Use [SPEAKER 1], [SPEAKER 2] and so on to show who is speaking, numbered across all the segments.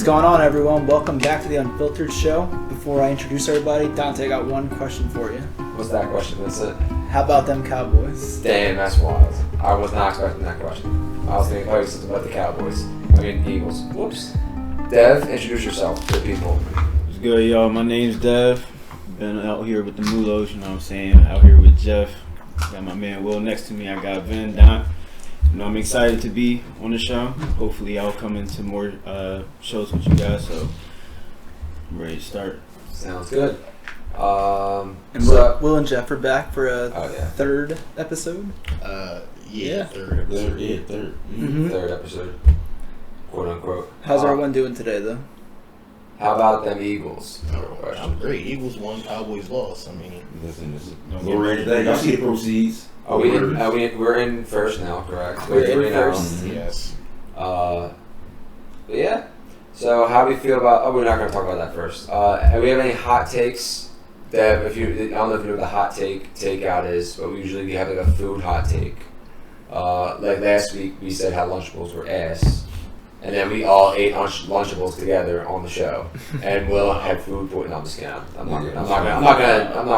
[SPEAKER 1] What's going on, everyone? Welcome back to the Unfiltered show. Before I introduce everybody, Dante, I got one question for you.
[SPEAKER 2] What's that question, Vincent?
[SPEAKER 1] How about them Cowboys?
[SPEAKER 2] Damn, that's wild. I was not expecting that question. I was thinking probably something about the Cowboys. Eagles. Whoops. Dev, introduce yourself to the people.
[SPEAKER 3] What's good, y'all? My name's Dev. Been out here with the Mulos, you know what I'm saying? Out here with Jeff. Got my man Will next to me. I got Vin, Don. You know, I'm excited to be on the show. Hopefully, I'll come into more shows with you guys. So, I'm ready to start.
[SPEAKER 2] Sounds good.
[SPEAKER 1] And Will and Jeff are back for a third episode.
[SPEAKER 4] Third episode.
[SPEAKER 3] Third.
[SPEAKER 1] Mm-hmm.
[SPEAKER 2] Third episode, quote unquote.
[SPEAKER 1] How's everyone doing today, though?
[SPEAKER 2] How about them Eagles?
[SPEAKER 4] I'm great. Eagles won, Cowboys lost. I mean,
[SPEAKER 3] Listen.
[SPEAKER 5] We're ready today. Y'all see the proceeds?
[SPEAKER 2] We're in first now, correct?
[SPEAKER 1] We're in
[SPEAKER 2] 3-0.
[SPEAKER 1] first.
[SPEAKER 4] yes.
[SPEAKER 2] But yeah. So how do we feel about? Oh, we're not going to talk about that first. Do we have any hot takes? Dev, I don't know if you know what the hot takeout is, but we usually have like a food hot take. Like last week, we said how Lunchables were ass, and then we all ate Lunchables together on the show, and Will had food poisoning. I'm just kidding. I'm not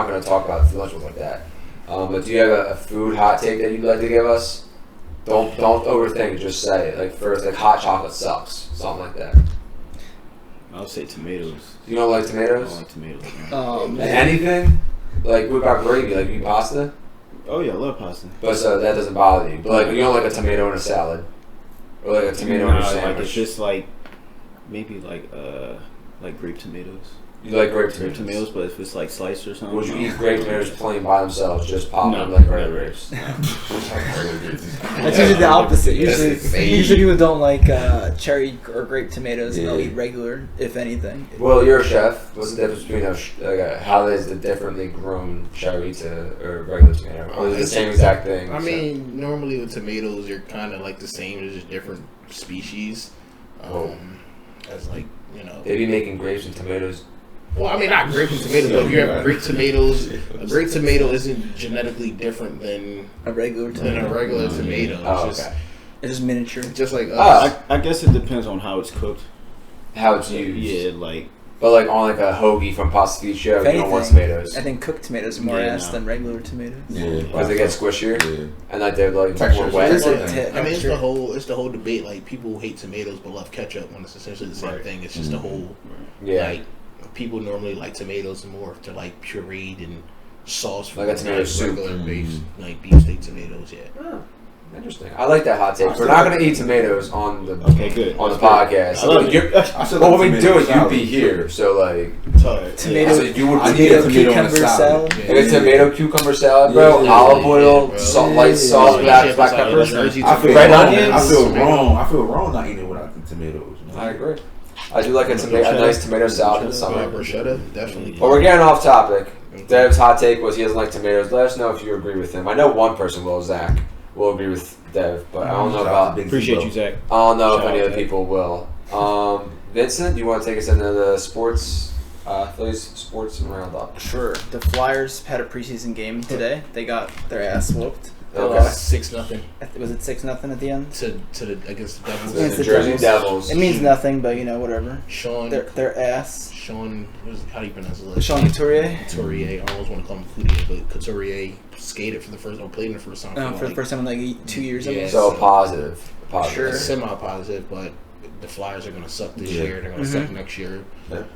[SPEAKER 2] gonna talk about Lunchables like that. But do you have a food hot take that you'd like to give us? Don't overthink it. Just say it. Like first, like hot chocolate sucks, something like that.
[SPEAKER 3] I'll say tomatoes.
[SPEAKER 2] You don't like
[SPEAKER 3] I
[SPEAKER 2] tomatoes?
[SPEAKER 3] don't like tomatoes. Man.
[SPEAKER 1] Oh, man.
[SPEAKER 2] Anything? Like what about gravy? Like you eat pasta?
[SPEAKER 3] Oh yeah, I love pasta.
[SPEAKER 2] But so that doesn't bother you. But like you don't like a tomato in a salad, or like a tomato in a sandwich.
[SPEAKER 3] Like it's just like maybe like grape tomatoes.
[SPEAKER 2] You like grape
[SPEAKER 3] Grape
[SPEAKER 2] tomatoes?
[SPEAKER 3] tomatoes, but if it's like sliced or something.
[SPEAKER 2] Would you eat grape tomatoes plain by themselves, just pop them
[SPEAKER 3] No.
[SPEAKER 2] like regular grapes?
[SPEAKER 1] That's usually the opposite. Usually people don't like cherry or grape tomatoes, and they'll eat regular, if anything.
[SPEAKER 2] Well, you're a chef. What's the difference between how is the differently grown cherry to or regular tomato? Or is it the same exact thing?
[SPEAKER 4] I mean, normally with tomatoes, they're kind of like the same. They're just different species. As like, you know.
[SPEAKER 2] They be making grapes and tomatoes.
[SPEAKER 4] Well, I mean, not grape and tomatoes, but if you have grape tomatoes, a grape tomato isn't genetically different than
[SPEAKER 1] A regular tomato.
[SPEAKER 4] a regular tomato.
[SPEAKER 2] Oh,
[SPEAKER 4] It's
[SPEAKER 2] okay.
[SPEAKER 1] It's just miniature.
[SPEAKER 4] just like us.
[SPEAKER 3] I guess it depends on how it's cooked.
[SPEAKER 2] How it's used.
[SPEAKER 3] Yeah, like
[SPEAKER 2] But like on like a hoagie from Pastificio,
[SPEAKER 1] If
[SPEAKER 2] you don't want
[SPEAKER 1] anything,
[SPEAKER 2] tomatoes.
[SPEAKER 1] I think cooked tomatoes are more
[SPEAKER 3] Yeah,
[SPEAKER 1] ass
[SPEAKER 3] no.
[SPEAKER 1] than regular tomatoes.
[SPEAKER 5] Yeah.
[SPEAKER 2] Because they get squishier,
[SPEAKER 5] Yeah.
[SPEAKER 2] and like they're like
[SPEAKER 5] Texture.
[SPEAKER 2] more wet.
[SPEAKER 1] Just
[SPEAKER 5] Texture.
[SPEAKER 1] like
[SPEAKER 5] Texture.
[SPEAKER 4] I mean,
[SPEAKER 1] texture.
[SPEAKER 4] it's the whole debate. Like people who hate tomatoes but love ketchup when it's essentially the same thing. It's just the whole
[SPEAKER 2] Yeah.
[SPEAKER 4] like people normally like tomatoes more to like pureed and sauce
[SPEAKER 2] Like a tomato soup.
[SPEAKER 4] regular beef like beefsteak tomatoes. Yeah.
[SPEAKER 2] Oh, interesting. I like that hot take.
[SPEAKER 5] I
[SPEAKER 2] We're not gonna eat tomatoes on the
[SPEAKER 3] okay, good.
[SPEAKER 2] on the podcast.
[SPEAKER 3] I love
[SPEAKER 2] You're-
[SPEAKER 5] I still
[SPEAKER 2] Well,
[SPEAKER 5] like
[SPEAKER 2] when we
[SPEAKER 5] tomato
[SPEAKER 2] do it, you'd
[SPEAKER 5] salad.
[SPEAKER 2] be here. So like,
[SPEAKER 1] Tomato,
[SPEAKER 2] so you would
[SPEAKER 5] I need
[SPEAKER 1] tomato
[SPEAKER 5] a tomato on
[SPEAKER 1] cucumber
[SPEAKER 5] a salad.
[SPEAKER 1] salad.
[SPEAKER 2] like a tomato cucumber salad, bro.
[SPEAKER 5] Yeah.
[SPEAKER 2] Olive oil,
[SPEAKER 4] Yeah,
[SPEAKER 2] salt,
[SPEAKER 4] bro.
[SPEAKER 2] light sauce,
[SPEAKER 4] Yeah.
[SPEAKER 2] black peppers.
[SPEAKER 4] Jersey
[SPEAKER 5] I feel
[SPEAKER 2] Red
[SPEAKER 5] wrong.
[SPEAKER 2] onions?
[SPEAKER 5] I feel wrong. I feel wrong not eating without the tomatoes. You know?
[SPEAKER 2] I agree. I do like a nice tomato salad in the summer.
[SPEAKER 4] Bruschetta, definitely.
[SPEAKER 2] But we're getting off topic. Dev's hot take was he doesn't like tomatoes. Let us know if you agree with him. I know one person will, Zach, will agree with Dev, but I don't know about.
[SPEAKER 3] Appreciate you, Zach.
[SPEAKER 2] I don't know if
[SPEAKER 3] Shout
[SPEAKER 2] any
[SPEAKER 3] out,
[SPEAKER 2] other
[SPEAKER 3] Zach.
[SPEAKER 2] people will. Vincent, do you want to take us into the sports, Phillies sports roundup?
[SPEAKER 1] Sure. The Flyers had a preseason game today. They got their ass whooped. They
[SPEAKER 2] Okay.
[SPEAKER 1] lost.
[SPEAKER 4] 6-0
[SPEAKER 1] Was it 6-0 at the end?
[SPEAKER 4] to the against the Devils.
[SPEAKER 2] The
[SPEAKER 1] It's the
[SPEAKER 2] Jersey
[SPEAKER 1] Devils.
[SPEAKER 2] Devils.
[SPEAKER 1] It means nothing, but whatever.
[SPEAKER 4] Sean,
[SPEAKER 1] Their ass.
[SPEAKER 4] how do you pronounce it?
[SPEAKER 1] Sean Couturier.
[SPEAKER 4] Couturier. I almost want to call him Couturier, but Couturier skated for the first, or played in the first time.
[SPEAKER 1] For the first time in like 2 years.
[SPEAKER 4] Yeah.
[SPEAKER 2] So positive.
[SPEAKER 1] Sure.
[SPEAKER 4] Semi-positive, but the Flyers are going to suck this year. They're going to suck next year.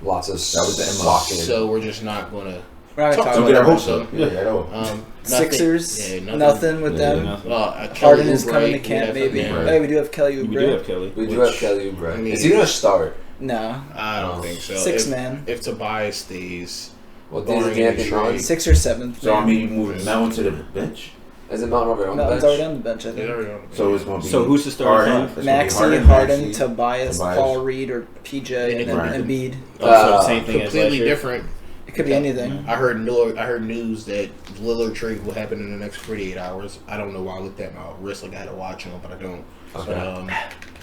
[SPEAKER 2] Lots of
[SPEAKER 5] That was the MO.
[SPEAKER 2] sucking.
[SPEAKER 4] So we're just not going to.
[SPEAKER 1] We're not gonna talk
[SPEAKER 5] Don't
[SPEAKER 1] about
[SPEAKER 5] get our
[SPEAKER 1] that.
[SPEAKER 5] hopes up. Yeah, at all.
[SPEAKER 4] Nothing.
[SPEAKER 1] Sixers.
[SPEAKER 4] Yeah,
[SPEAKER 1] nothing with
[SPEAKER 5] Yeah,
[SPEAKER 1] them.
[SPEAKER 3] nothing.
[SPEAKER 1] Harden
[SPEAKER 4] Kelly
[SPEAKER 1] is
[SPEAKER 4] Oubre,
[SPEAKER 1] coming to
[SPEAKER 4] we
[SPEAKER 1] camp,
[SPEAKER 4] have
[SPEAKER 1] maybe.
[SPEAKER 4] him there.
[SPEAKER 1] Hey, we do have Kelly
[SPEAKER 3] We
[SPEAKER 1] Oubre.
[SPEAKER 3] do have Kelly.
[SPEAKER 2] We do have Kelly Oubre.
[SPEAKER 4] I mean-
[SPEAKER 2] Is he going to start?
[SPEAKER 1] No.
[SPEAKER 4] I don't think so.
[SPEAKER 1] Six
[SPEAKER 4] if,
[SPEAKER 1] man.
[SPEAKER 4] If Tobias stays,
[SPEAKER 2] Well,
[SPEAKER 4] Barring
[SPEAKER 2] these Anthony
[SPEAKER 4] any
[SPEAKER 2] Ryan.
[SPEAKER 4] trade.
[SPEAKER 1] 6th or 7th.
[SPEAKER 5] So I mean, you moving Melton to the bench.
[SPEAKER 2] Is it Melton already on the
[SPEAKER 1] Melton's
[SPEAKER 2] bench?
[SPEAKER 1] already on the bench, I
[SPEAKER 4] they're
[SPEAKER 1] think.
[SPEAKER 4] already on the
[SPEAKER 5] So it's going to be.
[SPEAKER 3] So who's the starting
[SPEAKER 5] Harden.
[SPEAKER 3] five?
[SPEAKER 5] It's gonna be
[SPEAKER 1] Maxey, Harden,
[SPEAKER 5] Maxey,
[SPEAKER 1] Tobias, Paul Reed, or PJ, and then
[SPEAKER 5] Right.
[SPEAKER 1] Embiid.
[SPEAKER 3] So the same thing as last
[SPEAKER 4] completely
[SPEAKER 3] year.
[SPEAKER 4] different.
[SPEAKER 1] It could be anything.
[SPEAKER 4] I heard news that Lillard trade will happen in the next 48 hours. I don't know why I looked at my wrist like I had to watch him, but I don't.
[SPEAKER 2] Okay.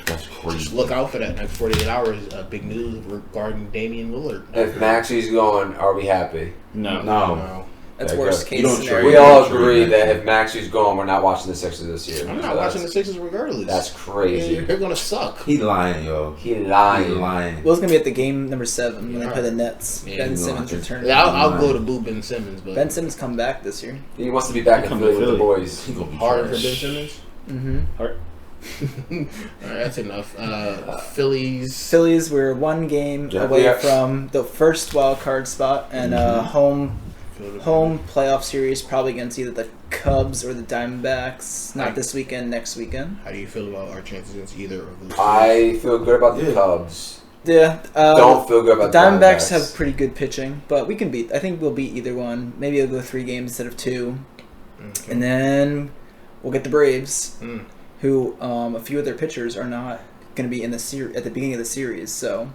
[SPEAKER 5] That's
[SPEAKER 4] Just
[SPEAKER 5] crazy.
[SPEAKER 4] look out for that next 48 hours. Big news regarding Damian Lillard.
[SPEAKER 2] If Maxey's going, are we happy?
[SPEAKER 3] No.
[SPEAKER 5] No.
[SPEAKER 1] That's
[SPEAKER 2] Okay,
[SPEAKER 1] worst
[SPEAKER 2] good.
[SPEAKER 1] case
[SPEAKER 5] You don't
[SPEAKER 1] scenario.
[SPEAKER 5] trade.
[SPEAKER 2] We all
[SPEAKER 5] Yeah, true,
[SPEAKER 2] agree
[SPEAKER 5] man.
[SPEAKER 2] that if Maxey's gone, we're not watching the Sixers this year.
[SPEAKER 4] I'm
[SPEAKER 2] So
[SPEAKER 4] not watching the Sixers regardless.
[SPEAKER 2] That's crazy.
[SPEAKER 4] They're gonna suck.
[SPEAKER 5] He lying, yo.
[SPEAKER 2] He
[SPEAKER 5] He
[SPEAKER 2] lying.
[SPEAKER 5] lying.
[SPEAKER 1] Will's gonna be at the game number 7 when they
[SPEAKER 4] Yeah.
[SPEAKER 1] play the Nets.
[SPEAKER 4] Yeah,
[SPEAKER 1] Ben
[SPEAKER 5] you
[SPEAKER 1] Simmons
[SPEAKER 5] know,
[SPEAKER 1] returning.
[SPEAKER 4] Yeah, I'll go to Boo Ben Simmons, but
[SPEAKER 1] Ben Simmons come back this year.
[SPEAKER 2] He wants to be back in
[SPEAKER 3] Come
[SPEAKER 2] Philly
[SPEAKER 3] to
[SPEAKER 2] with the
[SPEAKER 3] Philly.
[SPEAKER 2] boys.
[SPEAKER 5] He gonna be
[SPEAKER 4] harder for Ben
[SPEAKER 5] trash.
[SPEAKER 4] Simmons.
[SPEAKER 1] Mm-hmm.
[SPEAKER 4] All right, that's enough. Phillies.
[SPEAKER 1] Phillies were one game
[SPEAKER 5] Yeah.
[SPEAKER 1] away
[SPEAKER 2] Yeah.
[SPEAKER 1] from the first wild card spot and home playoff series probably against either the Cubs or the Diamondbacks. Not this weekend, next weekend.
[SPEAKER 4] How do you feel about our chances against either of those?
[SPEAKER 2] I feel good about the
[SPEAKER 5] Yeah.
[SPEAKER 2] Cubs.
[SPEAKER 1] Yeah,
[SPEAKER 2] Don't feel good
[SPEAKER 1] the
[SPEAKER 2] about the
[SPEAKER 1] Diamondbacks have pretty good pitching, but we can beat. I think we'll beat either one. Maybe it'll go 3 games instead of 2,
[SPEAKER 4] Okay.
[SPEAKER 1] and then we'll get the Braves,
[SPEAKER 4] Mm.
[SPEAKER 1] who a few of their pitchers are not going to be in the at the beginning of the series. So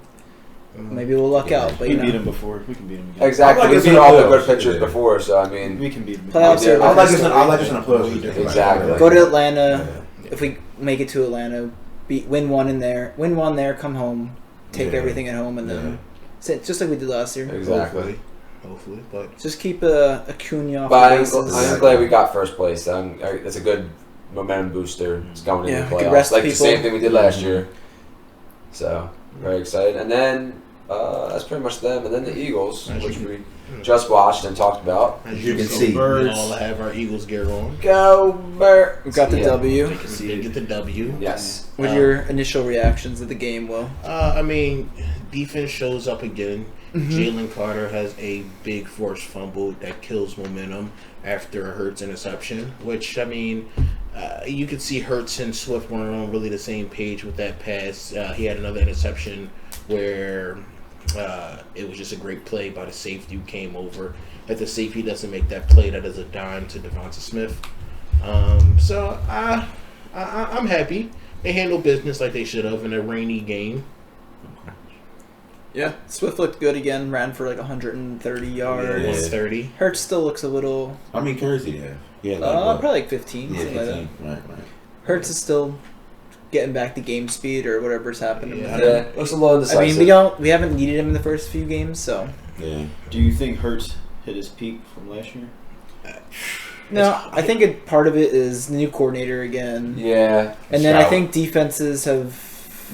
[SPEAKER 1] maybe we'll luck out. But
[SPEAKER 3] We
[SPEAKER 1] you
[SPEAKER 3] beat
[SPEAKER 1] know,
[SPEAKER 3] them before. We can beat them again.
[SPEAKER 2] Exactly.
[SPEAKER 5] I like
[SPEAKER 2] We've
[SPEAKER 5] this
[SPEAKER 2] beat
[SPEAKER 5] in the
[SPEAKER 2] all the
[SPEAKER 5] playoffs,
[SPEAKER 2] good pitchers
[SPEAKER 5] yeah.
[SPEAKER 2] before, so I mean,
[SPEAKER 3] We can beat them.
[SPEAKER 1] Playoffs
[SPEAKER 2] Yeah,
[SPEAKER 1] are
[SPEAKER 5] I like
[SPEAKER 1] the
[SPEAKER 5] this. I like this in the playoffs.
[SPEAKER 2] Exactly.
[SPEAKER 1] Go to Atlanta.
[SPEAKER 4] Yeah.
[SPEAKER 1] If we make it to Atlanta, win one there, come home, take
[SPEAKER 5] Yeah.
[SPEAKER 1] everything at home, and then just like we did last year.
[SPEAKER 2] exactly.
[SPEAKER 4] Hopefully, but
[SPEAKER 1] Just keep Acuna off
[SPEAKER 2] But
[SPEAKER 1] the
[SPEAKER 2] I'm
[SPEAKER 1] bases.
[SPEAKER 2] glad we got first place. That's a good momentum booster. It's going
[SPEAKER 1] Yeah,
[SPEAKER 2] into the
[SPEAKER 1] we could
[SPEAKER 2] playoffs.
[SPEAKER 1] rest
[SPEAKER 2] Like the
[SPEAKER 1] people.
[SPEAKER 2] same thing we did last year. So, very excited. And then that's pretty much them. And then the Eagles,
[SPEAKER 4] As
[SPEAKER 2] which
[SPEAKER 4] you-
[SPEAKER 2] we just watched and talked about.
[SPEAKER 4] as
[SPEAKER 5] You can
[SPEAKER 4] know,
[SPEAKER 5] see.
[SPEAKER 4] we
[SPEAKER 3] Birds.
[SPEAKER 4] all have our Eagles gear on.
[SPEAKER 2] Go, Bert!
[SPEAKER 1] We got the
[SPEAKER 2] Yeah.
[SPEAKER 1] W.
[SPEAKER 4] We did get the W.
[SPEAKER 2] Yes.
[SPEAKER 1] What are your initial reactions of the game, Will?
[SPEAKER 4] I mean, defense shows up again.
[SPEAKER 1] Mm-hmm.
[SPEAKER 4] Jalen Carter has a big forced fumble that kills momentum after a Hurts interception, which, I mean, you could see Hurts and Swift weren't on really the same page with that pass. He had another interception where it was just a great play by the safety who came over. If the safety doesn't make that play, that is a dime to Devonta Smith. So I'm happy. They handled business like they should have in a rainy game.
[SPEAKER 1] Yeah, Swift looked good again. Ran for like 130 yards.
[SPEAKER 4] 130.
[SPEAKER 1] Hurts still looks a little,
[SPEAKER 5] How many carries did he have? Yeah,
[SPEAKER 1] probably like 15.
[SPEAKER 5] Yeah,
[SPEAKER 1] something like that.
[SPEAKER 5] 15. Right.
[SPEAKER 1] Hurts is still getting back to game speed or whatever's happening.
[SPEAKER 4] Yeah.
[SPEAKER 1] with him.
[SPEAKER 2] Yeah, looks a little
[SPEAKER 1] I
[SPEAKER 2] indecisive.
[SPEAKER 1] mean, we haven't needed him in the first few games, so
[SPEAKER 5] Yeah.
[SPEAKER 3] Do you think Hurts hit his peak from last year?
[SPEAKER 1] no. I think part of it is the new coordinator again,
[SPEAKER 2] Yeah.
[SPEAKER 1] and then I
[SPEAKER 5] Scout.
[SPEAKER 1] think defenses have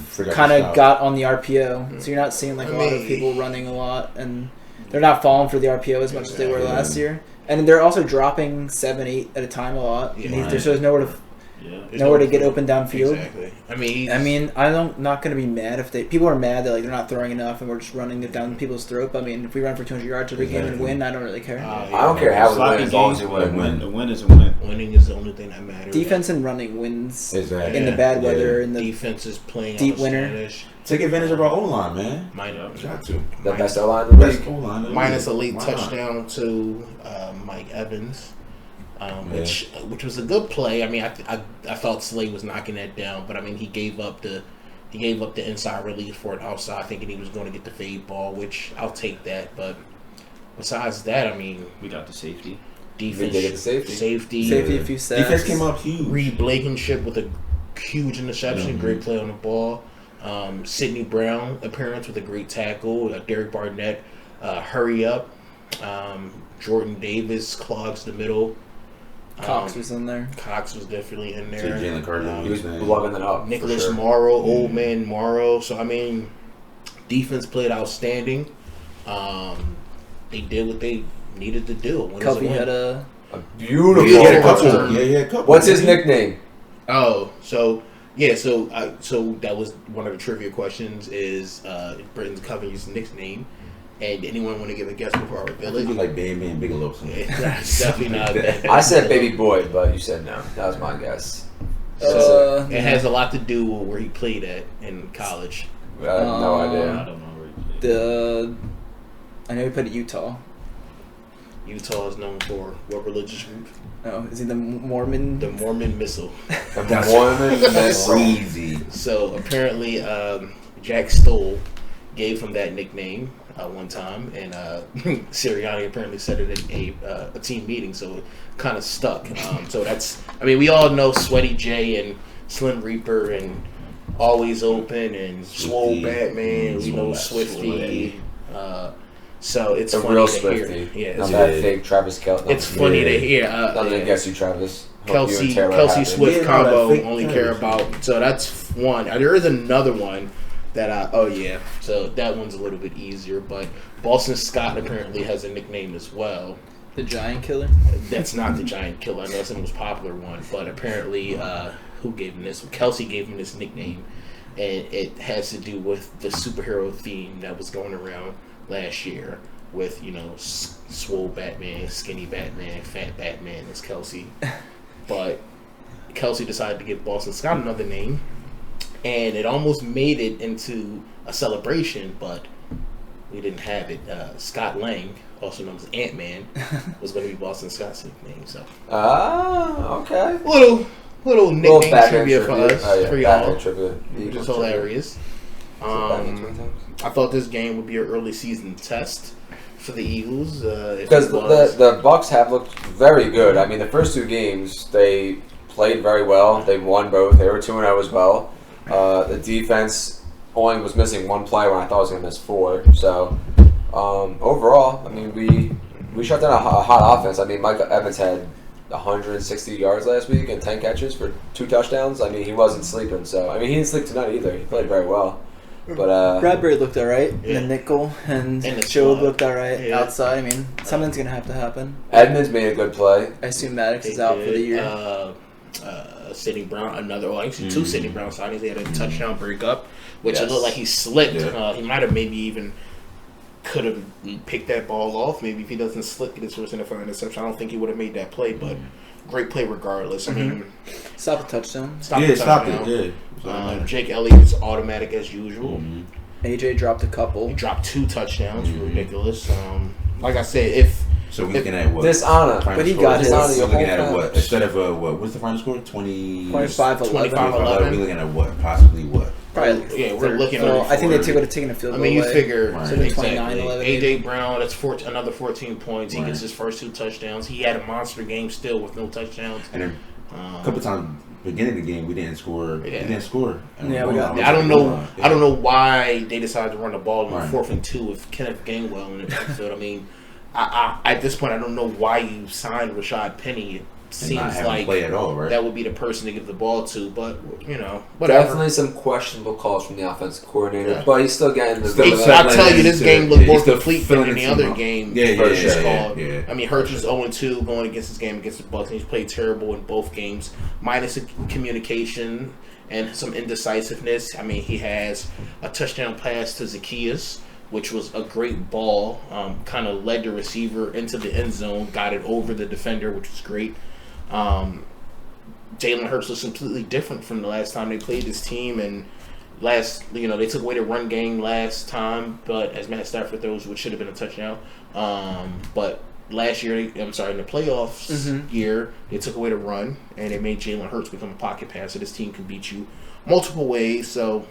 [SPEAKER 5] Forgot
[SPEAKER 1] kind
[SPEAKER 5] to
[SPEAKER 1] of
[SPEAKER 5] scout.
[SPEAKER 1] got on the RPO, so you're not seeing like a lot of people running a lot, and they're not falling for the RPO as much as they were
[SPEAKER 5] Yeah.
[SPEAKER 1] last year. And they're also dropping 7, 8 at a time a lot.
[SPEAKER 4] Yeah.
[SPEAKER 1] And there's nowhere to
[SPEAKER 3] Yeah.
[SPEAKER 1] nowhere to get open downfield.
[SPEAKER 4] Exactly.
[SPEAKER 1] I mean, not going to be mad if people are mad that like they're not throwing enough and we're just running it down people's throat. But I mean, if we run for 200 yards every game and
[SPEAKER 5] Exactly.
[SPEAKER 1] win, I don't really care.
[SPEAKER 2] I don't care how we
[SPEAKER 3] Sloppy
[SPEAKER 2] win as long as
[SPEAKER 3] game.
[SPEAKER 2] you win.
[SPEAKER 5] Win.
[SPEAKER 3] The win is a win.
[SPEAKER 4] Winning is the only thing that matters.
[SPEAKER 1] Defense and running wins
[SPEAKER 5] Exactly.
[SPEAKER 1] in the bad
[SPEAKER 5] Yeah.
[SPEAKER 1] weather in the
[SPEAKER 4] Defense is playing
[SPEAKER 1] deep
[SPEAKER 4] on the
[SPEAKER 1] winner.
[SPEAKER 4] Spanish.
[SPEAKER 5] Take advantage of our O-line, man. Got to.
[SPEAKER 2] The best O-line in the league.
[SPEAKER 5] Best O-line.
[SPEAKER 4] Minus a late
[SPEAKER 5] Why not?
[SPEAKER 4] touchdown to Mike Evans, which was a good play. I mean, I thought Slade was knocking that down, but I mean he gave up the inside release for an outside, thinking he was going to get the fade ball, which I'll take that. But besides that, I mean,
[SPEAKER 3] We got the safety.
[SPEAKER 4] defense,
[SPEAKER 2] They did get the safety.
[SPEAKER 1] safety, a few sacks.
[SPEAKER 5] Defense came up huge.
[SPEAKER 4] Reed Blankenship with a huge interception,
[SPEAKER 5] Mhm.
[SPEAKER 4] great play on the ball. Sidney Brown appearance with a great tackle. Derek Barnett, hurry up. Jordan Davis clogs the middle.
[SPEAKER 1] Cox was in there.
[SPEAKER 4] Cox was definitely in
[SPEAKER 5] So
[SPEAKER 4] there.
[SPEAKER 5] Jalen Carter.
[SPEAKER 2] He was plugging it up.
[SPEAKER 4] Nicholas
[SPEAKER 2] for sure.
[SPEAKER 4] Morrow, old man Morrow. So I mean, defense played outstanding. They did what they needed to do. Win is a
[SPEAKER 1] Covey
[SPEAKER 4] win.
[SPEAKER 1] had a
[SPEAKER 2] A beautiful.
[SPEAKER 4] Yeah,
[SPEAKER 5] Yeah, a
[SPEAKER 4] couple.
[SPEAKER 5] couple. Yeah, couple.
[SPEAKER 2] What's his nickname?
[SPEAKER 4] Oh, so yeah, so that was one of the trivia questions. Is Britton's Covey's nickname? And anyone want to give a guess before I
[SPEAKER 5] I
[SPEAKER 4] reveal
[SPEAKER 5] think
[SPEAKER 4] it?
[SPEAKER 5] you like Baby and Bigelow.
[SPEAKER 4] It's definitely not that.
[SPEAKER 2] I said Baby Boy, but you said no. That was my guess.
[SPEAKER 4] So it has a lot to do with where he played at in college.
[SPEAKER 2] I have no
[SPEAKER 3] I
[SPEAKER 2] idea.
[SPEAKER 3] don't know where
[SPEAKER 1] I know he played at Utah.
[SPEAKER 4] Utah is known for what religious group?
[SPEAKER 1] Oh, is he the Mormon?
[SPEAKER 4] The Mormon Missile.
[SPEAKER 2] The Mormon Missile.
[SPEAKER 5] Crazy.
[SPEAKER 4] So apparently, Jack Stoll gave him that nickname one time, and Sirianni apparently said it at a team meeting, so it kind of stuck. So that's, I mean, we all know Sweaty J and Slim Reaper and Always Open and Swole
[SPEAKER 5] Swifty.
[SPEAKER 4] Batman. We know
[SPEAKER 5] Swole
[SPEAKER 4] Swifty. So it's
[SPEAKER 2] a
[SPEAKER 4] funny
[SPEAKER 2] real
[SPEAKER 4] to
[SPEAKER 2] Swiftie.
[SPEAKER 4] hear. Yeah,
[SPEAKER 2] Not that fake Travis Kelce.
[SPEAKER 4] it's funny to hear.
[SPEAKER 2] Nothing against you, Travis.
[SPEAKER 4] Kelsey Swift combo
[SPEAKER 5] fake
[SPEAKER 4] only
[SPEAKER 5] Travis.
[SPEAKER 4] care about. So that's one. There is another one that so that one's a little bit easier. But Boston Scott apparently has a nickname as well.
[SPEAKER 1] The Giant Killer.
[SPEAKER 4] That's not the Giant Killer. I know it's the most popular one, but apparently, who gave him this? Kelsey gave him this nickname, and it has to do with the superhero theme that was going around last year with swole Batman, skinny Batman, fat Batman as Kelsey. But Kelsey decided to give Boston Scott another name, and it almost made it into a celebration, but we didn't have it. Scott Lang, also known as Ant-Man, was going to be Boston Scott's nickname. So,
[SPEAKER 2] okay.
[SPEAKER 4] Little nickname trivia for us, for y'all,
[SPEAKER 2] which
[SPEAKER 4] is hilarious. I thought this game would be an early season test for the Eagles
[SPEAKER 2] because the Bucs have looked very good. I mean, the first 2 games they played very well. They won both. They were 2-0 as well. The defense only was missing 1 play when I thought it was going to miss 4. So overall, I mean, we shut down a hot offense. I mean, Mike Evans had 160 yards last week and 10 catches for 2 touchdowns. I mean, he wasn't sleeping. So I mean, he didn't sleep tonight either. He played very well. But
[SPEAKER 1] Bradbury looked alright in the nickel, and Joe looked alright outside. I mean, something's gonna have to happen.
[SPEAKER 2] Edmonds made a good play.
[SPEAKER 1] I assume Maddox is out for the year.
[SPEAKER 4] Sidney Brown, actually 2 Sidney Brown signings. He had a touchdown breakup, which it looked like he slipped.
[SPEAKER 5] Yeah.
[SPEAKER 4] He might have maybe even could have picked that ball off. Maybe if he doesn't slip, get his first NFL interception. I don't think he would have made that play, but great play regardless. I mean,
[SPEAKER 1] Stop the touchdown.
[SPEAKER 4] Stop it.
[SPEAKER 5] Yeah.
[SPEAKER 4] Jake Elliott's automatic as usual.
[SPEAKER 1] AJ dropped a couple.
[SPEAKER 4] He dropped 2 touchdowns. Ridiculous. Like I said,
[SPEAKER 5] So we're looking at what?
[SPEAKER 2] Dishonor.
[SPEAKER 1] But he got his.
[SPEAKER 5] We're looking at what? Instead of what's the final score? 25-11.
[SPEAKER 4] 25-11.
[SPEAKER 5] We're looking at what? Possibly what?
[SPEAKER 1] Probably.
[SPEAKER 4] We're looking
[SPEAKER 1] So
[SPEAKER 4] at.
[SPEAKER 1] I think they would have taken a field goal.
[SPEAKER 4] I mean, you
[SPEAKER 1] away.
[SPEAKER 4] figure
[SPEAKER 5] Right.
[SPEAKER 1] So 29-11.
[SPEAKER 4] AJ Brown, that's another 14 points. He
[SPEAKER 5] Right.
[SPEAKER 4] gets his first 2 touchdowns. He had a monster game still with no touchdowns.
[SPEAKER 5] And then a couple times beginning of the game we didn't score.
[SPEAKER 4] Yeah.
[SPEAKER 5] We didn't score.
[SPEAKER 1] Yeah, we got.
[SPEAKER 4] I don't know. I don't know why they decided to run the ball on
[SPEAKER 5] Right.
[SPEAKER 4] 4th and 2 with Kenneth Gainwell in the backfield. I mean, I at this point I don't know why you signed Rashad Penny. It seems like
[SPEAKER 5] play at all, right?
[SPEAKER 4] that would be the person to give the ball to, but whatever.
[SPEAKER 2] Definitely some questionable calls from the offensive coordinator, but he's still getting the.
[SPEAKER 4] I'll tell you, this game looked more complete than any other
[SPEAKER 5] out.
[SPEAKER 4] game.
[SPEAKER 5] Yeah.
[SPEAKER 4] I mean, Hurts is 0-2 going against this game against the Bucs, and he's played terrible in both games, minus communication and some indecisiveness. I mean, he has a touchdown pass to Zacchaeus, which was a great ball. Kind of led the receiver into the end zone, got it over the defender, which was great. Jalen Hurts was completely different from the last time they played this team, and they took away the run game last time, but as Matt Stafford throws, which should have been a touchdown. But last year, in the playoffs year, they took away the run, and it made Jalen Hurts become a pocket passer. This team can beat you multiple ways, so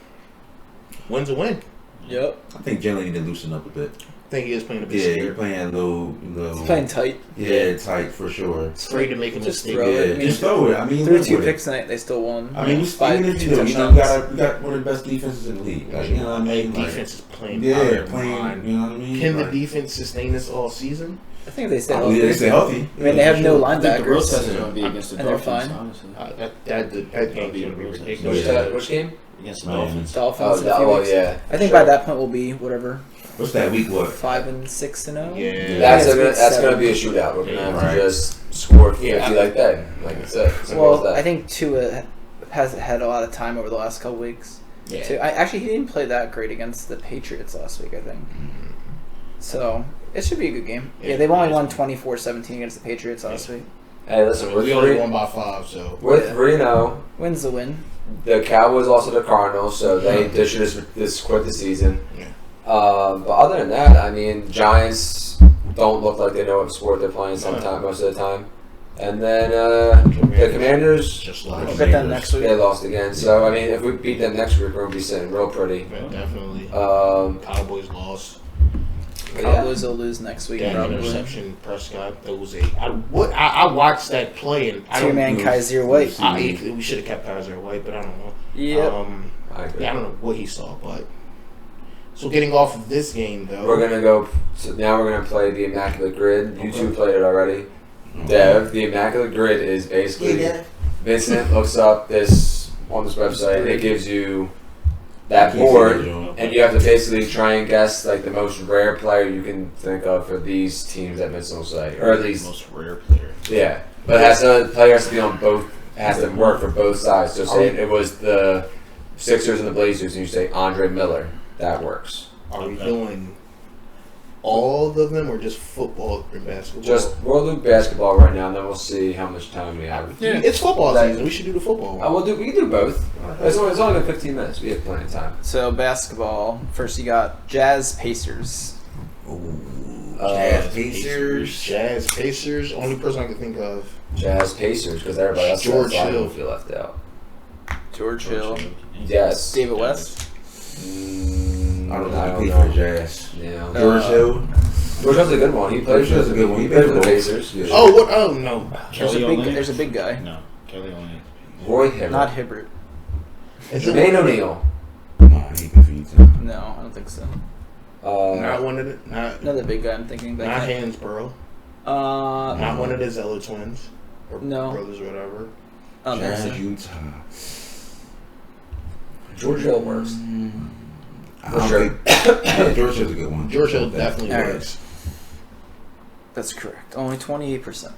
[SPEAKER 4] win's a win.
[SPEAKER 1] Yep.
[SPEAKER 5] I think Jalen need to loosen up a bit.
[SPEAKER 4] I think he is playing a bit
[SPEAKER 5] Yeah,
[SPEAKER 4] scared.
[SPEAKER 5] he's playing a little.
[SPEAKER 1] He's playing tight.
[SPEAKER 5] Yeah, tight for sure.
[SPEAKER 4] Afraid to make a
[SPEAKER 1] Just
[SPEAKER 4] mistake.
[SPEAKER 1] throw it. I mean,
[SPEAKER 5] just throw it. I mean,
[SPEAKER 1] through
[SPEAKER 5] look
[SPEAKER 1] 2
[SPEAKER 5] with
[SPEAKER 1] picks tonight, they still won.
[SPEAKER 5] I mean,
[SPEAKER 1] Five,
[SPEAKER 5] even if you
[SPEAKER 1] two
[SPEAKER 5] do,
[SPEAKER 1] touchdowns.
[SPEAKER 5] we got one of the best defenses in the league. Like, you know what I mean?
[SPEAKER 4] Defense is playing.
[SPEAKER 5] Yeah,
[SPEAKER 4] out of
[SPEAKER 5] playing.
[SPEAKER 4] mind.
[SPEAKER 5] You know what I mean?
[SPEAKER 4] Can the
[SPEAKER 5] Like,
[SPEAKER 4] defense sustain this all season?
[SPEAKER 1] I think they stay
[SPEAKER 5] yeah,
[SPEAKER 1] healthy.
[SPEAKER 5] they stay healthy.
[SPEAKER 1] I mean, they have no
[SPEAKER 3] I think the real test is
[SPEAKER 1] linebackers.
[SPEAKER 3] going to be against the
[SPEAKER 1] And they're
[SPEAKER 3] Dolphins,
[SPEAKER 1] fine.
[SPEAKER 3] honestly.
[SPEAKER 4] That game's going to be ridiculous.
[SPEAKER 2] Which game?
[SPEAKER 3] Against the
[SPEAKER 5] Man.
[SPEAKER 3] Dolphins.
[SPEAKER 1] Dolphins in a few weeks.
[SPEAKER 2] Yeah.
[SPEAKER 1] I think by that point we'll be whatever
[SPEAKER 5] What's that week? What?
[SPEAKER 1] 5-6-0.
[SPEAKER 4] Yeah.
[SPEAKER 2] That's gonna be a shootout. We're gonna have
[SPEAKER 5] Right.
[SPEAKER 2] to just score 50 like that. Like I said. Simple as
[SPEAKER 1] Well,
[SPEAKER 2] that.
[SPEAKER 1] I think Tua has had a lot of time over the last couple weeks.
[SPEAKER 4] Yeah.
[SPEAKER 1] Actually, he didn't play that great against the Patriots last week, I think. So it should be a good game. Yeah, they've only won 24-17 against the Patriots last week.
[SPEAKER 2] Hey, listen,
[SPEAKER 4] We only won by 5, so.
[SPEAKER 2] with Reno,
[SPEAKER 1] Wins the win.
[SPEAKER 2] the Cowboys also the Cardinals, so they should just quit the season.
[SPEAKER 4] Yeah.
[SPEAKER 2] But other than that, I mean, Giants don't look like they know what sport they're playing most of the time. And then the Commanders,
[SPEAKER 4] Just
[SPEAKER 1] We'll
[SPEAKER 4] lost.
[SPEAKER 1] get them next week.
[SPEAKER 2] they lost again. So, I mean, if we beat them next week, we're going to be sitting real pretty.
[SPEAKER 4] Yeah, definitely.
[SPEAKER 2] Cowboys
[SPEAKER 4] Cowboys lost.
[SPEAKER 1] Cowboys will lose next week,
[SPEAKER 4] That
[SPEAKER 1] probably.
[SPEAKER 4] interception, Prescott. That was I watched that play and I don't
[SPEAKER 1] Two-man
[SPEAKER 4] know.
[SPEAKER 1] Kaiser White.
[SPEAKER 4] We should have kept Kaiser White, but I don't know.
[SPEAKER 1] Yep.
[SPEAKER 2] I agree.
[SPEAKER 4] Yeah, I don't know what he saw, but So getting off of this game though,
[SPEAKER 2] We're gonna go. So now we're gonna play the Immaculate Grid. You two played it already. Dev, the Immaculate Grid is basically Vincent looks up this on this website and it gives you that board, and you have to basically try and guess like the most rare player you can think of for these teams that Vincent will say, or at least
[SPEAKER 3] most rare player.
[SPEAKER 2] yeah. But the player has to be on both. Has to work for both sides. So say it was the Sixers and the Blazers, and you say Andre Miller. That works.
[SPEAKER 4] are we doing all of them or just football and basketball?
[SPEAKER 2] Just we'll do basketball right now, and then we'll see how much time we have.
[SPEAKER 4] Yeah, it's football season. We should do the football one.
[SPEAKER 2] We can do both. It's only been 15 minutes. We have plenty of time.
[SPEAKER 1] So basketball. First, you got Jazz Pacers.
[SPEAKER 5] Jazz Pacers.
[SPEAKER 4] Jazz Pacers. Only person I can think of.
[SPEAKER 2] Jazz Pacers, because everybody else
[SPEAKER 4] George Hill.
[SPEAKER 2] will feel left out.
[SPEAKER 1] George Hill.
[SPEAKER 2] Yes.
[SPEAKER 1] David West.
[SPEAKER 5] I don't know. He played for Jazz.
[SPEAKER 2] Yeah.
[SPEAKER 5] George Hill.
[SPEAKER 2] George Hill's a good one. He played
[SPEAKER 5] George Hill's a good one.
[SPEAKER 2] He played for the Pacers.
[SPEAKER 5] Yeah.
[SPEAKER 4] Oh, what? Oh, no.
[SPEAKER 1] There's a big guy.
[SPEAKER 3] No, Kelly Olynyk.
[SPEAKER 2] Roy Hibbert.
[SPEAKER 1] Not Hibbert.
[SPEAKER 2] Jermaine O'Neal.
[SPEAKER 5] Nah, he good for you too.
[SPEAKER 1] No, I don't think so.
[SPEAKER 4] Not one of the. Not
[SPEAKER 1] Another big guy I'm thinking.
[SPEAKER 4] not Hansborough. Not one of the Zeller twins. Or
[SPEAKER 1] No.
[SPEAKER 4] brothers or whatever.
[SPEAKER 1] I don't think
[SPEAKER 5] Jazz,
[SPEAKER 1] so.
[SPEAKER 5] Utah.
[SPEAKER 2] George Hill works.
[SPEAKER 5] I
[SPEAKER 2] For
[SPEAKER 5] don't
[SPEAKER 2] sure.
[SPEAKER 5] think George Hill's a good one.
[SPEAKER 4] George Hill definitely
[SPEAKER 1] Alright.
[SPEAKER 4] works.
[SPEAKER 1] That's correct. Only 28%.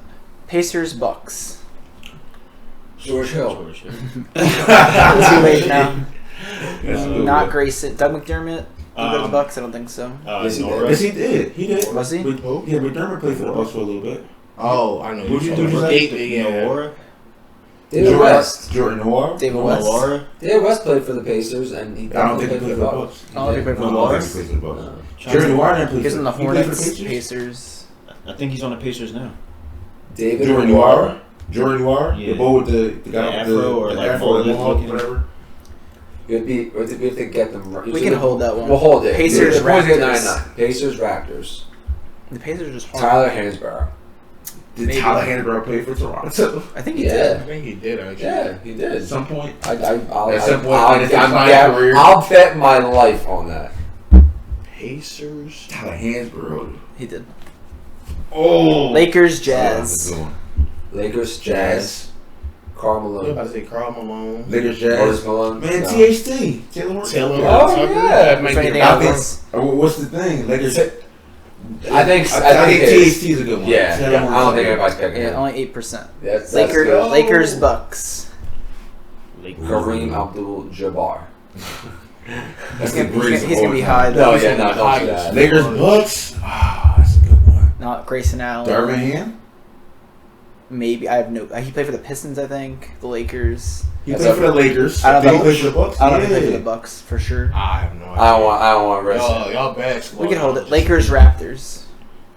[SPEAKER 1] Pacers Bucks.
[SPEAKER 2] George Hill.
[SPEAKER 3] George Hill.
[SPEAKER 1] Too late now.
[SPEAKER 5] That's a good
[SPEAKER 1] Not
[SPEAKER 5] one.
[SPEAKER 1] Grayson. Doug McDermott. Did he go to the Bucks? I don't think so.
[SPEAKER 2] Yes, he did.
[SPEAKER 3] Nora.
[SPEAKER 5] Yes, he did. He did.
[SPEAKER 1] Was he?
[SPEAKER 5] But, yeah, McDermott played for the Bucks for a little bit.
[SPEAKER 4] Oh, I know.
[SPEAKER 5] Who'd you
[SPEAKER 4] you're
[SPEAKER 5] do
[SPEAKER 4] talking
[SPEAKER 5] for
[SPEAKER 4] about.
[SPEAKER 5] that?
[SPEAKER 4] Yeah.
[SPEAKER 3] Nora.
[SPEAKER 2] David West.
[SPEAKER 5] Jordan Noir.
[SPEAKER 1] David West.
[SPEAKER 3] Laura.
[SPEAKER 2] David West played for the Pacers, and he
[SPEAKER 5] I don't think he
[SPEAKER 2] played
[SPEAKER 5] played for the Bucks.
[SPEAKER 1] Oh, he played for the
[SPEAKER 5] I don't
[SPEAKER 1] Bucks.
[SPEAKER 5] think he played for the Bucks.
[SPEAKER 2] No.
[SPEAKER 5] Jordan Noir didn't play
[SPEAKER 1] He's
[SPEAKER 5] for
[SPEAKER 1] in the
[SPEAKER 5] he played for
[SPEAKER 1] Hornets,
[SPEAKER 5] Pacers?
[SPEAKER 1] Pacers.
[SPEAKER 3] I think he's on the Pacers now.
[SPEAKER 2] David
[SPEAKER 5] Jordan Noir. Jordan Noir.
[SPEAKER 3] Yeah.
[SPEAKER 5] The boy with the guy
[SPEAKER 3] The
[SPEAKER 5] with
[SPEAKER 3] afro or
[SPEAKER 5] the
[SPEAKER 3] like
[SPEAKER 5] afro,
[SPEAKER 3] bald
[SPEAKER 5] the mohawk,
[SPEAKER 3] looking.
[SPEAKER 5] whatever.
[SPEAKER 2] We have to get them right.
[SPEAKER 1] We can hold that one.
[SPEAKER 2] We'll hold it.
[SPEAKER 1] Pacers,
[SPEAKER 2] The points get
[SPEAKER 1] Raptors.
[SPEAKER 2] 99. Pacers, Raptors.
[SPEAKER 1] The Pacers are just hard.
[SPEAKER 2] Tyler Hansborough.
[SPEAKER 5] Did
[SPEAKER 1] Maybe.
[SPEAKER 5] Tyler Hansborough play for Toronto?
[SPEAKER 1] I think he
[SPEAKER 2] Yeah.
[SPEAKER 4] I
[SPEAKER 1] did.
[SPEAKER 4] think he did, actually.
[SPEAKER 2] Yeah, he did.
[SPEAKER 5] At some point.
[SPEAKER 2] I'll
[SPEAKER 5] At some point in his career.
[SPEAKER 2] I'll bet my life on that.
[SPEAKER 4] Pacers.
[SPEAKER 5] Tyler Hansborough.
[SPEAKER 1] He did.
[SPEAKER 5] Oh.
[SPEAKER 1] Lakers,
[SPEAKER 5] That's a
[SPEAKER 1] Jazz.
[SPEAKER 5] good one.
[SPEAKER 2] Lakers, Jazz, Karl
[SPEAKER 4] I was
[SPEAKER 2] Malone,
[SPEAKER 4] about to say Karl Malone.
[SPEAKER 5] Lakers,
[SPEAKER 2] Moses
[SPEAKER 5] Jazz.
[SPEAKER 2] Malone.
[SPEAKER 5] Man,
[SPEAKER 2] No.
[SPEAKER 5] THT. Taylor Horton.
[SPEAKER 4] Taylor
[SPEAKER 2] Oh,
[SPEAKER 4] Tucker.
[SPEAKER 2] yeah.
[SPEAKER 4] That might
[SPEAKER 1] Is there
[SPEAKER 4] be
[SPEAKER 1] anything
[SPEAKER 4] a
[SPEAKER 1] else?
[SPEAKER 5] What's the thing? Lakers.
[SPEAKER 2] I think
[SPEAKER 5] THT
[SPEAKER 2] it's,
[SPEAKER 5] is a good one.
[SPEAKER 2] yeah.
[SPEAKER 5] Taylor
[SPEAKER 2] I don't
[SPEAKER 5] Horton's
[SPEAKER 2] think
[SPEAKER 5] a good one.
[SPEAKER 2] anybody's picking
[SPEAKER 1] Yeah,
[SPEAKER 2] him.
[SPEAKER 1] only 8%.
[SPEAKER 2] That's
[SPEAKER 1] Lakers,
[SPEAKER 2] good.
[SPEAKER 1] Lakers, Bucks.
[SPEAKER 2] Kareem Abdul-Jabbar.
[SPEAKER 5] That's
[SPEAKER 1] He's
[SPEAKER 5] the
[SPEAKER 1] gonna,
[SPEAKER 5] greatest
[SPEAKER 1] he's gonna be
[SPEAKER 5] of all
[SPEAKER 1] high
[SPEAKER 5] time.
[SPEAKER 1] though.
[SPEAKER 2] No, yeah, no, don't do that.
[SPEAKER 5] Lakers, Bucks. Ah, that's a good one.
[SPEAKER 1] Not Grayson Allen.
[SPEAKER 5] Darvin Ham.
[SPEAKER 1] Maybe I have no. He played for the Pistons, I think. The Lakers.
[SPEAKER 5] He
[SPEAKER 2] That's
[SPEAKER 5] played
[SPEAKER 2] a-
[SPEAKER 5] for the Lakers.
[SPEAKER 1] I don't
[SPEAKER 5] Did he
[SPEAKER 1] know.
[SPEAKER 5] play for the Bucks?
[SPEAKER 1] I don't know if he played for
[SPEAKER 5] Yeah.
[SPEAKER 1] the Bucks for sure.
[SPEAKER 4] I have no idea.
[SPEAKER 2] I don't want to risk it.
[SPEAKER 4] Y'all basketball.
[SPEAKER 1] We can hold it.
[SPEAKER 4] knowledge.
[SPEAKER 1] Lakers, Raptors.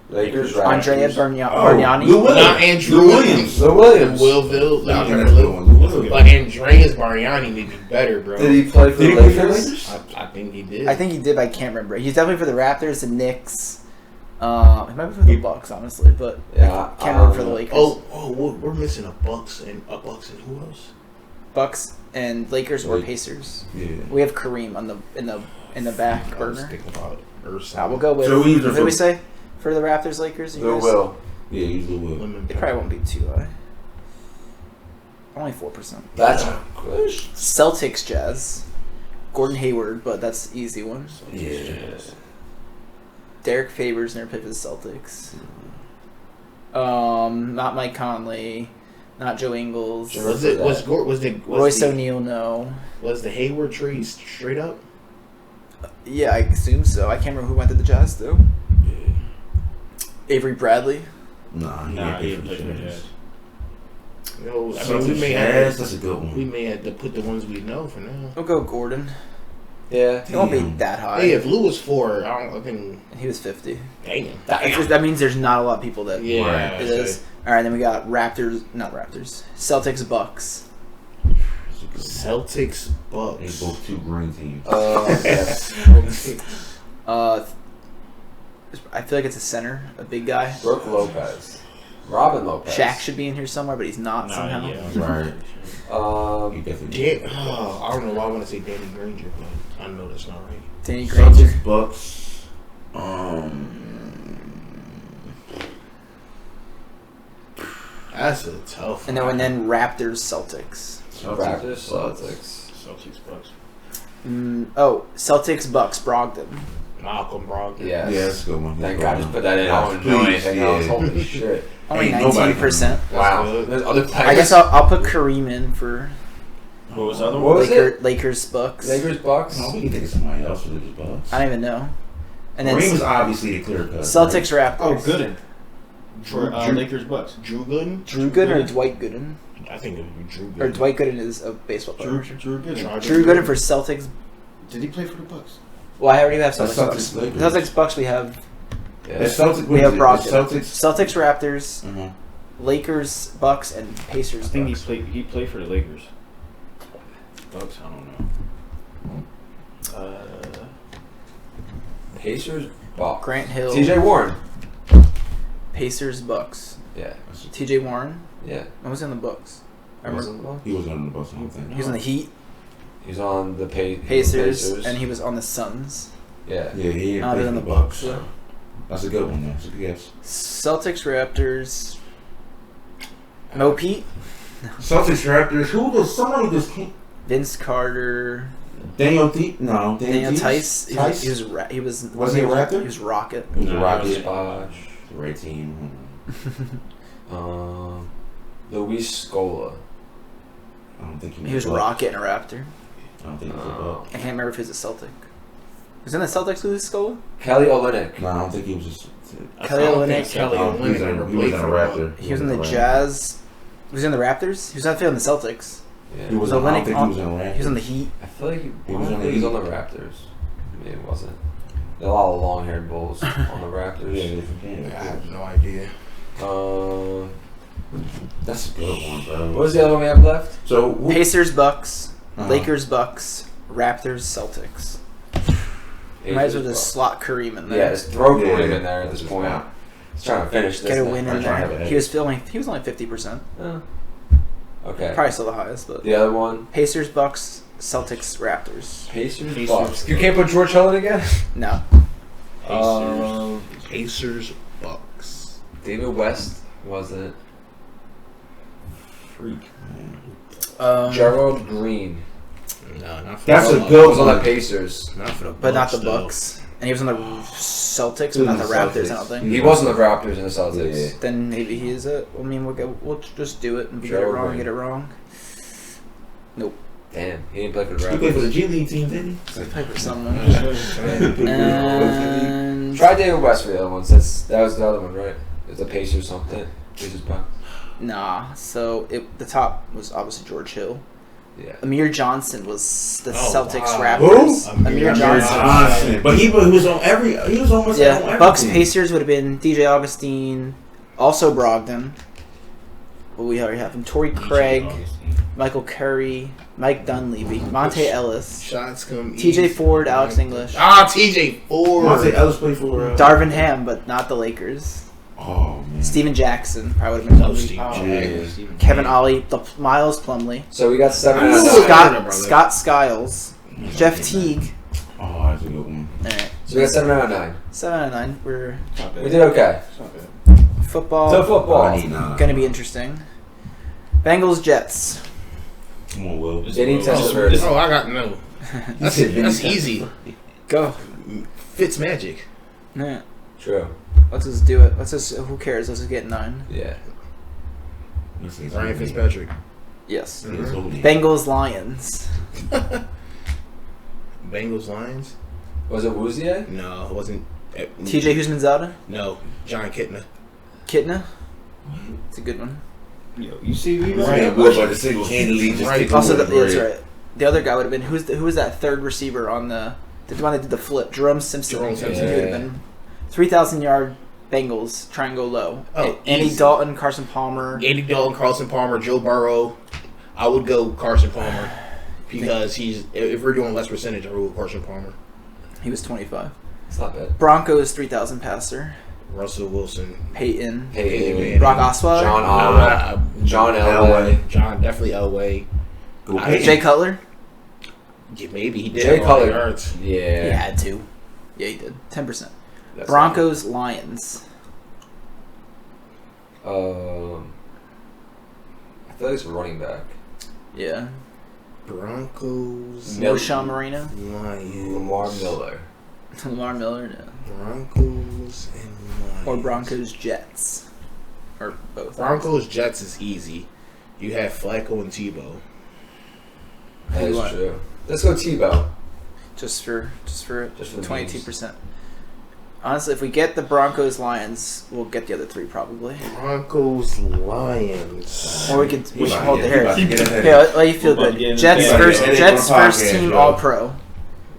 [SPEAKER 2] Lakers,
[SPEAKER 1] Andrea
[SPEAKER 2] Raptors.
[SPEAKER 1] Bargnani.
[SPEAKER 5] Lou Williams.
[SPEAKER 4] Not Andrew
[SPEAKER 5] Lou Williams.
[SPEAKER 2] Lou Williams.
[SPEAKER 4] Willville.
[SPEAKER 5] Nah,
[SPEAKER 4] Let me
[SPEAKER 5] that's a good one. Lou Williams.
[SPEAKER 4] But Andreas Bargnani may be better, bro.
[SPEAKER 2] Did he play for
[SPEAKER 5] Did he
[SPEAKER 2] the
[SPEAKER 5] play for the
[SPEAKER 2] Lakers?
[SPEAKER 5] Lakers?
[SPEAKER 4] I think he did.
[SPEAKER 1] I think he did, but I can't remember. He's definitely for the Raptors, the Knicks. He might be for the Bucks, honestly, but
[SPEAKER 2] Yeah,
[SPEAKER 1] I can't remember for the Lakers.
[SPEAKER 4] we're missing a Bucks and who else?
[SPEAKER 1] Bucks and Lakers or
[SPEAKER 5] Wait.
[SPEAKER 1] Pacers.
[SPEAKER 5] Yeah.
[SPEAKER 1] We have Kareem on the in the back
[SPEAKER 4] I was
[SPEAKER 1] burner.
[SPEAKER 4] thinking about
[SPEAKER 1] We'll go with.
[SPEAKER 5] So
[SPEAKER 1] What
[SPEAKER 5] either
[SPEAKER 1] did
[SPEAKER 5] from-
[SPEAKER 1] we say for the Raptors, Lakers? You
[SPEAKER 2] Lou
[SPEAKER 1] guys?
[SPEAKER 2] Will.
[SPEAKER 5] Yeah, he's Lou Williams.
[SPEAKER 1] It probably won't be too high. Only 4%.
[SPEAKER 2] That's good.
[SPEAKER 1] Celtics, Jazz. Gordon Hayward, but that's the easy one.
[SPEAKER 5] Yeah.
[SPEAKER 1] Derek Favors never played for the Celtics. Not Mike Conley, not Joe Ingles.
[SPEAKER 2] Sure.
[SPEAKER 4] Was
[SPEAKER 1] Royce
[SPEAKER 4] the
[SPEAKER 1] O'Neal, no.
[SPEAKER 4] was the Hayward trade straight up?
[SPEAKER 1] Yeah, I assume so. I can't remember who went to the Jazz though. Avery Bradley.
[SPEAKER 5] Nah, he
[SPEAKER 3] Nah,
[SPEAKER 5] ain't
[SPEAKER 3] he
[SPEAKER 5] played
[SPEAKER 3] didn't
[SPEAKER 5] for
[SPEAKER 3] play
[SPEAKER 5] the
[SPEAKER 3] for the
[SPEAKER 5] Jazz.
[SPEAKER 3] Jazz.
[SPEAKER 4] We may have
[SPEAKER 5] That's a good one.
[SPEAKER 4] we may have to put the ones we know for now.
[SPEAKER 1] We'll go Gordon.
[SPEAKER 2] Yeah.
[SPEAKER 1] He won't be
[SPEAKER 5] Damn.
[SPEAKER 1] that high.
[SPEAKER 4] Hey, if Lou was 4, I think
[SPEAKER 1] He was 50.
[SPEAKER 4] damn.
[SPEAKER 1] That means there's not a lot of people that
[SPEAKER 4] Yeah,
[SPEAKER 5] Right.
[SPEAKER 1] it is. All right, then we got not Raptors. Celtics, Bucks.
[SPEAKER 4] Celtics
[SPEAKER 5] They
[SPEAKER 4] Bucks.
[SPEAKER 5] both two green teams.
[SPEAKER 2] Yes.
[SPEAKER 1] I feel like it's a center, a big guy.
[SPEAKER 2] Brooke Lopez. Robin Lopez.
[SPEAKER 1] Shaq should be in here somewhere, but he's not somehow.
[SPEAKER 5] Right.
[SPEAKER 2] Um,
[SPEAKER 5] He definitely.
[SPEAKER 4] I don't know why I want to say Danny Granger, but I know that's not right.
[SPEAKER 1] Danny Granger.
[SPEAKER 5] Celtics, Bucks.
[SPEAKER 4] That's a tough
[SPEAKER 1] And then Raptors, Celtics.
[SPEAKER 2] Raptors, Celtics.
[SPEAKER 3] Celtics Bucks.
[SPEAKER 1] Celtics, Bucks, Brogdon.
[SPEAKER 4] Malcolm Brogdon.
[SPEAKER 2] Yeah.
[SPEAKER 5] Yeah, that's a good one.
[SPEAKER 2] Thank God, just put that in. I don't know anything else. Holy shit.
[SPEAKER 1] Only
[SPEAKER 5] Ain't nobody
[SPEAKER 1] 19%.
[SPEAKER 2] Wow. There's other players.
[SPEAKER 1] I guess I'll put Kareem in for
[SPEAKER 3] What was the other
[SPEAKER 2] What
[SPEAKER 3] one?
[SPEAKER 2] was it?
[SPEAKER 1] Lakers, Bucks.
[SPEAKER 2] Lakers, Bucks.
[SPEAKER 5] No, we can think of somebody else for the Bucks.
[SPEAKER 1] I don't even know. And then
[SPEAKER 5] Kareem was obviously the clear cut.
[SPEAKER 1] Celtics, Raptors.
[SPEAKER 3] Oh, Gooden. For
[SPEAKER 4] Drew-
[SPEAKER 3] Lakers Bucks.
[SPEAKER 4] Drew Gooden?
[SPEAKER 1] Drew Gooden or Dwight Gooden?
[SPEAKER 4] I think it would be Drew
[SPEAKER 1] Or
[SPEAKER 4] Gooden.
[SPEAKER 1] Dwight Gooden is a baseball player.
[SPEAKER 3] Drew Gooden.
[SPEAKER 1] Drew Gooden for Celtics.
[SPEAKER 3] Did he play for the Bucks?
[SPEAKER 1] Well, I already have
[SPEAKER 5] That's
[SPEAKER 1] Celtics.
[SPEAKER 5] Celtics,
[SPEAKER 1] Bucks.
[SPEAKER 5] Lakers.
[SPEAKER 1] Celtics, Bucks. We have
[SPEAKER 2] Yeah.
[SPEAKER 5] The Celtics.
[SPEAKER 1] we have Brogdon.
[SPEAKER 5] Celtics.
[SPEAKER 1] Celtics, Raptors,
[SPEAKER 5] Uh-huh.
[SPEAKER 1] Lakers, Bucks, and Pacers.
[SPEAKER 3] I think
[SPEAKER 1] Bucks.
[SPEAKER 3] he played for the Lakers. Bucks, I don't know.
[SPEAKER 2] Pacers, Bucks.
[SPEAKER 1] Grant Hill.
[SPEAKER 2] TJ Warren.
[SPEAKER 1] Pacers, Bucks.
[SPEAKER 2] Yeah.
[SPEAKER 1] TJ Warren.
[SPEAKER 2] Yeah.
[SPEAKER 1] I was in the Bucks. I
[SPEAKER 2] He was
[SPEAKER 1] remember
[SPEAKER 2] on the Bucks.
[SPEAKER 5] He was on the Bucks. I don't think.
[SPEAKER 1] he was in the Heat,
[SPEAKER 2] He's on the
[SPEAKER 1] Pacers, and he was on the Suns.
[SPEAKER 2] Yeah.
[SPEAKER 5] Yeah, he ain't
[SPEAKER 1] Oh,
[SPEAKER 5] played
[SPEAKER 1] they're
[SPEAKER 5] for
[SPEAKER 1] in
[SPEAKER 5] the
[SPEAKER 1] the
[SPEAKER 5] Bucks.
[SPEAKER 1] Bucks.
[SPEAKER 5] That's a good one. That's a good guess.
[SPEAKER 1] Celtics, Raptors. Mo Pete,
[SPEAKER 5] Celtics, Raptors. Who does somebody just can't?
[SPEAKER 1] Vince Carter,
[SPEAKER 5] Daniel T. No,
[SPEAKER 1] Daniel
[SPEAKER 5] Tice.
[SPEAKER 1] Tice.
[SPEAKER 5] Tice?
[SPEAKER 1] He was.
[SPEAKER 5] Was he a Raptor?
[SPEAKER 1] He was Rocket.
[SPEAKER 5] He was a
[SPEAKER 3] No,
[SPEAKER 5] Rocket.
[SPEAKER 2] Bosh.
[SPEAKER 5] The right team.
[SPEAKER 2] Luis Scola.
[SPEAKER 5] I don't think
[SPEAKER 1] He was
[SPEAKER 5] a Buck.
[SPEAKER 1] Rocket and a Raptor.
[SPEAKER 5] I don't think he was a Buck.
[SPEAKER 1] I can't remember if he was a Celtic. Was in the Celtics with his skull?
[SPEAKER 2] Kelly Olynyk.
[SPEAKER 5] No, I don't think he was just.
[SPEAKER 1] Kelly Olynyk.
[SPEAKER 4] Kelly
[SPEAKER 5] He was
[SPEAKER 4] Olynyk
[SPEAKER 5] in
[SPEAKER 4] ever
[SPEAKER 5] he was
[SPEAKER 4] played
[SPEAKER 5] in a
[SPEAKER 4] for
[SPEAKER 5] Raptor.
[SPEAKER 1] He was in the Jazz. Was he in the Raptors? He was not in the Celtics.
[SPEAKER 2] Yeah.
[SPEAKER 5] He was.
[SPEAKER 1] Was
[SPEAKER 5] I don't
[SPEAKER 1] Olynyk
[SPEAKER 5] think
[SPEAKER 1] on-
[SPEAKER 5] he was in a Raptor.
[SPEAKER 1] He was in the Heat.
[SPEAKER 2] I feel like
[SPEAKER 5] He was on the
[SPEAKER 2] he was
[SPEAKER 5] Heat.
[SPEAKER 2] on the Raptors. Maybe it wasn't. There are a lot of long-haired bulls on the
[SPEAKER 5] Yeah,
[SPEAKER 2] Raptors.
[SPEAKER 5] different game.
[SPEAKER 4] I have no idea.
[SPEAKER 5] That's a good one, bro.
[SPEAKER 2] What was the other one we have left?
[SPEAKER 5] So who-
[SPEAKER 1] Pacers, Bucks.
[SPEAKER 5] Uh-huh.
[SPEAKER 1] Lakers, Bucks. Raptors, Celtics. Might as well just slot Kareem in
[SPEAKER 2] Yeah,
[SPEAKER 1] there.
[SPEAKER 2] just throw
[SPEAKER 5] Yeah.
[SPEAKER 2] Kareem in there at this point. He's trying to finish this.
[SPEAKER 1] Get a
[SPEAKER 2] thing.
[SPEAKER 1] win
[SPEAKER 5] I'm
[SPEAKER 1] in
[SPEAKER 5] trying to
[SPEAKER 1] there.
[SPEAKER 5] have
[SPEAKER 1] He was only 50%.
[SPEAKER 2] Okay.
[SPEAKER 1] Probably still the highest, but
[SPEAKER 2] The other one,
[SPEAKER 1] Pacers, Bucks, Celtics, Raptors.
[SPEAKER 2] Pacers, Bucks. You can't put George Hill in again?
[SPEAKER 1] No.
[SPEAKER 4] Pacers, Bucks.
[SPEAKER 2] David West wasn't.
[SPEAKER 5] freak, man.
[SPEAKER 2] Gerald Green.
[SPEAKER 4] No, not for
[SPEAKER 5] That's
[SPEAKER 4] the
[SPEAKER 5] a
[SPEAKER 4] Bucks.
[SPEAKER 5] good
[SPEAKER 2] was on
[SPEAKER 5] one.
[SPEAKER 2] the Pacers.
[SPEAKER 4] Not for the
[SPEAKER 1] But not
[SPEAKER 4] Bucks,
[SPEAKER 1] the
[SPEAKER 4] though.
[SPEAKER 1] Bucks. And he was on the Celtics,
[SPEAKER 5] He
[SPEAKER 1] but not
[SPEAKER 5] was
[SPEAKER 1] the
[SPEAKER 5] on the
[SPEAKER 1] Raptors,
[SPEAKER 5] Celtics.
[SPEAKER 1] I don't think.
[SPEAKER 2] He was on the Raptors and the Celtics.
[SPEAKER 5] Yeah.
[SPEAKER 1] Then maybe he is it. I mean, we'll just do it and if we get it
[SPEAKER 2] Gerald
[SPEAKER 1] wrong.
[SPEAKER 2] Green.
[SPEAKER 1] Get it wrong.
[SPEAKER 2] Damn, he didn't play for the
[SPEAKER 5] He played for the
[SPEAKER 2] Raptors.
[SPEAKER 5] G League team, didn't
[SPEAKER 1] I play for someone.
[SPEAKER 5] he?
[SPEAKER 1] And
[SPEAKER 2] Try David West for the other ones. That was the other one, right? It's the Pacers something. Pacers Bucks.
[SPEAKER 1] nah. So the top was obviously George Hill.
[SPEAKER 2] Yeah.
[SPEAKER 1] Amir Johnson was the
[SPEAKER 4] Oh,
[SPEAKER 1] Celtics
[SPEAKER 4] wow.
[SPEAKER 1] Raptors.
[SPEAKER 5] Who?
[SPEAKER 1] Amir
[SPEAKER 4] Amir
[SPEAKER 1] Johnson.
[SPEAKER 5] Johnson. But he was on every. He was almost on
[SPEAKER 1] Yeah.
[SPEAKER 5] everything.
[SPEAKER 1] Bucks Pacers would have been DJ Augustine, also Brogdon. Well, we already have him. Torrey Craig, Michael Curry, Mike Dunleavy, Monte Ellis,
[SPEAKER 4] Shots come
[SPEAKER 1] TJ
[SPEAKER 4] easy.
[SPEAKER 1] Ford, Alex English,
[SPEAKER 4] TJ Ford.
[SPEAKER 5] Monte Ellis played for.
[SPEAKER 1] Darvin Ham, but not the Lakers.
[SPEAKER 5] Oh man.
[SPEAKER 1] Steven Jackson probably would have been
[SPEAKER 4] Oh,
[SPEAKER 1] Dunleavy.
[SPEAKER 4] Steve
[SPEAKER 5] Yeah.
[SPEAKER 4] Jackson.
[SPEAKER 1] Kevin Ollie, Miles Plumley,
[SPEAKER 2] So we got 7 out of
[SPEAKER 4] Ooh.
[SPEAKER 2] 9.
[SPEAKER 1] Scott Skiles, Jeff Teague.
[SPEAKER 5] Oh, that's a good one.
[SPEAKER 1] All right,
[SPEAKER 2] So we got 7 out of 9.
[SPEAKER 1] 7 out of 9. We're
[SPEAKER 2] We did okay.
[SPEAKER 1] football.
[SPEAKER 2] So football.
[SPEAKER 5] I need nine.
[SPEAKER 1] Gonna be interesting. Bengals Jets.
[SPEAKER 5] Come on, Will.
[SPEAKER 2] They need Testaverde.
[SPEAKER 4] Oh, I got no. That's
[SPEAKER 5] said Vinny
[SPEAKER 4] that's easy.
[SPEAKER 1] Go.
[SPEAKER 4] Fitz magic.
[SPEAKER 1] Yeah.
[SPEAKER 2] True.
[SPEAKER 1] Let's just do it. Let's just. Who cares? Let's just get 9.
[SPEAKER 2] Yeah.
[SPEAKER 5] Let's see,
[SPEAKER 4] Ryan
[SPEAKER 5] it's
[SPEAKER 4] Fitzpatrick.
[SPEAKER 1] Yes.
[SPEAKER 5] It's OD.
[SPEAKER 1] Bengals Lions.
[SPEAKER 4] Bengals Lions.
[SPEAKER 2] Was it Woozier?
[SPEAKER 4] No, it wasn't.
[SPEAKER 1] TJ Husmanzada.
[SPEAKER 4] No, John Kitna.
[SPEAKER 1] Kitna. It's a good one.
[SPEAKER 3] Yo, you see me?
[SPEAKER 5] Right.
[SPEAKER 3] Right.
[SPEAKER 5] Will, but the single handedly just
[SPEAKER 4] Right.
[SPEAKER 5] take
[SPEAKER 1] Also,
[SPEAKER 5] over
[SPEAKER 1] that's
[SPEAKER 5] bread.
[SPEAKER 1] right. The other guy would have been who was that third receiver on the one that did the flip? Jerome Simpson.
[SPEAKER 4] Jerome Simpson.
[SPEAKER 1] He would have been 3,000-yard Bengals try and go low.
[SPEAKER 4] Oh,
[SPEAKER 1] Andy
[SPEAKER 4] easy.
[SPEAKER 1] Dalton, Carson Palmer.
[SPEAKER 4] Andy Dalton, Carson Palmer, Joe Burrow. I would go Carson Palmer because he's. If we're doing less percentage, I would go Carson Palmer.
[SPEAKER 1] He was 25.
[SPEAKER 2] It's not bad.
[SPEAKER 1] Broncos 3,000 passer.
[SPEAKER 4] Russell Wilson.
[SPEAKER 1] Peyton.
[SPEAKER 2] Peyton.
[SPEAKER 1] Brock Osweiler.
[SPEAKER 2] John Elway.
[SPEAKER 4] John definitely Elway.
[SPEAKER 1] Jay Cutler.
[SPEAKER 4] Yeah, maybe he did.
[SPEAKER 2] Jay Cutler.
[SPEAKER 4] Yards.
[SPEAKER 2] Yeah.
[SPEAKER 1] He had to. Yeah, he did. 10%.
[SPEAKER 2] That's
[SPEAKER 1] Broncos, Lions.
[SPEAKER 2] I feel like it's running back.
[SPEAKER 1] Yeah.
[SPEAKER 4] Broncos.
[SPEAKER 1] Sean Marino.
[SPEAKER 4] Lions.
[SPEAKER 2] Lamar Miller.
[SPEAKER 1] Lamar Miller, no.
[SPEAKER 4] Broncos and Lions.
[SPEAKER 1] Or Broncos, Jets. Or both.
[SPEAKER 4] Broncos, Jets is easy. You have Flacco and Tebow.
[SPEAKER 2] That
[SPEAKER 1] Who
[SPEAKER 2] is
[SPEAKER 1] won?
[SPEAKER 2] true. Let's go Tebow.
[SPEAKER 1] Just for
[SPEAKER 2] the
[SPEAKER 1] 22%. Honestly, if we get the Broncos, Lions, we'll get the other three probably.
[SPEAKER 4] Broncos, Lions.
[SPEAKER 1] Or we should hold the hair.
[SPEAKER 5] about to get ahead.
[SPEAKER 1] Yeah, let you feel
[SPEAKER 3] We're about to
[SPEAKER 1] good.
[SPEAKER 3] get
[SPEAKER 1] Jets
[SPEAKER 3] into
[SPEAKER 1] first.
[SPEAKER 5] it.
[SPEAKER 1] Jets
[SPEAKER 5] On the
[SPEAKER 1] first
[SPEAKER 5] podcast,
[SPEAKER 1] team
[SPEAKER 5] yo.
[SPEAKER 1] All Pro.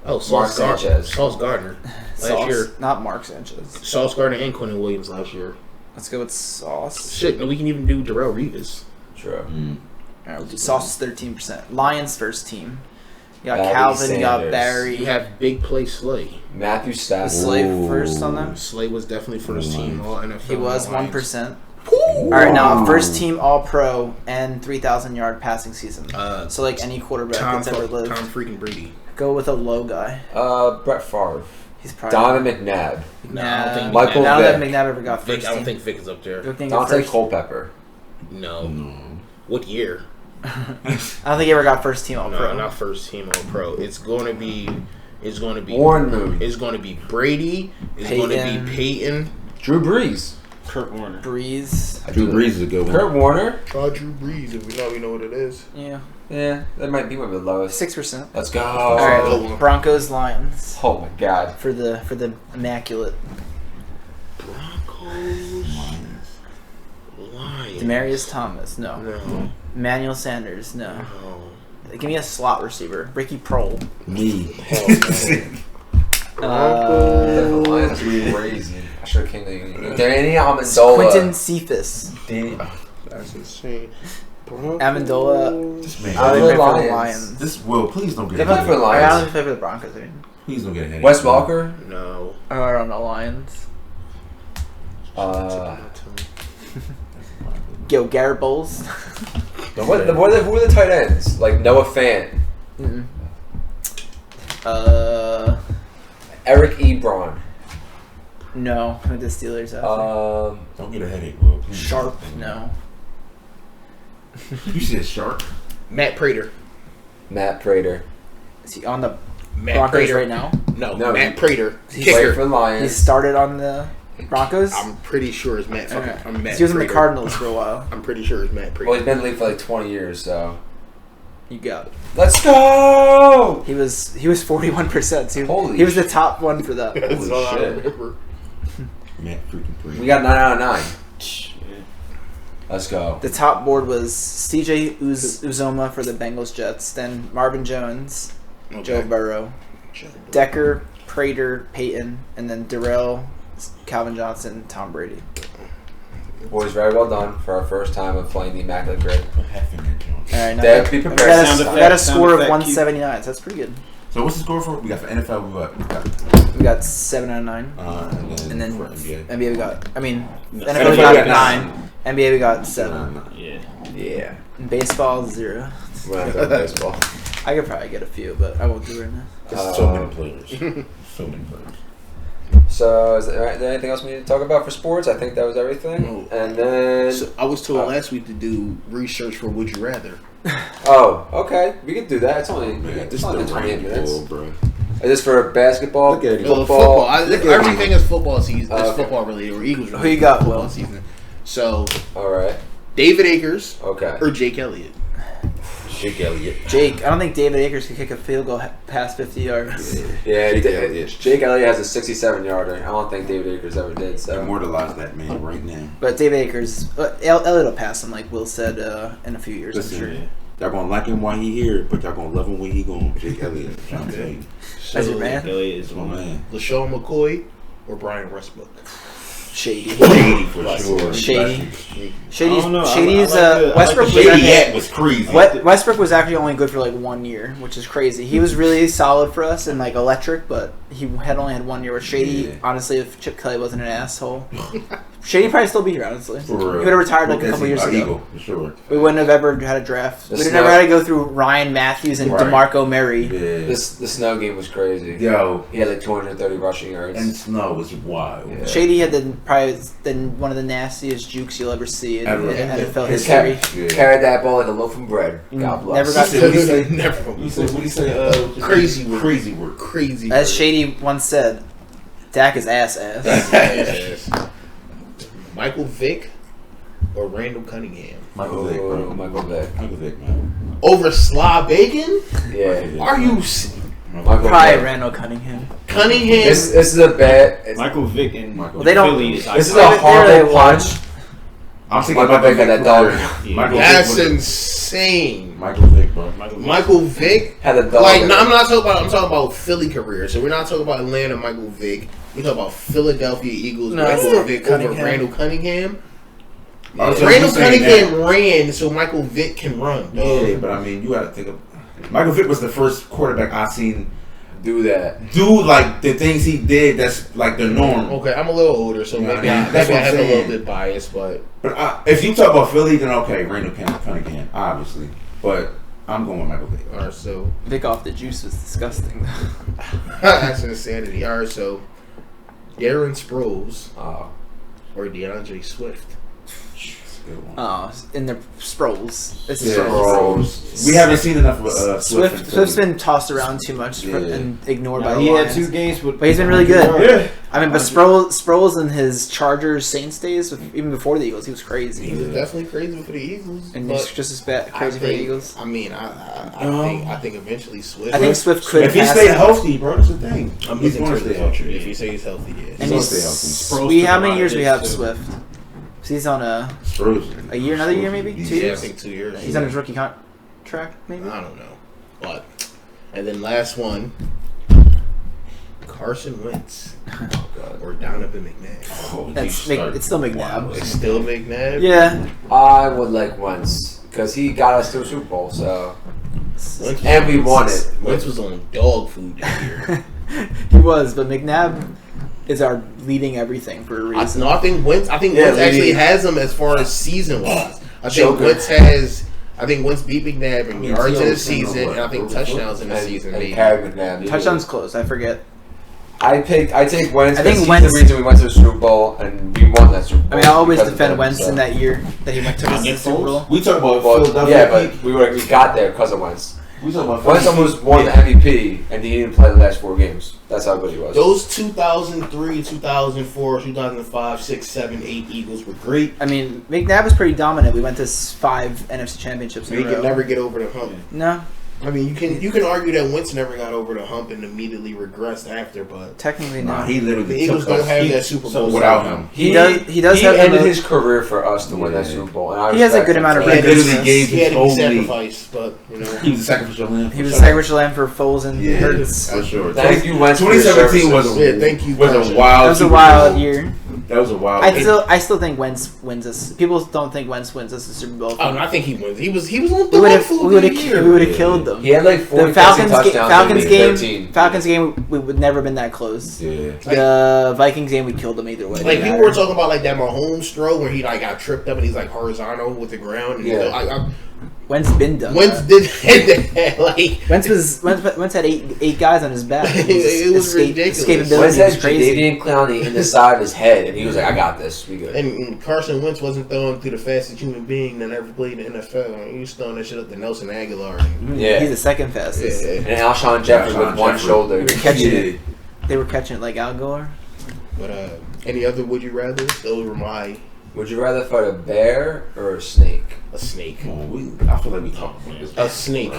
[SPEAKER 4] Oh,
[SPEAKER 2] Mark Sanchez.
[SPEAKER 4] Sauce Gardner. Last year.
[SPEAKER 1] Not Mark Sanchez.
[SPEAKER 4] Sauce Gardner and Quentin Williams last year.
[SPEAKER 1] Let's go with Sauce.
[SPEAKER 4] Shit, no, we can even do Darrell Revis.
[SPEAKER 2] True.
[SPEAKER 1] All right, we'll do Sauce is 13%. Lions first team. You got
[SPEAKER 2] Barry
[SPEAKER 1] Calvin. You got
[SPEAKER 2] Sanders.
[SPEAKER 1] Barry.
[SPEAKER 4] You have Big Play Slay.
[SPEAKER 2] Matthew
[SPEAKER 1] Is
[SPEAKER 2] Stafford.
[SPEAKER 1] Slave first on them?
[SPEAKER 4] Slay was definitely first team All NFL.
[SPEAKER 1] He was
[SPEAKER 4] Lions.
[SPEAKER 1] 1%. All right, now first team All Pro and 3,000-yard passing season. So like any quarterback that's ever lived.
[SPEAKER 4] Tom freaking Brady.
[SPEAKER 1] Go with a low guy.
[SPEAKER 2] Brett Favre.
[SPEAKER 1] He's probably
[SPEAKER 2] Donovan McNabb.
[SPEAKER 4] No, I don't think
[SPEAKER 2] Michael
[SPEAKER 1] Now that
[SPEAKER 2] Vick.
[SPEAKER 1] McNabb ever got
[SPEAKER 4] Vic,
[SPEAKER 1] first
[SPEAKER 4] I don't
[SPEAKER 1] team.
[SPEAKER 4] think Vic is up there.
[SPEAKER 1] Vic didn't get
[SPEAKER 2] Dante
[SPEAKER 1] first.
[SPEAKER 2] Culpepper.
[SPEAKER 4] No.
[SPEAKER 5] No.
[SPEAKER 4] What year?
[SPEAKER 1] I don't think he ever got first team All
[SPEAKER 4] No,
[SPEAKER 1] Pro.
[SPEAKER 4] not first team All Pro. It's going to be
[SPEAKER 2] Warren Moon.
[SPEAKER 4] It's going to be Brady. It's going to
[SPEAKER 1] Peyton.
[SPEAKER 4] be Peyton.
[SPEAKER 2] Drew Brees.
[SPEAKER 3] Kurt Warner.
[SPEAKER 1] Breeze.
[SPEAKER 5] Drew Brees is a good one.
[SPEAKER 2] Kurt Warner.
[SPEAKER 4] Try Drew Brees if we know what it is.
[SPEAKER 1] Yeah.
[SPEAKER 2] Yeah, that might be one of the lowest.
[SPEAKER 1] 6%.
[SPEAKER 2] Let's go.
[SPEAKER 1] All right, Broncos, Lions
[SPEAKER 2] Oh my God.
[SPEAKER 1] for the immaculate.
[SPEAKER 4] Broncos. Lions.
[SPEAKER 1] Demarius Thomas, no.
[SPEAKER 4] No.
[SPEAKER 1] Emmanuel Sanders, no.
[SPEAKER 4] No.
[SPEAKER 1] Give me a slot receiver. Ricky Prohl.
[SPEAKER 5] Me.
[SPEAKER 2] The Lions are crazy. I should have came to you. Danny Amendola.
[SPEAKER 1] Quentin Cephas.
[SPEAKER 2] Danny.
[SPEAKER 4] That's insane.
[SPEAKER 1] Amendola.
[SPEAKER 5] This man.
[SPEAKER 1] I
[SPEAKER 2] the
[SPEAKER 1] would play for the
[SPEAKER 2] Lions.
[SPEAKER 1] Lions.
[SPEAKER 5] This Will, please don't get
[SPEAKER 2] They play
[SPEAKER 5] ahead.
[SPEAKER 2] for the Lions.
[SPEAKER 1] I don't play for the Broncos. I mean.
[SPEAKER 5] Please don't get ahead.
[SPEAKER 2] Wes Walker.
[SPEAKER 4] No.
[SPEAKER 1] Oh, I don't know Lions. Yo, Garrett Bowles.
[SPEAKER 2] Who are the tight ends? Like Noah Fant.
[SPEAKER 1] Mm-mm.
[SPEAKER 2] Eric Ebron.
[SPEAKER 1] No, with the Steelers after.
[SPEAKER 5] Don't get a headache, Will. Please.
[SPEAKER 1] Sharp, no.
[SPEAKER 5] You said Sharp?
[SPEAKER 4] Matt Prater.
[SPEAKER 2] Matt Prater.
[SPEAKER 1] Is he on the
[SPEAKER 4] Matt
[SPEAKER 1] Broncos
[SPEAKER 4] Prater.
[SPEAKER 1] right now?
[SPEAKER 4] No,
[SPEAKER 2] No,
[SPEAKER 4] Matt Prater.
[SPEAKER 2] He played
[SPEAKER 4] Kicker.
[SPEAKER 2] for the
[SPEAKER 1] He
[SPEAKER 2] Lions.
[SPEAKER 1] started on the Broncos?
[SPEAKER 4] I'm pretty sure it's Matt.
[SPEAKER 1] Alright.
[SPEAKER 4] I'm Matt
[SPEAKER 1] He was in the
[SPEAKER 4] Prater.
[SPEAKER 1] Cardinals for a while.
[SPEAKER 4] I'm pretty sure it's Matt Prater.
[SPEAKER 2] Well, he's been in the league for like 20 years, so.
[SPEAKER 1] You got it.
[SPEAKER 2] Let's go!
[SPEAKER 1] He was 41% too.
[SPEAKER 2] Holy
[SPEAKER 1] he was the top one for that.
[SPEAKER 4] That's
[SPEAKER 2] Holy
[SPEAKER 4] all I
[SPEAKER 2] shit.
[SPEAKER 4] remember.
[SPEAKER 5] Matt freaking Prater.
[SPEAKER 2] We got 9 out of 9. Let's go.
[SPEAKER 1] The top board was CJ Uzoma for the Bengals Jets, then Marvin Jones,
[SPEAKER 4] Okay.
[SPEAKER 1] Joe Burrow, Decker, Prater, Peyton, and then Darrell, Calvin Johnson, Tom Brady.
[SPEAKER 2] Boys, very well done for our first time of playing the Immaculate Grid.
[SPEAKER 5] Put half in that joint.
[SPEAKER 1] All right, now
[SPEAKER 2] Dave, be
[SPEAKER 1] we
[SPEAKER 2] prepared.
[SPEAKER 1] got
[SPEAKER 3] Sound
[SPEAKER 1] a,
[SPEAKER 3] effect,
[SPEAKER 1] we got a
[SPEAKER 3] sound
[SPEAKER 1] score of
[SPEAKER 3] effect,
[SPEAKER 1] 179, so that's pretty good.
[SPEAKER 5] So what's the score for? We got for NFL, we got.
[SPEAKER 1] We got 7 out of 9.
[SPEAKER 5] And
[SPEAKER 1] And then
[SPEAKER 5] for NBA.
[SPEAKER 1] NBA we got, I mean,
[SPEAKER 3] No,
[SPEAKER 1] NFL
[SPEAKER 3] NFL
[SPEAKER 1] we got
[SPEAKER 3] got
[SPEAKER 1] 9. NBA we got 7.
[SPEAKER 3] Yeah.
[SPEAKER 2] Yeah.
[SPEAKER 1] And baseball 0.
[SPEAKER 2] We're not going baseball.
[SPEAKER 1] I could probably get a few, but I won't do it right now.
[SPEAKER 5] There's so many players. So many players.
[SPEAKER 2] So, is there anything else we need to talk about for sports? I think that was everything.
[SPEAKER 4] No.
[SPEAKER 2] And then.
[SPEAKER 4] So I was told last week to do research for Would You Rather.
[SPEAKER 2] Oh, okay. We could do that. It's only,
[SPEAKER 5] Man,
[SPEAKER 2] it's
[SPEAKER 5] this is
[SPEAKER 2] only
[SPEAKER 5] the
[SPEAKER 2] 28
[SPEAKER 5] rain
[SPEAKER 2] minutes.
[SPEAKER 5] bull, bro.
[SPEAKER 2] Is this for basketball?
[SPEAKER 5] Look at it.
[SPEAKER 2] Football.
[SPEAKER 4] Everything is football season. It's
[SPEAKER 2] Okay.
[SPEAKER 4] football related. Or Eagles related.
[SPEAKER 1] Who you got,
[SPEAKER 4] Football
[SPEAKER 1] Will?
[SPEAKER 4] season. So
[SPEAKER 2] All right.
[SPEAKER 4] David Akers
[SPEAKER 2] Okay.
[SPEAKER 4] or Jake Elliott.
[SPEAKER 5] Jake Elliott.
[SPEAKER 1] Jake, I don't think David Akers could kick a field goal past 50 yards.
[SPEAKER 2] Yeah,
[SPEAKER 5] Jake Elliott.
[SPEAKER 2] Jake Elliott has a 67-yarder. I don't think David Akers ever did. So.
[SPEAKER 5] Immortalize that man right now.
[SPEAKER 1] But David Akers, Elliott will pass him, like Will said, in a few years, I'm sure.
[SPEAKER 5] Listen, y'all gonna like him while he here, but y'all gonna love him when he gone. Jake Elliott. I'm telling you.
[SPEAKER 1] That's your man?
[SPEAKER 3] Elliott is
[SPEAKER 5] That's my man.
[SPEAKER 4] LaShawn McCoy or Brian Westbrook.
[SPEAKER 1] shady.
[SPEAKER 5] Shady for sure.
[SPEAKER 1] Shady.
[SPEAKER 3] I don't know.
[SPEAKER 1] Shady's
[SPEAKER 3] I like
[SPEAKER 1] Westbrook.
[SPEAKER 3] the
[SPEAKER 1] was
[SPEAKER 5] Shady
[SPEAKER 1] actually-
[SPEAKER 5] At was crazy.
[SPEAKER 1] Westbrook was actually only good for like 1 year, which is crazy. He was really solid for us and like electric, but he had only had 1 year. Where Shady,
[SPEAKER 5] Yeah.
[SPEAKER 1] honestly, if Chip Kelly wasn't an asshole, Shady probably still be here. Honestly,
[SPEAKER 5] For
[SPEAKER 1] he
[SPEAKER 5] real.
[SPEAKER 1] would have retired like a couple years ago.
[SPEAKER 5] Eagle, for sure.
[SPEAKER 1] We wouldn't have ever had a draft.
[SPEAKER 2] The
[SPEAKER 1] We'd have
[SPEAKER 2] snow-
[SPEAKER 1] never had to go through Ryan Matthews and
[SPEAKER 5] Right.
[SPEAKER 1] DeMarco Murray.
[SPEAKER 5] Yeah.
[SPEAKER 2] The snow game was crazy.
[SPEAKER 5] Yo,
[SPEAKER 2] He had like 230 rushing yards.
[SPEAKER 5] and snow was wild.
[SPEAKER 2] Yeah.
[SPEAKER 1] Shady had probably one of the nastiest jukes you'll ever see in
[SPEAKER 5] Ever.
[SPEAKER 1] NFL
[SPEAKER 2] His
[SPEAKER 1] history.
[SPEAKER 5] Yeah.
[SPEAKER 2] carried that ball like a loaf of bread. God bless.
[SPEAKER 1] Never got
[SPEAKER 5] He said, what he say?
[SPEAKER 4] Never.
[SPEAKER 5] What he say?
[SPEAKER 4] Crazy work.
[SPEAKER 5] Crazy work.
[SPEAKER 4] Crazy.
[SPEAKER 1] As
[SPEAKER 4] work.
[SPEAKER 1] Shady once said, Dak is ass.
[SPEAKER 4] Yes. Michael Vick or Randall Cunningham
[SPEAKER 5] Michael Vick, bro.
[SPEAKER 2] Michael Vick.
[SPEAKER 5] Michael Vick, man.
[SPEAKER 4] over Sly Bacon?
[SPEAKER 2] Yeah.
[SPEAKER 4] Are you
[SPEAKER 2] Michael
[SPEAKER 1] Probably
[SPEAKER 2] Vick.
[SPEAKER 1] Randall Cunningham.
[SPEAKER 4] Cunningham?
[SPEAKER 2] This is a bet. It's-
[SPEAKER 3] Michael Vick and
[SPEAKER 5] Michael
[SPEAKER 1] Well, they don't-
[SPEAKER 3] Philly is
[SPEAKER 2] This is
[SPEAKER 1] They-
[SPEAKER 2] a
[SPEAKER 1] they
[SPEAKER 2] horrible
[SPEAKER 1] really won.
[SPEAKER 2] punch.
[SPEAKER 5] I'm thinking
[SPEAKER 2] Michael
[SPEAKER 5] about
[SPEAKER 2] Vick had that dog.
[SPEAKER 5] Michael
[SPEAKER 4] That's
[SPEAKER 5] Vick.
[SPEAKER 4] insane.
[SPEAKER 5] Michael Vick, bro.
[SPEAKER 4] Michael Vick?
[SPEAKER 2] Had a dog.
[SPEAKER 4] Like,
[SPEAKER 2] in
[SPEAKER 4] no,
[SPEAKER 2] it.
[SPEAKER 4] I'm talking about Philly career. So we're not talking about Atlanta Michael Vick. We're talking about Philadelphia Eagles
[SPEAKER 1] No,
[SPEAKER 4] Michael
[SPEAKER 1] it's
[SPEAKER 4] Vick
[SPEAKER 1] Cunningham.
[SPEAKER 4] over Randall Cunningham.
[SPEAKER 5] Oh, so
[SPEAKER 4] Randall
[SPEAKER 5] you saying
[SPEAKER 4] Cunningham ran so Michael Vick can run. Dog.
[SPEAKER 5] Yeah, but I mean, you gotta think of Michael Vick was the first quarterback I seen
[SPEAKER 2] Do that.
[SPEAKER 5] do like the things he did. That's like the norm.
[SPEAKER 4] Okay, I'm a little older, so
[SPEAKER 5] Yeah,
[SPEAKER 4] maybe
[SPEAKER 5] I mean,
[SPEAKER 4] I
[SPEAKER 5] that's what I'm
[SPEAKER 4] have a
[SPEAKER 5] saying.
[SPEAKER 4] little bit biased, but
[SPEAKER 5] But if you talk about Philly, then okay, Randall Cunningham, obviously. But I'm going with Michael Vick.
[SPEAKER 4] alright, so
[SPEAKER 1] Vic off the juice was disgusting.
[SPEAKER 4] that's insanity. Alright, so Darren Sproles
[SPEAKER 2] Oh.
[SPEAKER 4] or DeAndre Swift.
[SPEAKER 5] Good one.
[SPEAKER 1] Oh, in the Sproles. It's
[SPEAKER 5] Yeah,
[SPEAKER 1] Sproles.
[SPEAKER 5] We haven't seen enough of Swift.
[SPEAKER 1] Swift's been tossed around too much
[SPEAKER 5] Yeah.
[SPEAKER 1] and ignored by
[SPEAKER 3] Now,
[SPEAKER 1] the
[SPEAKER 3] he had
[SPEAKER 1] Lions.
[SPEAKER 3] 2 games with.
[SPEAKER 1] But he's been really good.
[SPEAKER 5] Yeah.
[SPEAKER 1] I mean, but Sproles in his Chargers Saints days, even before the Eagles, he was
[SPEAKER 4] He
[SPEAKER 1] crazy.
[SPEAKER 4] was definitely crazy for the Eagles,
[SPEAKER 1] And
[SPEAKER 4] but
[SPEAKER 1] he's just as bad,
[SPEAKER 4] I
[SPEAKER 1] crazy for the
[SPEAKER 4] think-
[SPEAKER 1] Eagles.
[SPEAKER 4] I mean, I think eventually Swift.
[SPEAKER 1] I think Swift could
[SPEAKER 5] If he
[SPEAKER 1] pass
[SPEAKER 5] stayed
[SPEAKER 1] him.
[SPEAKER 5] healthy, bro, that's the thing.
[SPEAKER 4] I'm
[SPEAKER 5] He's
[SPEAKER 4] looking
[SPEAKER 5] going
[SPEAKER 4] to
[SPEAKER 5] to
[SPEAKER 4] the
[SPEAKER 5] stay
[SPEAKER 4] future.
[SPEAKER 5] healthy.
[SPEAKER 4] If he stays healthy, yes.
[SPEAKER 1] And
[SPEAKER 5] gonna
[SPEAKER 1] he's,
[SPEAKER 5] stay healthy.
[SPEAKER 1] we
[SPEAKER 3] Sproles
[SPEAKER 1] how
[SPEAKER 3] took a
[SPEAKER 1] many
[SPEAKER 3] lot
[SPEAKER 1] years
[SPEAKER 3] of
[SPEAKER 1] we
[SPEAKER 3] hits,
[SPEAKER 1] have
[SPEAKER 3] too.
[SPEAKER 1] Swift? So he's on
[SPEAKER 5] Sproles.
[SPEAKER 1] a year, another year maybe? 2
[SPEAKER 4] Yeah, I
[SPEAKER 1] years?
[SPEAKER 4] think 2 years.
[SPEAKER 1] He's on his rookie contract maybe.
[SPEAKER 4] I don't know, but and then last one, Carson Wentz or Donovan McNabb.
[SPEAKER 5] Oh,
[SPEAKER 1] That's
[SPEAKER 5] you start-
[SPEAKER 1] it's still McNabb.
[SPEAKER 4] It's still McNabb.
[SPEAKER 1] Yeah.
[SPEAKER 2] I would like Wentz because he got us to a Super Bowl. So
[SPEAKER 4] Wentz
[SPEAKER 2] and we won it.
[SPEAKER 4] Wentz was on dog food this year.
[SPEAKER 1] He was, but McNabb is our leading everything for a
[SPEAKER 4] I
[SPEAKER 1] reason.
[SPEAKER 4] think Wentz. I think
[SPEAKER 2] Yeah,
[SPEAKER 4] Wentz actually
[SPEAKER 2] leading-
[SPEAKER 4] has him as far as season wise. I think
[SPEAKER 2] Joker.
[SPEAKER 4] Wentz has. I think Wentz beat McNabb in
[SPEAKER 5] mean,
[SPEAKER 4] yards in
[SPEAKER 5] he
[SPEAKER 4] the
[SPEAKER 5] always been
[SPEAKER 4] season,
[SPEAKER 5] over
[SPEAKER 4] and I think
[SPEAKER 5] what,
[SPEAKER 4] touchdowns in the
[SPEAKER 2] And,
[SPEAKER 4] season.
[SPEAKER 2] and
[SPEAKER 4] Maybe.
[SPEAKER 2] carried McNabb.
[SPEAKER 1] Touchdowns close, I forget.
[SPEAKER 2] I take Wentz.
[SPEAKER 1] I think
[SPEAKER 2] because he's
[SPEAKER 1] Wentz-
[SPEAKER 2] the reason we went to the Super Bowl and we won that Super Bowl.
[SPEAKER 1] I mean, I always
[SPEAKER 2] because of
[SPEAKER 1] defend
[SPEAKER 2] him,
[SPEAKER 1] Wentz
[SPEAKER 2] so.
[SPEAKER 1] in that year that he went to the Super Bowl.
[SPEAKER 5] We talk about
[SPEAKER 2] Well,
[SPEAKER 5] Philadelphia.
[SPEAKER 2] yeah, but
[SPEAKER 5] peak.
[SPEAKER 2] we got there because of Wentz.
[SPEAKER 5] We talk about
[SPEAKER 2] Wentz almost won the MVP and he didn't play the last 4 games. That's how good he was.
[SPEAKER 4] Those 2003, 2004, 2005, 6, 7, 8 Eagles were great.
[SPEAKER 1] I mean, McNabb was pretty dominant. We went to 5 NFC championships in
[SPEAKER 4] He
[SPEAKER 1] a
[SPEAKER 4] could
[SPEAKER 1] row.
[SPEAKER 4] never get over the hump.
[SPEAKER 1] No,
[SPEAKER 4] I mean, you can argue that Wentz never got over the hump and immediately regressed after, but
[SPEAKER 1] technically
[SPEAKER 5] Nah,
[SPEAKER 1] not.
[SPEAKER 5] he
[SPEAKER 4] the
[SPEAKER 5] literally
[SPEAKER 4] Eagles
[SPEAKER 5] took
[SPEAKER 4] don't
[SPEAKER 5] us.
[SPEAKER 4] have
[SPEAKER 5] He-
[SPEAKER 4] that Super Bowl
[SPEAKER 5] without him.
[SPEAKER 1] He does
[SPEAKER 2] He
[SPEAKER 1] have the
[SPEAKER 2] ended
[SPEAKER 1] mo-
[SPEAKER 2] his career for us to win that
[SPEAKER 5] Yeah.
[SPEAKER 2] Super Bowl. And I
[SPEAKER 1] He has a
[SPEAKER 2] respect
[SPEAKER 1] good
[SPEAKER 2] him
[SPEAKER 1] amount of
[SPEAKER 2] for
[SPEAKER 5] He
[SPEAKER 2] that.
[SPEAKER 1] records.
[SPEAKER 5] literally gave
[SPEAKER 4] he had
[SPEAKER 5] his
[SPEAKER 4] to be
[SPEAKER 5] whole league.
[SPEAKER 4] sacrificed, but you know.
[SPEAKER 5] He was a sacrificial lamb.
[SPEAKER 1] He was
[SPEAKER 5] for
[SPEAKER 1] a
[SPEAKER 5] sure.
[SPEAKER 1] sacrificial lamb for Foles and
[SPEAKER 5] Yeah,
[SPEAKER 1] Hurts.
[SPEAKER 5] for sure.
[SPEAKER 2] Thank you, Wentz. for your
[SPEAKER 5] 2017
[SPEAKER 2] services.
[SPEAKER 5] was
[SPEAKER 4] Yeah, thank you,
[SPEAKER 5] was
[SPEAKER 4] Carson.
[SPEAKER 5] a wild.
[SPEAKER 1] That was a
[SPEAKER 5] Super
[SPEAKER 1] wild
[SPEAKER 5] Bowl.
[SPEAKER 1] year.
[SPEAKER 5] That was a wild.
[SPEAKER 1] I still think Wentz wins us. People don't think Wentz wins us the Super Bowl.
[SPEAKER 4] Oh, no, I think he wins. He was on
[SPEAKER 1] We
[SPEAKER 4] the
[SPEAKER 1] would
[SPEAKER 4] hunt
[SPEAKER 1] have
[SPEAKER 4] for
[SPEAKER 1] we would
[SPEAKER 4] the
[SPEAKER 1] have
[SPEAKER 4] year.
[SPEAKER 1] we would have killed them.
[SPEAKER 2] He had like 40
[SPEAKER 1] The Falcons
[SPEAKER 2] touchdowns
[SPEAKER 1] Falcons
[SPEAKER 2] in
[SPEAKER 1] game
[SPEAKER 2] 13.
[SPEAKER 1] Falcons game we would never been that close.
[SPEAKER 5] Yeah.
[SPEAKER 1] The Vikings game we killed them either way.
[SPEAKER 4] Like
[SPEAKER 1] Didn't
[SPEAKER 4] people
[SPEAKER 1] matter.
[SPEAKER 4] were talking about like that Mahomes throw where he like got tripped up and he's like horizontal with the ground. And
[SPEAKER 2] Yeah.
[SPEAKER 1] Wentz been done.
[SPEAKER 4] Wentz
[SPEAKER 1] that.
[SPEAKER 4] did that. Like
[SPEAKER 1] Wentz had eight guys on his back.
[SPEAKER 4] It was ridiculous.
[SPEAKER 1] Escapability
[SPEAKER 2] Wentz
[SPEAKER 1] was
[SPEAKER 2] had
[SPEAKER 1] crazy.
[SPEAKER 2] Jadeveon Clowney in the side of his head, and he was like, "I got this. We good."
[SPEAKER 4] and Carson Wentz wasn't throwing to the fastest human being that ever played in the NFL. He was throwing that shit up to Nelson Aguilar. And,
[SPEAKER 2] Yeah.
[SPEAKER 1] He's the second fastest.
[SPEAKER 2] And Alshon Jeffrey with
[SPEAKER 5] Alshon
[SPEAKER 2] one
[SPEAKER 5] Jeffrey.
[SPEAKER 2] shoulder.
[SPEAKER 1] They were catching
[SPEAKER 5] Yeah.
[SPEAKER 1] it. They were catching it like Al Gore.
[SPEAKER 4] But any other would you rather? Those were my
[SPEAKER 2] Would you rather fight a bear or a snake?
[SPEAKER 4] a snake.
[SPEAKER 5] Come on, I feel like we talked about this.
[SPEAKER 4] A snake.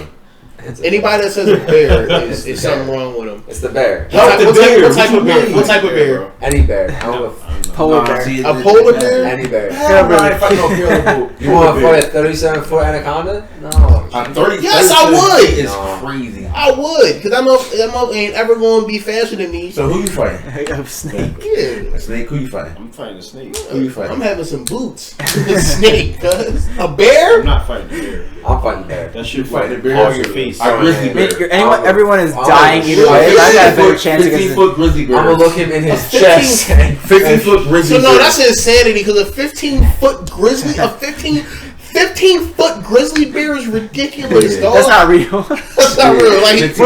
[SPEAKER 4] Anybody that says a bear is something wrong with them.
[SPEAKER 2] It's the bear.
[SPEAKER 5] Help the bear.
[SPEAKER 4] What type of bear? What type of bear?
[SPEAKER 2] Any bear. I don't know.
[SPEAKER 1] Polar bear.
[SPEAKER 4] A polar bear?
[SPEAKER 2] Any bear.
[SPEAKER 5] Hell no, I ain't fighting no bear.
[SPEAKER 2] You want to fight a 37-foot anaconda? No.
[SPEAKER 5] A 30.
[SPEAKER 4] Yes, I would.
[SPEAKER 5] Is
[SPEAKER 2] No.
[SPEAKER 5] crazy.
[SPEAKER 4] I would, because that motherfucker ain't ever going to be faster than me.
[SPEAKER 5] So who you fighting?
[SPEAKER 1] A snake.
[SPEAKER 4] Yeah.
[SPEAKER 5] A snake? Who you fighting?
[SPEAKER 3] I'm fighting a snake.
[SPEAKER 5] Who you fighting?
[SPEAKER 4] I'm having some boots. A snake, cuz. A bear?
[SPEAKER 3] I'm not fighting a bear.
[SPEAKER 2] I'm fighting bear.
[SPEAKER 3] That shit
[SPEAKER 5] fighting a
[SPEAKER 3] fighting
[SPEAKER 5] bear?
[SPEAKER 3] all your face.
[SPEAKER 5] A grizzly bear.
[SPEAKER 1] Everyone is dying either way. I got a better chance
[SPEAKER 5] 15
[SPEAKER 1] against
[SPEAKER 5] foot grizzly bear.
[SPEAKER 2] I'm gonna look him in his
[SPEAKER 4] 15
[SPEAKER 2] chest.
[SPEAKER 5] 15 foot grizzly
[SPEAKER 4] So
[SPEAKER 5] bear.
[SPEAKER 4] no, that's insanity, because a 15-foot grizzly, a 15-foot grizzly bear is ridiculous,
[SPEAKER 5] Yeah.
[SPEAKER 4] dog.
[SPEAKER 1] That's not real.
[SPEAKER 4] That's not real. Like,
[SPEAKER 5] 15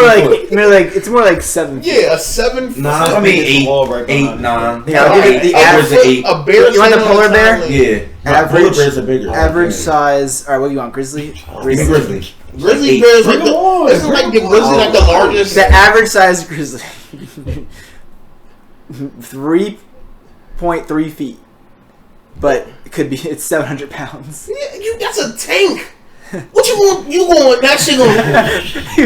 [SPEAKER 1] it's more like 7 feet.
[SPEAKER 4] yeah, a 7 foot.
[SPEAKER 5] Nah, I
[SPEAKER 3] There's
[SPEAKER 5] mean
[SPEAKER 3] a wall right
[SPEAKER 5] 8,
[SPEAKER 3] behind
[SPEAKER 5] 9.
[SPEAKER 1] Yeah, I'll give you the
[SPEAKER 5] average.
[SPEAKER 4] A bear.
[SPEAKER 1] You want the polar bear?
[SPEAKER 5] Yeah.
[SPEAKER 1] Average-
[SPEAKER 5] Polar bears are bigger.
[SPEAKER 1] Average size. All right, what do you want? Grizzly.
[SPEAKER 5] Give me grizzly.
[SPEAKER 4] Grizzly
[SPEAKER 5] Eight.
[SPEAKER 4] bears
[SPEAKER 3] Bring
[SPEAKER 4] like
[SPEAKER 3] them on,
[SPEAKER 4] this is like the grizzly like the largest.
[SPEAKER 1] The average size grizzly. 3.3 feet. But it could be. It's 700 pounds.
[SPEAKER 4] Yeah, that's a tank. What you want? You going? That shit going?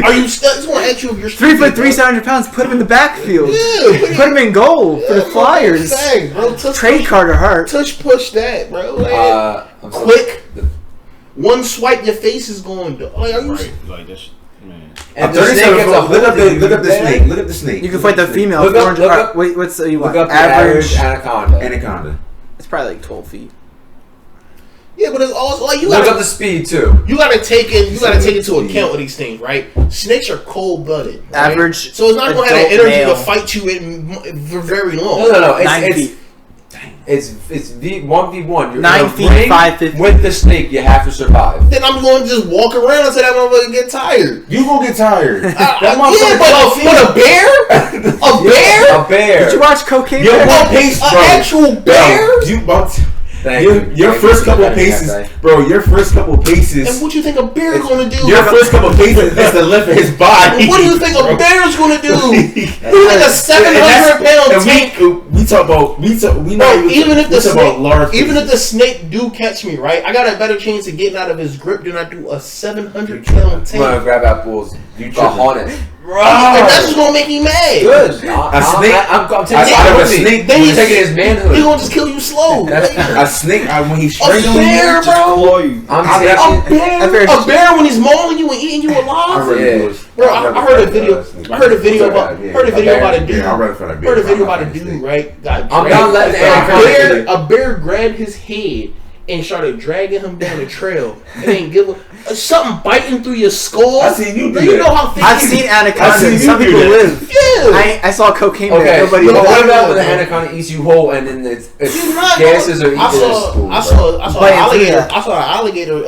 [SPEAKER 4] Are you? It's going to ask you if you're
[SPEAKER 1] 3 foot 3, 700 pounds. Put him in the backfield.
[SPEAKER 4] Yeah,
[SPEAKER 1] Put him in goal for the Flyers.
[SPEAKER 4] Dang, bro.
[SPEAKER 1] Trade Carter Hart.
[SPEAKER 4] Touch push that, bro. Like,
[SPEAKER 2] I'm
[SPEAKER 4] quick. One swipe, your face is going. Like, are you?
[SPEAKER 3] Right, like that's man.
[SPEAKER 2] And
[SPEAKER 5] I'm
[SPEAKER 2] the snake
[SPEAKER 5] 37
[SPEAKER 2] gets a
[SPEAKER 5] foot. Look up
[SPEAKER 2] hold
[SPEAKER 5] the
[SPEAKER 2] of you,
[SPEAKER 5] snake. Look up the snake.
[SPEAKER 1] You can fight the female.
[SPEAKER 2] Look up-
[SPEAKER 1] 400
[SPEAKER 2] look
[SPEAKER 1] Alright,
[SPEAKER 2] up-
[SPEAKER 1] wait, what's you want?
[SPEAKER 2] Look up the
[SPEAKER 1] Average.
[SPEAKER 2] average anaconda.
[SPEAKER 5] Anaconda.
[SPEAKER 1] It's probably like 12 feet.
[SPEAKER 4] Yeah, but it's also like you
[SPEAKER 2] Look
[SPEAKER 4] gotta
[SPEAKER 2] up the speed too.
[SPEAKER 4] you gotta take into account with these things, right? Snakes are cold blooded. Right?
[SPEAKER 1] Average
[SPEAKER 4] So it's not going to have the
[SPEAKER 1] adult
[SPEAKER 4] energy
[SPEAKER 1] male.
[SPEAKER 4] to fight you for very long.
[SPEAKER 2] No.
[SPEAKER 1] 9 feet.
[SPEAKER 2] It's 1v1. You're
[SPEAKER 1] 9
[SPEAKER 2] in a
[SPEAKER 1] feet,
[SPEAKER 2] ring
[SPEAKER 1] 5'50".
[SPEAKER 2] with the snake. You have to survive.
[SPEAKER 4] Then I'm going to just walk around until that motherfucker get tired.
[SPEAKER 5] You gonna get tired.
[SPEAKER 4] Yeah, but a bear? A bear?
[SPEAKER 2] A bear.
[SPEAKER 1] Did you watch Cocaine
[SPEAKER 5] Yo,
[SPEAKER 1] Bear?
[SPEAKER 5] what pace,
[SPEAKER 4] An
[SPEAKER 5] bro?
[SPEAKER 4] actual bear?
[SPEAKER 5] Bro, you about to-
[SPEAKER 2] Thank
[SPEAKER 5] Your
[SPEAKER 2] you. Thank
[SPEAKER 5] first
[SPEAKER 2] you.
[SPEAKER 5] couple
[SPEAKER 2] Thank you,
[SPEAKER 5] paces,
[SPEAKER 2] Guy.
[SPEAKER 5] bro. Your first couple
[SPEAKER 4] And
[SPEAKER 5] paces.
[SPEAKER 4] what you think a bear is going to do?
[SPEAKER 5] Your first couple paces is to lift his body.
[SPEAKER 4] What do you think a bear is going to do? What do you think a 700-pound
[SPEAKER 5] And
[SPEAKER 4] tank?
[SPEAKER 5] we talk about we
[SPEAKER 4] Bro, even if the
[SPEAKER 5] talk about
[SPEAKER 4] snake,
[SPEAKER 5] large
[SPEAKER 4] even if
[SPEAKER 5] paces.
[SPEAKER 4] the snake do catch me, right? I got a better chance of getting out of his grip than I do a 700-pound
[SPEAKER 2] I'm
[SPEAKER 4] tank.
[SPEAKER 2] gonna grab that bulls. You got haunted.
[SPEAKER 4] And that's just gonna make me mad.
[SPEAKER 2] Good.
[SPEAKER 5] A snake.
[SPEAKER 2] I'm taking
[SPEAKER 5] Out of a
[SPEAKER 2] it with me.
[SPEAKER 5] snake.
[SPEAKER 4] Then
[SPEAKER 2] I'm
[SPEAKER 4] he's
[SPEAKER 2] taking his manhood.
[SPEAKER 4] He gonna just kill you slow.
[SPEAKER 5] A snake when he's
[SPEAKER 4] A
[SPEAKER 5] strangling
[SPEAKER 4] bear,
[SPEAKER 5] you.
[SPEAKER 4] bro.
[SPEAKER 3] Claw you.
[SPEAKER 2] I'm
[SPEAKER 4] A
[SPEAKER 2] taking.
[SPEAKER 4] bear when he's mauling you and eating you
[SPEAKER 5] I
[SPEAKER 4] alive.
[SPEAKER 5] really
[SPEAKER 2] Yeah.
[SPEAKER 5] was.
[SPEAKER 4] Bro, I heard a video. I heard a video about a dude.
[SPEAKER 5] Yeah, I read for that.
[SPEAKER 4] Heard a video about a dude, right? Got
[SPEAKER 2] I'm
[SPEAKER 4] dragged-
[SPEAKER 2] not letting the anaconda
[SPEAKER 4] a bear grabbed his head and started dragging him down the trail and then give him something biting through your skull.
[SPEAKER 5] I seen you do
[SPEAKER 4] You
[SPEAKER 5] that.
[SPEAKER 4] know how thick
[SPEAKER 1] I've
[SPEAKER 4] it is?
[SPEAKER 1] seen
[SPEAKER 5] I've
[SPEAKER 1] anacondas.
[SPEAKER 5] seen you
[SPEAKER 1] Some
[SPEAKER 5] do
[SPEAKER 1] people
[SPEAKER 5] that.
[SPEAKER 1] live.
[SPEAKER 4] Yeah.
[SPEAKER 1] I saw Cocaine Bear.
[SPEAKER 2] Okay,
[SPEAKER 1] Nobody
[SPEAKER 2] but
[SPEAKER 1] knows.
[SPEAKER 2] what about when the
[SPEAKER 4] Yeah.
[SPEAKER 2] anaconda eats you whole and then it's
[SPEAKER 4] You're not
[SPEAKER 2] gases or
[SPEAKER 4] I
[SPEAKER 2] either?
[SPEAKER 4] saw
[SPEAKER 1] But
[SPEAKER 4] an alligator.
[SPEAKER 1] yeah.
[SPEAKER 4] I saw an alligator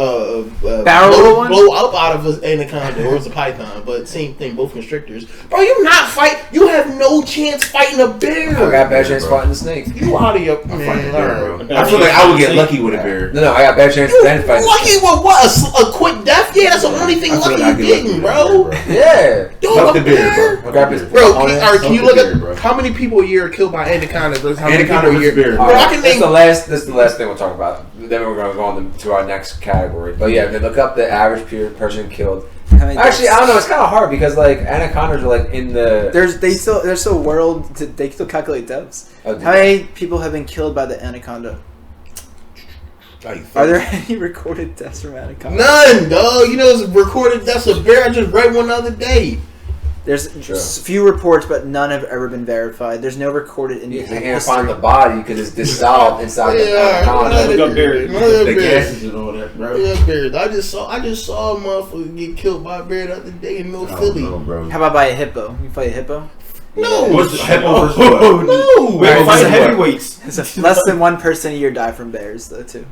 [SPEAKER 1] Barrel one?
[SPEAKER 4] blow up out of an anaconda, or it was a python, but same thing, both constrictors. Bro, you not fight. You have no chance fighting a bear.
[SPEAKER 2] I got bad chance fighting the snake.
[SPEAKER 4] You out of your
[SPEAKER 5] Fucking
[SPEAKER 4] man.
[SPEAKER 5] bear,
[SPEAKER 4] learn.
[SPEAKER 5] bro. I feel like I would get lucky with a bear.
[SPEAKER 2] No, I got bad chance
[SPEAKER 4] You
[SPEAKER 2] then fighting.
[SPEAKER 4] lucky with what? A quick death? Yeah, that's the only thing
[SPEAKER 5] I feel
[SPEAKER 4] lucky
[SPEAKER 5] like I
[SPEAKER 4] you
[SPEAKER 5] get lucky
[SPEAKER 4] getting,
[SPEAKER 5] with a
[SPEAKER 4] bro.
[SPEAKER 5] bear,
[SPEAKER 2] Yeah.
[SPEAKER 4] Dude,
[SPEAKER 5] Fuck
[SPEAKER 4] a
[SPEAKER 5] the bear, bro.
[SPEAKER 2] Grab his
[SPEAKER 4] Bro,
[SPEAKER 2] on it.
[SPEAKER 4] can you
[SPEAKER 5] Fuck
[SPEAKER 4] look
[SPEAKER 5] the bear,
[SPEAKER 4] at
[SPEAKER 5] bro.
[SPEAKER 4] how many people a year are killed by anacondas versus how many
[SPEAKER 5] Anaconda
[SPEAKER 4] people a year?
[SPEAKER 5] versus bear.
[SPEAKER 4] Bro,
[SPEAKER 2] All
[SPEAKER 4] I
[SPEAKER 2] right,
[SPEAKER 4] can
[SPEAKER 2] this
[SPEAKER 4] name.
[SPEAKER 2] is the last thing we'll talk about. Then we're gonna go on to our next category. But yeah, they look up the average person killed.
[SPEAKER 1] How many
[SPEAKER 2] Actually,
[SPEAKER 1] deaths?
[SPEAKER 2] I don't know. It's kind of hard because like anacondas are like in the.
[SPEAKER 1] They still calculate deaths.
[SPEAKER 2] Oh,
[SPEAKER 1] How many people have been killed by the anaconda? Are there any recorded deaths from anaconda?
[SPEAKER 4] None, dog. You know, it's recorded. That's a bear. I just read one the other day.
[SPEAKER 1] There's few reports, but none have ever been verified. There's no recorded in
[SPEAKER 2] I
[SPEAKER 1] history.
[SPEAKER 2] can't find the body because it's dissolved inside the
[SPEAKER 4] Yeah,
[SPEAKER 2] anaconda.
[SPEAKER 3] Look up bear.
[SPEAKER 5] The gases and all that, bro.
[SPEAKER 4] Yeah, bears. I just saw a motherfucker get killed by a bear the other day in North Philly.
[SPEAKER 5] No, bro.
[SPEAKER 1] How about by a hippo? You fight a hippo?
[SPEAKER 4] No,
[SPEAKER 5] What's the hippo versus what?
[SPEAKER 4] no.
[SPEAKER 3] Wait,
[SPEAKER 5] Right,
[SPEAKER 3] fight
[SPEAKER 5] what?
[SPEAKER 3] heavyweights.
[SPEAKER 1] It's less than 1% a year die from bears, though, too.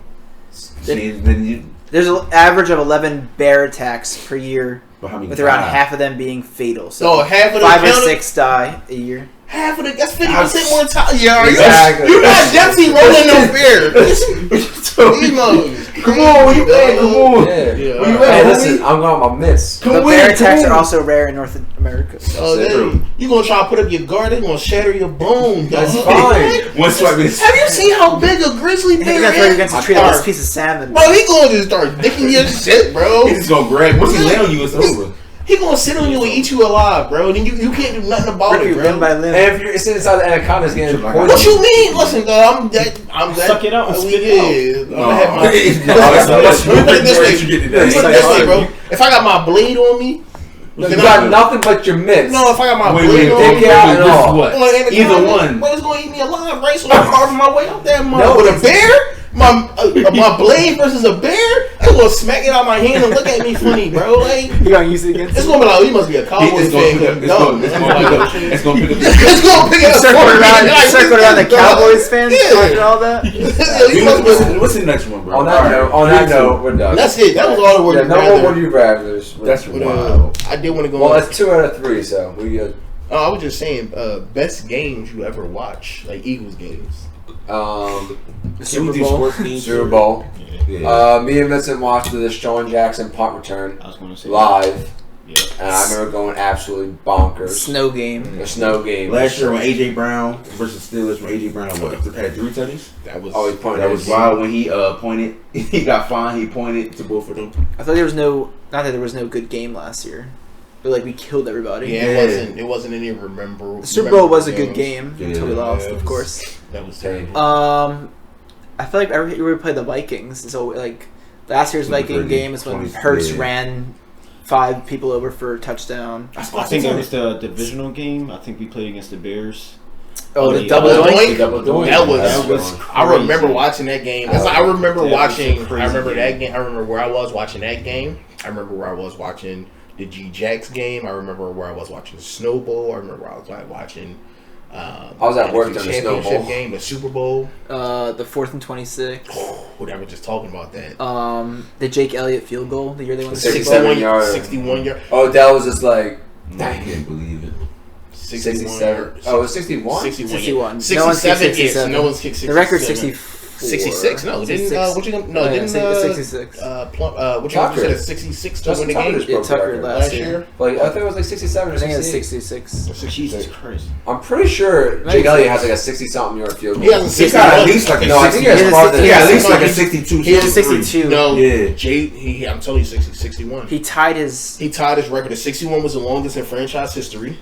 [SPEAKER 5] See, then you.
[SPEAKER 1] There's an average of 11 bear attacks per year,
[SPEAKER 5] But how many
[SPEAKER 1] with around
[SPEAKER 5] die?
[SPEAKER 1] half of them being fatal. So
[SPEAKER 4] So half of the
[SPEAKER 1] 5 or
[SPEAKER 4] counted-
[SPEAKER 1] 6 die a year.
[SPEAKER 4] Half of the that's 50% more time. Yeah,
[SPEAKER 2] Exactly.
[SPEAKER 4] you're not definitely rolling no bear. You know,
[SPEAKER 5] Come on, where you at? Come on.
[SPEAKER 2] Yeah.
[SPEAKER 4] Yeah.
[SPEAKER 5] Where you
[SPEAKER 2] Hey,
[SPEAKER 5] at,
[SPEAKER 2] listen,
[SPEAKER 5] homie?
[SPEAKER 2] I'm going on my mitts.
[SPEAKER 5] Come
[SPEAKER 1] But
[SPEAKER 5] with
[SPEAKER 1] bear
[SPEAKER 5] it,
[SPEAKER 1] attacks
[SPEAKER 5] come
[SPEAKER 1] are
[SPEAKER 5] on.
[SPEAKER 1] also rare in North America.
[SPEAKER 4] Oh,
[SPEAKER 2] That's
[SPEAKER 4] they, you gonna try to put up your guard? They gonna shatter your bone.
[SPEAKER 2] That's
[SPEAKER 4] dog.
[SPEAKER 2] fine.
[SPEAKER 5] One swipe is.
[SPEAKER 4] Have you seen how big a grizzly
[SPEAKER 1] He's
[SPEAKER 4] bear
[SPEAKER 1] gonna throw you
[SPEAKER 4] is?
[SPEAKER 1] against a tree like this piece of salmon.
[SPEAKER 4] Bro, he gonna just start dicking your shit, bro.
[SPEAKER 5] He's just gonna grab. Once he lay on you, it's over.
[SPEAKER 4] He gonna sit on you and eat you alive, bro. And then you can't do nothing about
[SPEAKER 1] Rip
[SPEAKER 4] it,
[SPEAKER 1] you limb by
[SPEAKER 4] bro.
[SPEAKER 1] limb.
[SPEAKER 2] And if you're sitting inside the anaconda, it's getting
[SPEAKER 5] What
[SPEAKER 2] poisoned.
[SPEAKER 4] What you mean? Listen, dog, I'm that.
[SPEAKER 3] Suck it out and spit it
[SPEAKER 4] it out. I'm gonna have my.
[SPEAKER 5] No, that's
[SPEAKER 4] Let me put it this way.
[SPEAKER 5] you get
[SPEAKER 4] Let me put it
[SPEAKER 5] today.
[SPEAKER 4] this way, bro. If I got my blade on me,
[SPEAKER 2] You got nothing but your mitts.
[SPEAKER 4] No, if I got my
[SPEAKER 5] Wait,
[SPEAKER 4] blade on,
[SPEAKER 2] take it out and
[SPEAKER 5] this is
[SPEAKER 2] all.
[SPEAKER 5] what?
[SPEAKER 4] Well,
[SPEAKER 5] Either one.
[SPEAKER 4] Well, it's gonna eat me alive, right? So I'm carving my way out that mud.
[SPEAKER 2] No,
[SPEAKER 4] With a
[SPEAKER 2] it's-
[SPEAKER 4] bear, my blade versus a bear, it's gonna smack it out my hand and look at me funny, bro. Like
[SPEAKER 1] You gonna use it against
[SPEAKER 4] it's
[SPEAKER 1] him?
[SPEAKER 4] gonna be like, oh, you must be a cowboy fan.
[SPEAKER 5] It's gonna pick up.
[SPEAKER 4] It's gonna pick it up.
[SPEAKER 1] Circle
[SPEAKER 4] for me.
[SPEAKER 1] around,
[SPEAKER 4] Like,
[SPEAKER 1] circle around the Cowboys fans
[SPEAKER 4] Yeah.
[SPEAKER 1] talking all that.
[SPEAKER 4] Yeah, you must be-
[SPEAKER 5] What's the next one, bro?
[SPEAKER 2] On that note, we're done.
[SPEAKER 4] That's it. That was all the would
[SPEAKER 2] Yeah,
[SPEAKER 4] you
[SPEAKER 2] no
[SPEAKER 4] rather.
[SPEAKER 2] more would you rather's.
[SPEAKER 5] That's
[SPEAKER 4] But,
[SPEAKER 5] wild.
[SPEAKER 4] I did want to go.
[SPEAKER 2] Well,
[SPEAKER 4] on.
[SPEAKER 2] that's 2 out of 3, so we
[SPEAKER 4] I was just saying, best games you ever watch, like Eagles games.
[SPEAKER 1] Super Bowl.
[SPEAKER 2] Super Bowl.
[SPEAKER 5] Yeah.
[SPEAKER 2] Me and Vincent watched the Sean Jackson punt return
[SPEAKER 3] I was going to say
[SPEAKER 2] live,
[SPEAKER 3] Yeah.
[SPEAKER 2] and I remember going absolutely bonkers.
[SPEAKER 1] Snow game.
[SPEAKER 2] The snow game.
[SPEAKER 5] Last year when AJ Brown versus Steelers, when AJ Brown had 3 touchdowns.
[SPEAKER 4] That was
[SPEAKER 2] Oh, he pointed.
[SPEAKER 5] That was wild when he pointed. He got fined. He pointed to both of them.
[SPEAKER 1] I thought there was no, not that there was no good game last year, but like we killed everybody.
[SPEAKER 4] Yeah, it wasn't any
[SPEAKER 1] The Super Bowl was a good game until we
[SPEAKER 5] Yeah,
[SPEAKER 1] lost,
[SPEAKER 4] it
[SPEAKER 1] of
[SPEAKER 4] was-
[SPEAKER 1] course.
[SPEAKER 4] That was terrible.
[SPEAKER 1] I feel like every year we play the Vikings. So like last year's Viking game is when
[SPEAKER 5] 20,
[SPEAKER 1] Hurts
[SPEAKER 5] yeah.
[SPEAKER 1] ran 5 people over for a touchdown.
[SPEAKER 3] I think it was the divisional game. I think we played against the Bears.
[SPEAKER 1] Oh, the
[SPEAKER 3] yeah.
[SPEAKER 1] double
[SPEAKER 4] Double
[SPEAKER 1] doink.
[SPEAKER 4] doink?
[SPEAKER 2] The double doink.
[SPEAKER 4] That was I remember watching that game. That's like, I remember
[SPEAKER 3] That was
[SPEAKER 4] watching.
[SPEAKER 3] a crazy
[SPEAKER 4] I remember that
[SPEAKER 3] game.
[SPEAKER 4] game. I remember where I was watching that game. I remember where I was watching the G-Jax game. I remember where I was watching the Snow Bowl. I remember where I was watching.
[SPEAKER 2] I was at work during the Snow
[SPEAKER 4] championship
[SPEAKER 2] Bowl.
[SPEAKER 4] game, the Super Bowl.
[SPEAKER 1] The 4th and 26.
[SPEAKER 4] Oh, we were just talking about that.
[SPEAKER 1] The Jake Elliott field goal, the year they won the
[SPEAKER 2] 67 yard.
[SPEAKER 4] 61 yard.
[SPEAKER 2] Odell was just like,
[SPEAKER 5] I can't believe it.
[SPEAKER 2] 67. Oh, it was 61?
[SPEAKER 1] 61.
[SPEAKER 4] 61.
[SPEAKER 1] No one's kicked
[SPEAKER 4] 67. Yes,
[SPEAKER 1] 67.
[SPEAKER 4] no one's kicked 67.
[SPEAKER 1] The record's 64.
[SPEAKER 4] 66. No, didn't
[SPEAKER 1] 66.
[SPEAKER 4] what you gonna?
[SPEAKER 1] Oh,
[SPEAKER 4] No,
[SPEAKER 1] yeah,
[SPEAKER 4] didn't
[SPEAKER 1] 66.
[SPEAKER 4] what you
[SPEAKER 2] Tucker.
[SPEAKER 4] said? 66 to
[SPEAKER 2] Justin
[SPEAKER 4] win the
[SPEAKER 2] Tucker
[SPEAKER 4] game
[SPEAKER 2] just broke the
[SPEAKER 1] Tucker
[SPEAKER 2] record.
[SPEAKER 1] last year.
[SPEAKER 2] Like, I think it was like 67 or
[SPEAKER 1] I think it's
[SPEAKER 2] 68.
[SPEAKER 1] 66.
[SPEAKER 3] Jesus Christ.
[SPEAKER 2] I'm pretty sure Jake Elliott has like a 60-something yard field goal.
[SPEAKER 4] He has a
[SPEAKER 5] He got at least like a
[SPEAKER 2] No, I think
[SPEAKER 5] 60.
[SPEAKER 2] he has more than
[SPEAKER 5] He got at
[SPEAKER 2] that.
[SPEAKER 5] least like a 62.
[SPEAKER 1] He has 62.
[SPEAKER 4] No,
[SPEAKER 5] Yeah.
[SPEAKER 4] Jay. I'm telling you, 61.
[SPEAKER 1] He tied his
[SPEAKER 4] He tied his record. 61 was the longest in franchise history,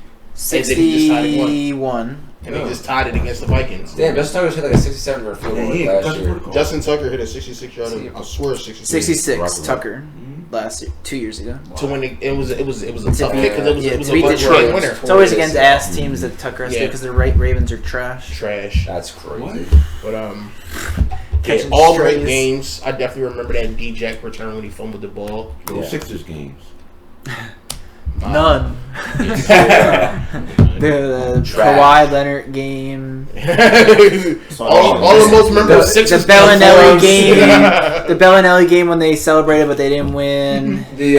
[SPEAKER 4] And then he just tied it
[SPEAKER 1] 61.
[SPEAKER 4] and he just tied it against the Vikings.
[SPEAKER 2] Damn, Justin Tucker hit like a 67 yard field
[SPEAKER 5] Yeah,
[SPEAKER 2] goal
[SPEAKER 5] he
[SPEAKER 2] last
[SPEAKER 5] touched
[SPEAKER 2] year.
[SPEAKER 5] the goal.
[SPEAKER 4] Justin Tucker hit a 66 yarder. I swear, 66.
[SPEAKER 1] 66.
[SPEAKER 5] Rocket
[SPEAKER 1] Tucker. Last year, 2 years ago.
[SPEAKER 4] To win the, it was a
[SPEAKER 1] It's
[SPEAKER 4] tough
[SPEAKER 1] a-
[SPEAKER 4] pick because
[SPEAKER 1] Yeah,
[SPEAKER 4] it was
[SPEAKER 1] to
[SPEAKER 4] a
[SPEAKER 1] beat
[SPEAKER 4] bunch of
[SPEAKER 1] Detroit.
[SPEAKER 4] game winner.
[SPEAKER 1] It's always against ass teams that Tucker has to
[SPEAKER 4] Yeah.
[SPEAKER 1] because the Ravens are trash.
[SPEAKER 4] Trash.
[SPEAKER 2] That's crazy.
[SPEAKER 5] What?
[SPEAKER 4] But
[SPEAKER 1] Catching
[SPEAKER 4] all great
[SPEAKER 1] strays.
[SPEAKER 4] games. I definitely remember that D-Jack return when he fumbled the ball.
[SPEAKER 5] Those
[SPEAKER 2] Yeah.
[SPEAKER 5] Sixers games.
[SPEAKER 1] None.
[SPEAKER 2] Yeah.
[SPEAKER 1] The
[SPEAKER 2] Trash.
[SPEAKER 1] Kawhi Leonard game.
[SPEAKER 4] all the most memorable Sixers
[SPEAKER 1] The Bellinelli
[SPEAKER 4] performance.
[SPEAKER 1] game. The Bellinelli game when they celebrated but they didn't win.
[SPEAKER 2] The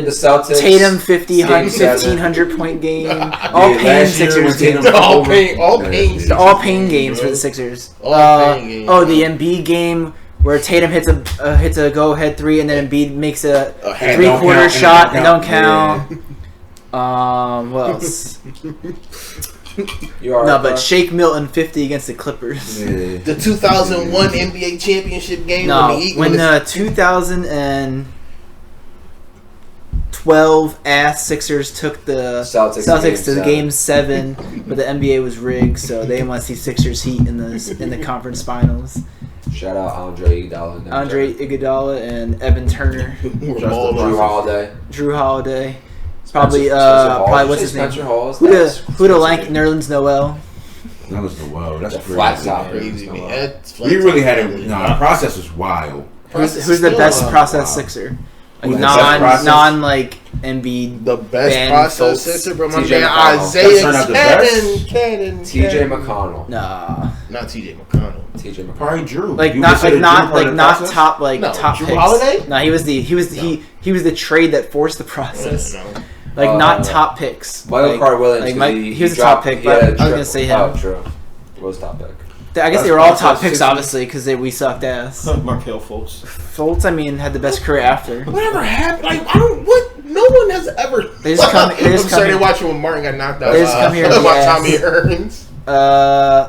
[SPEAKER 2] Celtics.
[SPEAKER 1] Tatum 50,
[SPEAKER 2] Game
[SPEAKER 1] 1500 point game. All
[SPEAKER 5] Yeah,
[SPEAKER 1] pain
[SPEAKER 5] last year when
[SPEAKER 1] Sixers
[SPEAKER 5] Tatum-
[SPEAKER 1] games.
[SPEAKER 4] all pain.
[SPEAKER 5] Yeah.
[SPEAKER 1] All pain games for the Sixers.
[SPEAKER 4] All pain games.
[SPEAKER 1] Oh, the Embiid game where Tatum hits a go ahead 3 and then Embiid makes a
[SPEAKER 5] And
[SPEAKER 1] 3/4
[SPEAKER 5] don't
[SPEAKER 1] shot and don't
[SPEAKER 5] count.
[SPEAKER 1] count. What else?
[SPEAKER 2] You are
[SPEAKER 1] No, but Shake Milton 50 against the Clippers.
[SPEAKER 5] Yeah.
[SPEAKER 4] The 2001 NBA championship game
[SPEAKER 1] No,
[SPEAKER 4] when
[SPEAKER 1] when the 2012 ass Sixers took the
[SPEAKER 2] Celtics
[SPEAKER 1] to the
[SPEAKER 2] game
[SPEAKER 1] game 7, but the NBA was rigged, so they didn't want to see Sixers Heat in the conference finals.
[SPEAKER 2] Shout out Andre Iguodala.
[SPEAKER 1] Andre Iguodala and Evan Turner,
[SPEAKER 4] were
[SPEAKER 5] Justin
[SPEAKER 4] ball
[SPEAKER 2] Drew
[SPEAKER 4] runners.
[SPEAKER 2] Holiday.
[SPEAKER 1] Drew Holiday, probably
[SPEAKER 2] Spencer Hall.
[SPEAKER 1] probably what's his
[SPEAKER 2] Spencer
[SPEAKER 1] name?
[SPEAKER 2] Hall is
[SPEAKER 1] Huda Lank, Nerlens Noel.
[SPEAKER 5] That was the world. That's
[SPEAKER 2] The
[SPEAKER 5] crazy.
[SPEAKER 2] flat top.
[SPEAKER 4] Crazy, man. That's
[SPEAKER 5] We really had
[SPEAKER 4] flat
[SPEAKER 5] it.
[SPEAKER 4] top.
[SPEAKER 5] No, the process was wild.
[SPEAKER 1] Who's the best process
[SPEAKER 5] wow.
[SPEAKER 1] Sixer?
[SPEAKER 5] Who's
[SPEAKER 1] Like
[SPEAKER 5] the best process?
[SPEAKER 1] non like Embiid.
[SPEAKER 4] The best
[SPEAKER 1] Van
[SPEAKER 4] process
[SPEAKER 1] Fultz.
[SPEAKER 4] Sixer, bro. My
[SPEAKER 2] TJ
[SPEAKER 4] man
[SPEAKER 2] McConnell.
[SPEAKER 4] Isaiah
[SPEAKER 5] Turned out the
[SPEAKER 4] Cannon.
[SPEAKER 2] TJ McConnell.
[SPEAKER 1] Nah,
[SPEAKER 4] Not TJ McConnell.
[SPEAKER 2] TJ McConnell.
[SPEAKER 5] Probably Drew.
[SPEAKER 1] like
[SPEAKER 5] You
[SPEAKER 1] not
[SPEAKER 5] consider
[SPEAKER 1] like not
[SPEAKER 5] Drew part
[SPEAKER 1] like
[SPEAKER 5] of the
[SPEAKER 1] not
[SPEAKER 5] process?
[SPEAKER 1] top like
[SPEAKER 4] No,
[SPEAKER 1] top
[SPEAKER 4] Drew
[SPEAKER 1] picks.
[SPEAKER 4] Holiday?
[SPEAKER 1] No, he was the trade that forced the process.
[SPEAKER 4] No.
[SPEAKER 1] Like not top picks.
[SPEAKER 2] Michael
[SPEAKER 1] like,
[SPEAKER 2] Carter Williams.
[SPEAKER 1] like
[SPEAKER 2] 'cause
[SPEAKER 1] Mike, he was a top
[SPEAKER 2] dropped-
[SPEAKER 1] pick,
[SPEAKER 2] he
[SPEAKER 1] but I
[SPEAKER 2] had
[SPEAKER 1] was
[SPEAKER 2] a
[SPEAKER 1] gonna
[SPEAKER 2] triple.
[SPEAKER 1] say him.
[SPEAKER 2] Oh, true. He was top pick.
[SPEAKER 1] I guess
[SPEAKER 5] Best
[SPEAKER 1] they were all top
[SPEAKER 5] process,
[SPEAKER 1] picks,
[SPEAKER 5] 60.
[SPEAKER 1] obviously, because we sucked ass.
[SPEAKER 3] Markel Fultz.
[SPEAKER 1] Fultz, I mean, had the best career after.
[SPEAKER 4] Whatever happened? Like I don't. What? No one has ever.
[SPEAKER 1] They just come- they just
[SPEAKER 4] I'm
[SPEAKER 1] come
[SPEAKER 4] sorry,
[SPEAKER 1] here-
[SPEAKER 4] they watching when Martin got knocked out.
[SPEAKER 1] They just come here and
[SPEAKER 4] by
[SPEAKER 1] be ass.
[SPEAKER 4] Tommy Hearns.
[SPEAKER 1] I
[SPEAKER 5] I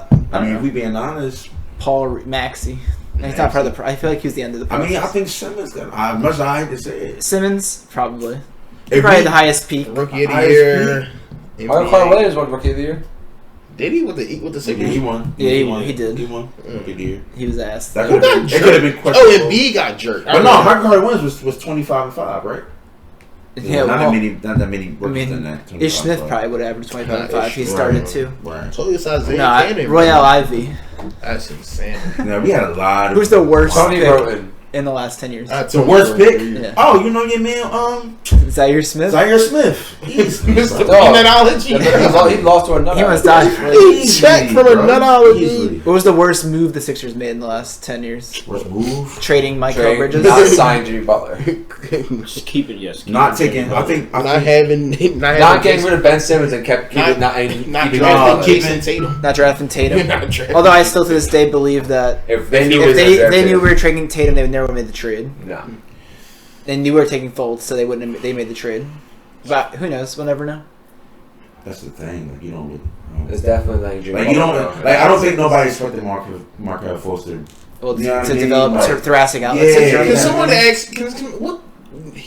[SPEAKER 1] don't
[SPEAKER 5] mean,
[SPEAKER 1] know.
[SPEAKER 5] if we being honest.
[SPEAKER 1] Paul Maxey. He's not part of the. I feel like he was the end of the
[SPEAKER 5] I
[SPEAKER 1] process.
[SPEAKER 5] mean, I think Simmons got. As much as I hate to say it.
[SPEAKER 1] Simmons probably.
[SPEAKER 5] If
[SPEAKER 1] Probably
[SPEAKER 5] we-
[SPEAKER 1] the highest peak.
[SPEAKER 4] Rookie of the
[SPEAKER 5] ISP.
[SPEAKER 4] year.
[SPEAKER 2] Michael Carter Williams won Rookie of the Year.
[SPEAKER 4] Did he with the
[SPEAKER 5] Yeah,
[SPEAKER 4] Sixers?
[SPEAKER 5] he won.
[SPEAKER 1] Yeah, he did.
[SPEAKER 5] He won. Rookie of the year.
[SPEAKER 1] He was ass.
[SPEAKER 5] That
[SPEAKER 4] Who
[SPEAKER 5] could
[SPEAKER 4] got
[SPEAKER 5] have been. It could have been
[SPEAKER 4] Oh,
[SPEAKER 5] questionable.
[SPEAKER 4] and B got jerked.
[SPEAKER 5] But no, Michael Carter Williams was 25-5, right?
[SPEAKER 1] Yeah,
[SPEAKER 5] not
[SPEAKER 1] well,
[SPEAKER 5] that many rookies than that.
[SPEAKER 1] Ish
[SPEAKER 5] 25,
[SPEAKER 1] Smith
[SPEAKER 5] but-
[SPEAKER 1] probably would have averaged 25 and 5. He
[SPEAKER 4] Ish,
[SPEAKER 1] started
[SPEAKER 5] right.
[SPEAKER 1] too.
[SPEAKER 5] Right.
[SPEAKER 4] Told you it's Isaiah
[SPEAKER 1] No,
[SPEAKER 4] Cannon.
[SPEAKER 1] Royale Ivy.
[SPEAKER 4] That's insane.
[SPEAKER 5] Yeah, we had a lot of.
[SPEAKER 1] Who's the worst
[SPEAKER 2] Tony
[SPEAKER 1] pick
[SPEAKER 2] Roten.
[SPEAKER 1] in the last 10 years?
[SPEAKER 4] That's
[SPEAKER 5] the worst pick?
[SPEAKER 1] Yeah.
[SPEAKER 5] Oh, you know your man,
[SPEAKER 1] Zaire Smith?
[SPEAKER 5] Zaire Smith. Easily,
[SPEAKER 4] Mr.
[SPEAKER 5] bro.
[SPEAKER 4] Peanutology.
[SPEAKER 2] He lost to another.
[SPEAKER 1] He must die.
[SPEAKER 5] Easily,
[SPEAKER 4] Check from
[SPEAKER 5] bro.
[SPEAKER 4] a nutology.
[SPEAKER 5] Easily.
[SPEAKER 1] What was the worst move the Sixers made in the last 10 years?
[SPEAKER 5] Worst move?
[SPEAKER 1] Trading Michael
[SPEAKER 2] Trade,
[SPEAKER 1] Bridges?
[SPEAKER 2] not signed Jimmy Butler.
[SPEAKER 3] Just keep it, yes. Keep
[SPEAKER 5] Not
[SPEAKER 3] it.
[SPEAKER 5] taking. I think.
[SPEAKER 2] Not getting rid of Ben Simmons and kept keeping
[SPEAKER 4] Not
[SPEAKER 2] keeping
[SPEAKER 4] drafting
[SPEAKER 2] Butler.
[SPEAKER 4] Jason Tatum.
[SPEAKER 1] Not drafting Tatum.
[SPEAKER 4] Not drafting.
[SPEAKER 1] Although I still to this day believe that
[SPEAKER 2] If they knew
[SPEAKER 1] if they
[SPEAKER 2] they
[SPEAKER 1] knew we were trading Tatum, they would never have made the trade.
[SPEAKER 2] no.
[SPEAKER 1] They knew we were taking Fultz, so they wouldn't have, they made the trade. But who knows? We'll never know.
[SPEAKER 5] That's the thing. Like you don't.
[SPEAKER 2] It's definitely like Jimmy
[SPEAKER 5] Like you
[SPEAKER 2] Butler.
[SPEAKER 5] don't. Like I don't think nobody expected Markel Foster.
[SPEAKER 1] Well,
[SPEAKER 5] You know what
[SPEAKER 1] to
[SPEAKER 5] I mean?
[SPEAKER 1] develop
[SPEAKER 5] Like-
[SPEAKER 1] thoracic outlets.
[SPEAKER 5] Yeah.
[SPEAKER 1] syndrome.
[SPEAKER 4] Can someone ask? What?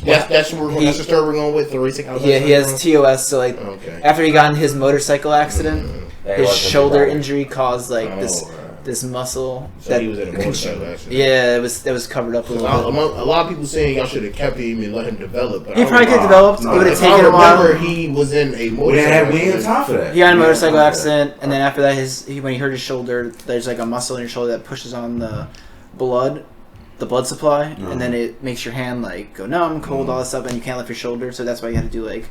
[SPEAKER 4] That's the story we're going with. Thoracic outlets.
[SPEAKER 1] Yeah, he has TOS. So like,
[SPEAKER 4] Okay.
[SPEAKER 1] after he got in his motorcycle accident,
[SPEAKER 2] Yeah, he
[SPEAKER 1] his
[SPEAKER 2] wasn't
[SPEAKER 1] shoulder
[SPEAKER 2] Butler.
[SPEAKER 1] injury caused like
[SPEAKER 4] Oh,
[SPEAKER 1] this
[SPEAKER 4] right.
[SPEAKER 1] this muscle
[SPEAKER 4] So he was in a motorcycle accident.
[SPEAKER 1] Yeah, it was covered up a little bit.
[SPEAKER 4] A lot of people saying y'all should have kept him and let him develop. But
[SPEAKER 1] He
[SPEAKER 4] I
[SPEAKER 1] probably could have
[SPEAKER 5] No,
[SPEAKER 1] developed.
[SPEAKER 5] no,
[SPEAKER 1] It would have
[SPEAKER 4] if I
[SPEAKER 1] taken a while.
[SPEAKER 4] remember, he was in a motorcycle
[SPEAKER 5] We didn't have
[SPEAKER 4] accident.
[SPEAKER 5] time for that.
[SPEAKER 1] He got in a motorcycle
[SPEAKER 5] time for that.
[SPEAKER 1] accident, and then after that, when he hurt his shoulder, there's like a muscle in your shoulder that pushes on the blood supply, and then it makes your hand like go numb, cold, all that stuff, and you can't lift your shoulder. So that's why you had to do like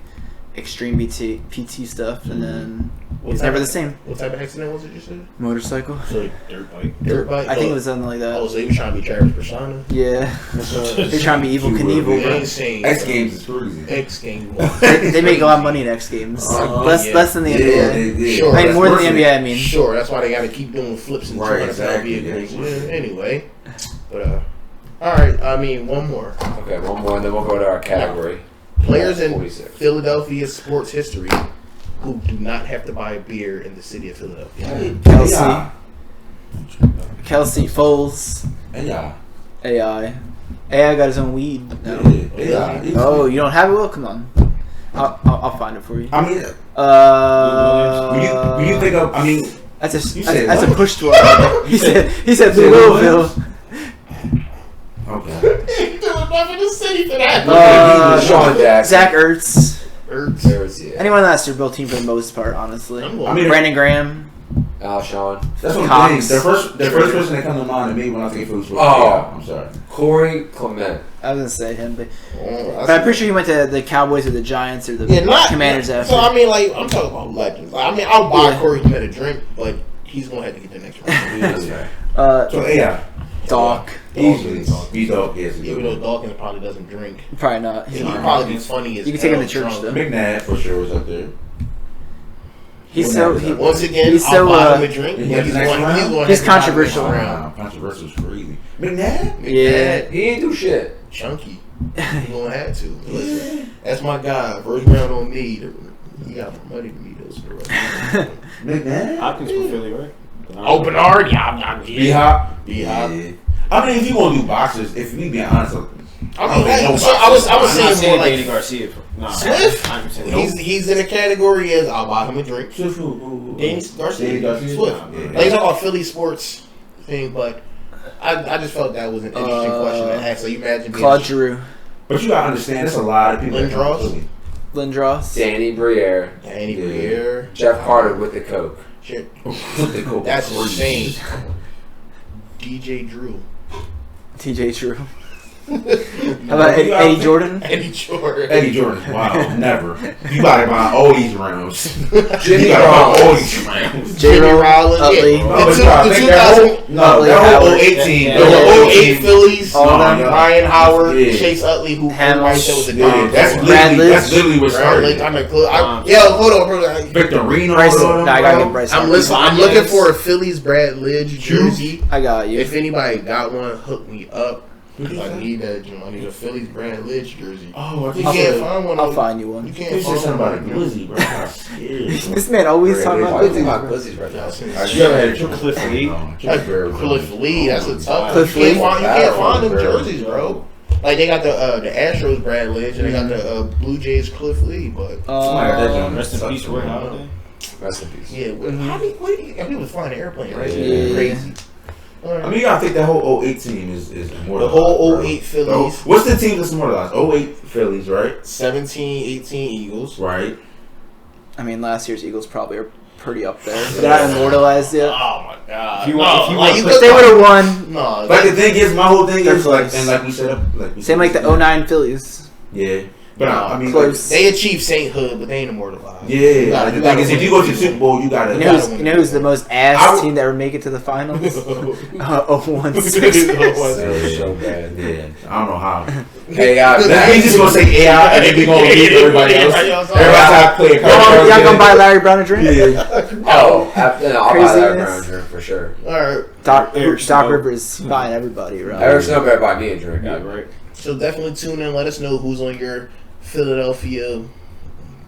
[SPEAKER 1] extreme PT stuff, and then it's never the same.
[SPEAKER 4] What type of accident was it you said?
[SPEAKER 1] Motorcycle.
[SPEAKER 3] So dirt bike.
[SPEAKER 4] Dirt bike?
[SPEAKER 1] I think it was something like
[SPEAKER 4] Oh,
[SPEAKER 1] that.
[SPEAKER 4] so he was trying to be Travis Persona?
[SPEAKER 1] Yeah, they're trying to be evil Knievel. bro.
[SPEAKER 4] Insane.
[SPEAKER 5] X Games is crazy.
[SPEAKER 4] X Games.
[SPEAKER 1] They make a lot of money in X Games. Less than the
[SPEAKER 5] Yeah,
[SPEAKER 1] NBA.
[SPEAKER 5] they did.
[SPEAKER 4] Sure.
[SPEAKER 1] I mean,
[SPEAKER 5] That's
[SPEAKER 1] more than the
[SPEAKER 5] worth it.
[SPEAKER 1] NBA. I mean,
[SPEAKER 4] Sure, that's why they got to keep doing flips and
[SPEAKER 5] Right,
[SPEAKER 4] 200
[SPEAKER 5] exactly,
[SPEAKER 4] vehicles.
[SPEAKER 5] yeah.
[SPEAKER 4] Yeah, anyway, but all right. I mean, one more.
[SPEAKER 2] Okay, one more, and then we'll go to our category.
[SPEAKER 4] Players in
[SPEAKER 2] 46.
[SPEAKER 4] Philadelphia sports history who do not have to buy a beer in the city of Philadelphia.
[SPEAKER 1] Kelsey Foles,
[SPEAKER 5] Yeah.
[SPEAKER 1] AI. AI got his own weed. No.
[SPEAKER 5] Yeah.
[SPEAKER 1] Oh, you don't have it? Well, come on. I'll find it for you.
[SPEAKER 5] I mean, when you think of, I mean,
[SPEAKER 1] That's a
[SPEAKER 5] You said
[SPEAKER 1] that's a
[SPEAKER 5] what?
[SPEAKER 1] push to our. He said
[SPEAKER 5] said
[SPEAKER 1] Louisville.
[SPEAKER 5] okay.
[SPEAKER 4] He doing nothing to say for that.
[SPEAKER 2] Sean Jackson.
[SPEAKER 1] Zach Ertz.
[SPEAKER 2] Yeah.
[SPEAKER 1] Anyone on that Super Bowl team for the most part, honestly.
[SPEAKER 4] I'm
[SPEAKER 5] I mean,
[SPEAKER 1] Brandon Graham.
[SPEAKER 2] Alshon.
[SPEAKER 5] that's what
[SPEAKER 1] Cox.
[SPEAKER 5] I'm saying. The first person that comes to mind to me when I think food.
[SPEAKER 2] Oh.
[SPEAKER 5] I'm sorry.
[SPEAKER 2] Corey Clement.
[SPEAKER 1] I was gonna say him, but
[SPEAKER 4] Oh,
[SPEAKER 1] I'm pretty sure he went to the Cowboys or the Giants or the
[SPEAKER 4] Yeah, not
[SPEAKER 1] Commanders after.
[SPEAKER 4] So I mean, like I'm talking about legends. Like, I mean, I'll buy
[SPEAKER 1] Yeah.
[SPEAKER 4] Corey Clement a drink, but he's gonna have to get the next round.
[SPEAKER 2] That's right.
[SPEAKER 5] So yeah,
[SPEAKER 1] Doc.
[SPEAKER 5] easily. B-Dog, yes.
[SPEAKER 4] Even though Dawkins probably doesn't drink,
[SPEAKER 1] Probably not.
[SPEAKER 4] he'd probably be funny as
[SPEAKER 1] You can take him
[SPEAKER 4] hell
[SPEAKER 1] to church,
[SPEAKER 4] drunk.
[SPEAKER 1] though.
[SPEAKER 5] McNabb for sure was up there.
[SPEAKER 4] Once again,
[SPEAKER 1] he's
[SPEAKER 4] I'll
[SPEAKER 1] so,
[SPEAKER 4] buy him a drink.
[SPEAKER 5] he
[SPEAKER 4] but
[SPEAKER 5] has
[SPEAKER 4] he's
[SPEAKER 5] the next
[SPEAKER 4] going.
[SPEAKER 5] round?
[SPEAKER 4] He's going.
[SPEAKER 1] He's
[SPEAKER 4] to have to buy the next
[SPEAKER 1] controversial.
[SPEAKER 4] round.
[SPEAKER 5] Controversial is crazy. McNabb?
[SPEAKER 1] Yeah.
[SPEAKER 2] He ain't do shit.
[SPEAKER 4] Chunky. He's gonna have to. Listen, that's my guy. First round on me. He got more money than me though. So
[SPEAKER 5] McNabb?
[SPEAKER 3] Hopkins from Philly, right?
[SPEAKER 4] oh, Bernard, yeah,
[SPEAKER 5] B-Hop?
[SPEAKER 4] B-Hop.
[SPEAKER 5] Yeah. I mean, if you gonna do boxers, if we being honest,
[SPEAKER 4] I mean,
[SPEAKER 5] no
[SPEAKER 4] so I was
[SPEAKER 3] I'm not
[SPEAKER 4] saying more
[SPEAKER 3] saying
[SPEAKER 4] like
[SPEAKER 3] Danny Garcia. Nah,
[SPEAKER 4] Swift?
[SPEAKER 3] I'm saying
[SPEAKER 4] he's in a category as I'll buy him a drink.
[SPEAKER 5] Swift who?
[SPEAKER 4] Danny Garcia,
[SPEAKER 5] Danny Garcia?
[SPEAKER 4] Swift.
[SPEAKER 5] Yeah.
[SPEAKER 4] Like, he's talking about Philly sports thing, but I just felt that was an interesting question to ask. So you imagine being
[SPEAKER 1] Claude Giroux.
[SPEAKER 5] But you gotta understand, there's a lot of people. that come
[SPEAKER 4] Lindros?
[SPEAKER 5] to Philly.
[SPEAKER 1] Lindros.
[SPEAKER 2] Danny Briere.
[SPEAKER 4] Danny
[SPEAKER 5] Yeah.
[SPEAKER 4] Briere.
[SPEAKER 2] Jeff Carter with the Coke.
[SPEAKER 4] Shit.
[SPEAKER 5] They go
[SPEAKER 4] That's
[SPEAKER 5] crazy.
[SPEAKER 4] insane. DJ Drew.
[SPEAKER 1] TJ Drew. How about Eddie Jordan?
[SPEAKER 4] Eddie Jordan.
[SPEAKER 5] Eddie Jordan. Wow, never. You gotta buy all these rounds.
[SPEAKER 2] Jimmy
[SPEAKER 5] You gotta buy all
[SPEAKER 2] Rollins.
[SPEAKER 5] these rounds.
[SPEAKER 4] Jimmy Rollins.
[SPEAKER 1] Utley.
[SPEAKER 4] Yeah.
[SPEAKER 5] No,
[SPEAKER 4] The
[SPEAKER 5] but
[SPEAKER 4] two-
[SPEAKER 5] you gotta
[SPEAKER 4] the
[SPEAKER 5] think that
[SPEAKER 4] 2000
[SPEAKER 5] whole, no,
[SPEAKER 1] Utley,
[SPEAKER 5] that whole
[SPEAKER 1] Howard.
[SPEAKER 5] 08 team.
[SPEAKER 3] Yeah.
[SPEAKER 4] The
[SPEAKER 5] that
[SPEAKER 4] 08 Phillies,
[SPEAKER 1] All of them.
[SPEAKER 5] yeah.
[SPEAKER 4] Ryan Howard,
[SPEAKER 5] Yeah.
[SPEAKER 4] Chase Utley, who
[SPEAKER 1] Hamels.
[SPEAKER 4] everybody said was a
[SPEAKER 5] Yeah,
[SPEAKER 4] dog.
[SPEAKER 5] that's
[SPEAKER 1] Brad
[SPEAKER 5] literally what started.
[SPEAKER 4] I'm a clue. Hold on.
[SPEAKER 5] Victorino.
[SPEAKER 1] Bryson. Nah, I gotta get Bryson.
[SPEAKER 4] I'm listening. I'm looking for a Phillies Brad Lidge jersey.
[SPEAKER 1] I got you.
[SPEAKER 4] If anybody got one, hook me up. I need that. I need a Phillies Brad Lidge jersey.
[SPEAKER 5] Oh, I
[SPEAKER 4] You
[SPEAKER 5] think
[SPEAKER 4] can't find one.
[SPEAKER 1] I'll find you one.
[SPEAKER 4] You
[SPEAKER 5] you
[SPEAKER 4] can't
[SPEAKER 5] said
[SPEAKER 4] find
[SPEAKER 5] something about a
[SPEAKER 4] one.
[SPEAKER 5] glizzy, bro. I got scared.
[SPEAKER 1] This man always talking
[SPEAKER 2] Why
[SPEAKER 1] about
[SPEAKER 2] do you think
[SPEAKER 1] Glizzy.
[SPEAKER 2] about Glizzy's right now?
[SPEAKER 5] You ever had a
[SPEAKER 3] Cliff Lee?
[SPEAKER 4] Cliff Lee, that's a tough.
[SPEAKER 1] Cliff
[SPEAKER 4] You
[SPEAKER 1] Lee.
[SPEAKER 4] can't find them jerseys, bro. Like they got the Astros Brad Lidge and they got the Blue Jays Cliff Lee, but
[SPEAKER 3] Rest in peace, Roy Halladay.
[SPEAKER 2] Rest in peace.
[SPEAKER 4] yeah, how do you, he was flying an airplane, right?
[SPEAKER 1] Yeah.
[SPEAKER 4] Crazy.
[SPEAKER 5] I mean, you gotta think that whole 08 team is immortalized.
[SPEAKER 4] The whole
[SPEAKER 5] bro.
[SPEAKER 4] 08 Phillies.
[SPEAKER 5] What's the team that's immortalized? 08 Phillies, right?
[SPEAKER 4] 17, 18 Eagles.
[SPEAKER 5] Right.
[SPEAKER 1] I mean, last year's Eagles probably are pretty up there. They're not immortalized yet.
[SPEAKER 4] Oh my god!
[SPEAKER 3] If you want-
[SPEAKER 1] If they would have won,
[SPEAKER 4] no,
[SPEAKER 5] But the thing is, my whole thing
[SPEAKER 1] They're
[SPEAKER 5] is like,
[SPEAKER 1] close.
[SPEAKER 5] and like we said,
[SPEAKER 1] same like the 09 Phillies.
[SPEAKER 5] Yeah, but I mean,
[SPEAKER 1] close.
[SPEAKER 4] they achieved sainthood, but they ain't immortalized.
[SPEAKER 5] yeah. The thing is, if you go to the Super Bowl, you gotta.
[SPEAKER 1] You know who's the most ass team that ever make it to the finals? 01 Sixers.
[SPEAKER 2] They're so bad.
[SPEAKER 5] Yeah, I don't know how.
[SPEAKER 2] Hey,
[SPEAKER 5] We just gonna say AI and then we gonna leave everybody else. Everybody's out clear.
[SPEAKER 1] Y'all gonna buy Larry Brown a drink?
[SPEAKER 5] Yeah.
[SPEAKER 2] I'll buy that
[SPEAKER 1] Craziness.
[SPEAKER 2] Brown drink for sure.
[SPEAKER 4] Alright,
[SPEAKER 1] Doc
[SPEAKER 3] Snow.
[SPEAKER 1] Rivers buying everybody, right?
[SPEAKER 2] Eric Snow better buy me a drink.
[SPEAKER 3] Yeah, right.
[SPEAKER 4] so definitely tune in. Let us know who's on your Philadelphia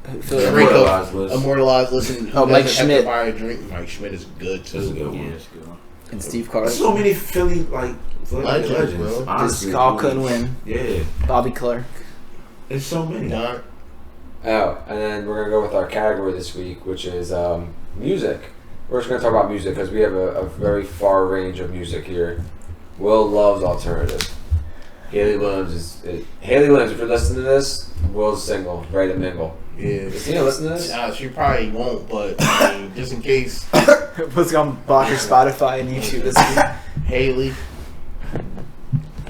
[SPEAKER 5] Immortalized list.
[SPEAKER 4] immortalized list. And who
[SPEAKER 1] Oh, Mike
[SPEAKER 4] doesn't have to
[SPEAKER 1] Schmidt.
[SPEAKER 4] buy a drink. Mike Schmidt is good
[SPEAKER 5] That's a
[SPEAKER 4] too.
[SPEAKER 5] good
[SPEAKER 3] Yeah,
[SPEAKER 5] one.
[SPEAKER 3] that's a good one.
[SPEAKER 1] And Steve
[SPEAKER 5] There's so
[SPEAKER 1] Carter.
[SPEAKER 5] many Philly
[SPEAKER 4] Legends, bro.
[SPEAKER 1] Just
[SPEAKER 5] Honestly,
[SPEAKER 1] all couldn't win.
[SPEAKER 5] Yeah,
[SPEAKER 1] Bobby Clark.
[SPEAKER 5] there's so many.
[SPEAKER 4] Don,
[SPEAKER 2] Oh, and then we're gonna go with our category this week, which is music. We're just gonna talk about music because we have a very far range of music here. Will loves alternative. Haley Williams Haley Williams. If you're listening to this, Will's single, ready to mingle.
[SPEAKER 4] yeah.
[SPEAKER 2] Is Tina listening to this?
[SPEAKER 4] She probably won't, but I mean, just in case,
[SPEAKER 1] Was gonna block your Spotify and YouTube this week.
[SPEAKER 4] Haley,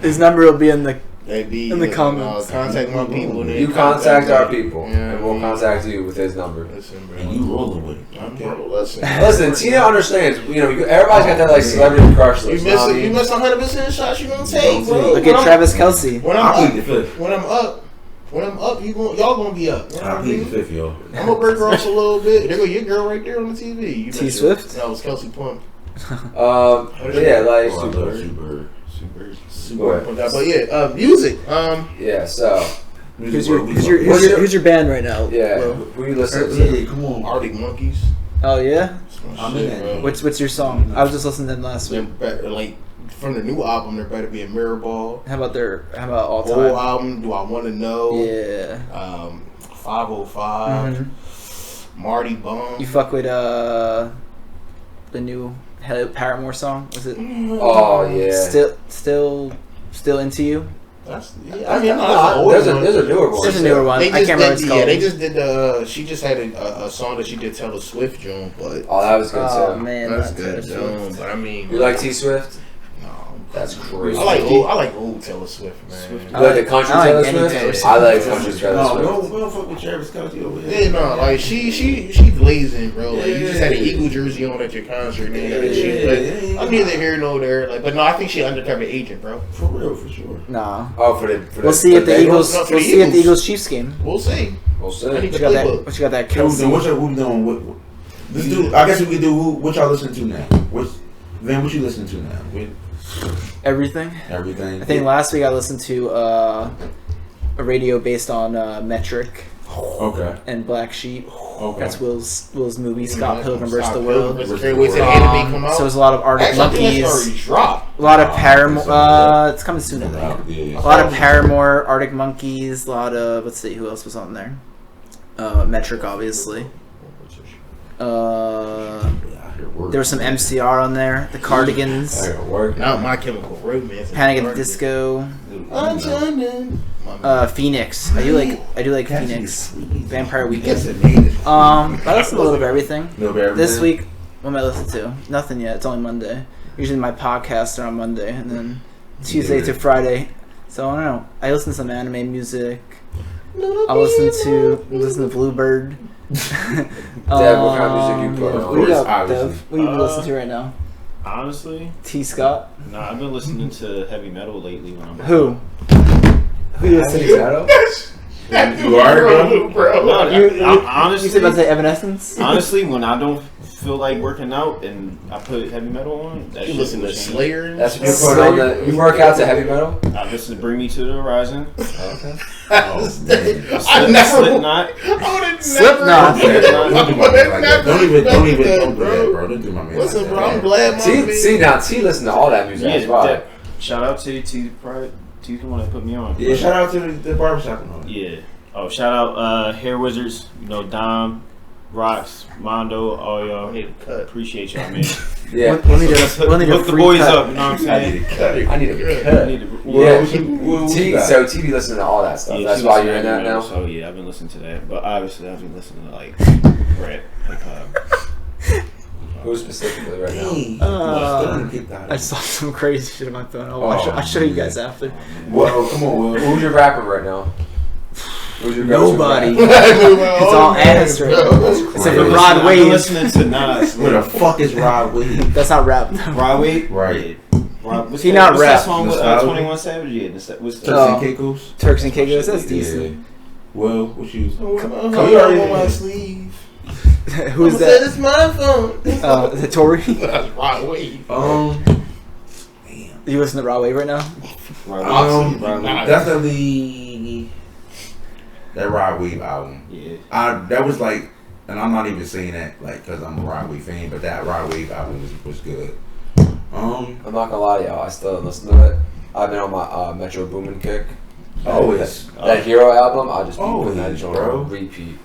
[SPEAKER 1] His number will be in the.
[SPEAKER 4] maybe
[SPEAKER 1] In the comments.
[SPEAKER 4] contact my people. and then
[SPEAKER 2] You contact our people,
[SPEAKER 4] Yeah,
[SPEAKER 2] and we'll
[SPEAKER 4] I mean,
[SPEAKER 2] contact you with his number.
[SPEAKER 4] Listen, bro.
[SPEAKER 5] And you rolling with it.
[SPEAKER 4] I'm
[SPEAKER 5] Okay.
[SPEAKER 4] bro, listen.
[SPEAKER 2] Listen, Tina understands. You know, everybody's got that like celebrity crush
[SPEAKER 4] You
[SPEAKER 2] list.
[SPEAKER 4] miss
[SPEAKER 2] You know what I
[SPEAKER 4] you
[SPEAKER 2] mean?
[SPEAKER 4] miss 100% shots you don't take, bro.
[SPEAKER 1] Look at Travis Kelsey.
[SPEAKER 4] When
[SPEAKER 5] I'll
[SPEAKER 4] I'm
[SPEAKER 5] plead the
[SPEAKER 4] up,
[SPEAKER 5] fifth.
[SPEAKER 4] when I'm up, y'all gonna be up. You know what
[SPEAKER 5] I'll
[SPEAKER 4] I
[SPEAKER 5] plead the
[SPEAKER 4] mean?
[SPEAKER 5] fifth, yo.
[SPEAKER 4] I'm gonna break her off a little bit. There go your girl right there on the TV. You
[SPEAKER 1] T
[SPEAKER 4] bet
[SPEAKER 1] Swift?
[SPEAKER 4] you- No, it was Kelsey Plum.
[SPEAKER 2] But yeah, like
[SPEAKER 5] Oh, I love Super.
[SPEAKER 2] Go ahead.
[SPEAKER 4] But yeah, music.
[SPEAKER 2] yeah. So
[SPEAKER 1] Who's your band right now?
[SPEAKER 2] yeah,
[SPEAKER 1] Will?
[SPEAKER 2] who you listen to?
[SPEAKER 5] Yeah, come on.
[SPEAKER 4] Arctic Monkeys.
[SPEAKER 1] Oh yeah.
[SPEAKER 4] That's my
[SPEAKER 5] I'm
[SPEAKER 4] shit,
[SPEAKER 5] in
[SPEAKER 4] bro.
[SPEAKER 5] that.
[SPEAKER 1] What's your song? I was just listening to them last
[SPEAKER 4] They're
[SPEAKER 1] week.
[SPEAKER 4] better, like from the new album. There better be a mirror ball.
[SPEAKER 1] How about all
[SPEAKER 4] Whole
[SPEAKER 1] time?
[SPEAKER 4] album. Do I want to know?
[SPEAKER 1] Yeah.
[SPEAKER 4] 505.
[SPEAKER 1] Mhm.
[SPEAKER 4] Marty Bum.
[SPEAKER 1] You fuck with the new Paramore song? Was it
[SPEAKER 2] Oh yeah.
[SPEAKER 1] still into you?
[SPEAKER 4] That's, yeah, I mean, no, that's an older one.
[SPEAKER 2] There's a newer one.
[SPEAKER 1] There's a newer one.
[SPEAKER 4] They
[SPEAKER 1] I
[SPEAKER 4] just
[SPEAKER 1] can't remember what it's
[SPEAKER 4] did,
[SPEAKER 1] called.
[SPEAKER 4] yeah, they just did the. She just had a song that she did Taylor Swift Joan, but
[SPEAKER 2] Oh, that was good
[SPEAKER 1] Oh
[SPEAKER 2] too.
[SPEAKER 1] man,
[SPEAKER 4] that's
[SPEAKER 1] that's
[SPEAKER 4] good
[SPEAKER 1] Taylor
[SPEAKER 4] Joan. But I mean,
[SPEAKER 2] You like T Swift?
[SPEAKER 4] No,
[SPEAKER 2] That's crazy.
[SPEAKER 4] I like old Taylor Swift, man.
[SPEAKER 2] You like the country
[SPEAKER 1] I like
[SPEAKER 2] Taylor
[SPEAKER 1] any
[SPEAKER 2] Swift?
[SPEAKER 1] Taylor Swift.
[SPEAKER 2] I like country Taylor
[SPEAKER 5] No,
[SPEAKER 2] Swift.
[SPEAKER 5] we don't fuck with Travis Kelsey over here.
[SPEAKER 4] Yeah, no, like she blazing, bro. Like you just had an Eagle jersey on at your concert, man.
[SPEAKER 5] Yeah.
[SPEAKER 4] I'm neither here nor there. Like, but no, I think she undercover agent, bro.
[SPEAKER 5] For real, for sure.
[SPEAKER 1] Nah.
[SPEAKER 2] Oh, for the
[SPEAKER 1] We'll see at the
[SPEAKER 2] Bengals?
[SPEAKER 1] Eagles.
[SPEAKER 4] No, for
[SPEAKER 1] We'll
[SPEAKER 4] the
[SPEAKER 1] see at the
[SPEAKER 4] Eagles.
[SPEAKER 1] Eagles Chiefs game.
[SPEAKER 4] We'll see.
[SPEAKER 2] We'll see.
[SPEAKER 4] I need
[SPEAKER 1] What
[SPEAKER 4] to
[SPEAKER 1] you got that?
[SPEAKER 4] playbook.
[SPEAKER 1] What you got that?
[SPEAKER 5] So
[SPEAKER 1] Kelsey.
[SPEAKER 5] what we doing? Let's do. I guess we could do. What y'all listening to now? What you listening to now?
[SPEAKER 1] Everything.
[SPEAKER 5] Everything.
[SPEAKER 1] I think last week I listened to a radio based on Metric
[SPEAKER 5] Okay.
[SPEAKER 1] and Black Sheep.
[SPEAKER 5] Okay.
[SPEAKER 1] That's Will's movie, Scott Pilgrim vs. the
[SPEAKER 4] Scott
[SPEAKER 1] World.
[SPEAKER 4] Pilgrim. Can't wait till the anime come out.
[SPEAKER 1] So there's a lot of Arctic
[SPEAKER 4] Actually, I think that's
[SPEAKER 1] Monkeys,
[SPEAKER 4] already dropped.
[SPEAKER 1] a lot of Paramore. It's coming soon, I think.
[SPEAKER 5] Yeah.
[SPEAKER 1] A lot of Paramore, Arctic Monkeys, a lot of, let's see, who else was on there? Metric, obviously. There was some MCR on there. The Cardigans,
[SPEAKER 2] I gotta work.
[SPEAKER 4] Not My Chemical Romance.
[SPEAKER 1] Panic at the Disco, Phoenix. I do like Phoenix. Vampire Weekend. I listen to a little bit of everything. This week, what am I listening to? Nothing yet. It's only Monday. Usually my podcasts are on Monday, and then Tuesday to Friday. So I don't know. I listen to some anime music. I listen to Bluebird.
[SPEAKER 2] Deb, what kind of music you put on?
[SPEAKER 1] What do you got,
[SPEAKER 5] Obviously.
[SPEAKER 1] Dev? What do you listening to right now?
[SPEAKER 3] Honestly,
[SPEAKER 1] T. Scott.
[SPEAKER 3] nah, I've been listening to heavy metal lately when I'm
[SPEAKER 1] Who? Who you listening to?
[SPEAKER 5] You are, bro.
[SPEAKER 3] No,
[SPEAKER 1] You
[SPEAKER 3] honestly,
[SPEAKER 1] said about the Evanescence?
[SPEAKER 3] honestly, when I don't feel like working out and I put heavy metal on, that
[SPEAKER 4] You
[SPEAKER 3] shit
[SPEAKER 4] listen
[SPEAKER 3] will
[SPEAKER 4] to
[SPEAKER 3] change.
[SPEAKER 4] Slayer and
[SPEAKER 2] That's what you put on the. You work out to heavy metal.
[SPEAKER 3] I listen to Bring Me to the Horizon.
[SPEAKER 2] Okay.
[SPEAKER 4] I never.
[SPEAKER 3] Slipknot.
[SPEAKER 4] I would have
[SPEAKER 1] Slipknot.
[SPEAKER 4] never.
[SPEAKER 5] Don't do my man like that. Don't even do that, bro. Don't do my man
[SPEAKER 4] Listen,
[SPEAKER 5] like
[SPEAKER 4] bro,
[SPEAKER 5] that.
[SPEAKER 4] I'm glad.
[SPEAKER 2] See now, T listen to all that music.
[SPEAKER 3] Yeah,
[SPEAKER 2] That's why.
[SPEAKER 3] that- shout out to T. T's the one that put me on.
[SPEAKER 5] Yeah, shout out to the barbershop and all that.
[SPEAKER 3] Yeah. Oh, shout out Hair Wizards. You know, Dom, Rocks, Mondo, all y'all.
[SPEAKER 4] I need a cut.
[SPEAKER 3] Appreciate y'all, man.
[SPEAKER 2] Yeah.
[SPEAKER 1] We'll need a
[SPEAKER 3] Hook the
[SPEAKER 1] free
[SPEAKER 3] boys
[SPEAKER 1] cut.
[SPEAKER 3] up. You know what I'm
[SPEAKER 5] I
[SPEAKER 3] saying?
[SPEAKER 5] need to cut it.
[SPEAKER 2] I need a
[SPEAKER 3] I
[SPEAKER 2] cut.
[SPEAKER 3] need to-
[SPEAKER 2] Yeah.
[SPEAKER 5] What you got?
[SPEAKER 2] So TV listening to all that stuff.
[SPEAKER 3] Yeah,
[SPEAKER 2] That's
[SPEAKER 3] she
[SPEAKER 2] why
[SPEAKER 3] listen
[SPEAKER 2] you're
[SPEAKER 3] to
[SPEAKER 2] in that
[SPEAKER 3] heavy metal,
[SPEAKER 2] now.
[SPEAKER 3] So yeah, I've been listening to that. But obviously, I've been listening to like rap, hip hop.
[SPEAKER 2] Who specifically right now?
[SPEAKER 5] Dang.
[SPEAKER 1] I saw some crazy shit on my phone.
[SPEAKER 5] Oh,
[SPEAKER 1] I'll show you guys after.
[SPEAKER 5] Well, come on, Will.
[SPEAKER 2] Who's your rapper right now? Who's your go-to
[SPEAKER 1] Nobody.
[SPEAKER 2] rapper?
[SPEAKER 1] It's all ass right now. Except for
[SPEAKER 5] crazy.
[SPEAKER 1] Rod
[SPEAKER 3] I've been
[SPEAKER 1] Wave.
[SPEAKER 3] listening to Nas.
[SPEAKER 5] Where the fuck is Rod Wave?
[SPEAKER 1] That's not rap.
[SPEAKER 3] Rod Wave?
[SPEAKER 5] Right.
[SPEAKER 3] Yeah. What's
[SPEAKER 1] He
[SPEAKER 3] that,
[SPEAKER 1] not
[SPEAKER 3] what's
[SPEAKER 1] rap.
[SPEAKER 3] that song with
[SPEAKER 5] Nostalgia?
[SPEAKER 3] 21 Savage? Yeah, what's
[SPEAKER 5] Turks
[SPEAKER 3] that?
[SPEAKER 1] Oh.
[SPEAKER 5] and Caicos?
[SPEAKER 1] Turks and Caicos. That's
[SPEAKER 5] Yeah.
[SPEAKER 1] decent.
[SPEAKER 5] Well, what you?
[SPEAKER 4] Come
[SPEAKER 5] you already-
[SPEAKER 4] on my sleeve.
[SPEAKER 1] Who's
[SPEAKER 4] I'ma say
[SPEAKER 1] that?
[SPEAKER 4] It's my phone.
[SPEAKER 1] Is it Tory?
[SPEAKER 4] That's Rod Wave.
[SPEAKER 5] Damn.
[SPEAKER 1] You listen to Rod Wave right now?
[SPEAKER 3] Rod Wave.
[SPEAKER 5] Definitely that Rod Wave album.
[SPEAKER 3] Yeah.
[SPEAKER 5] That was like, and I'm not even saying that like because I'm a Rod Wave fan, but that Rod Wave album was good.
[SPEAKER 2] I'm not gonna lie to y'all. I still listen to it. I've been on my Metro Boomin kick.
[SPEAKER 5] Always.
[SPEAKER 2] That Hero album. I'll just be
[SPEAKER 5] Always,
[SPEAKER 2] putting that joint
[SPEAKER 5] bro.
[SPEAKER 2] on repeat.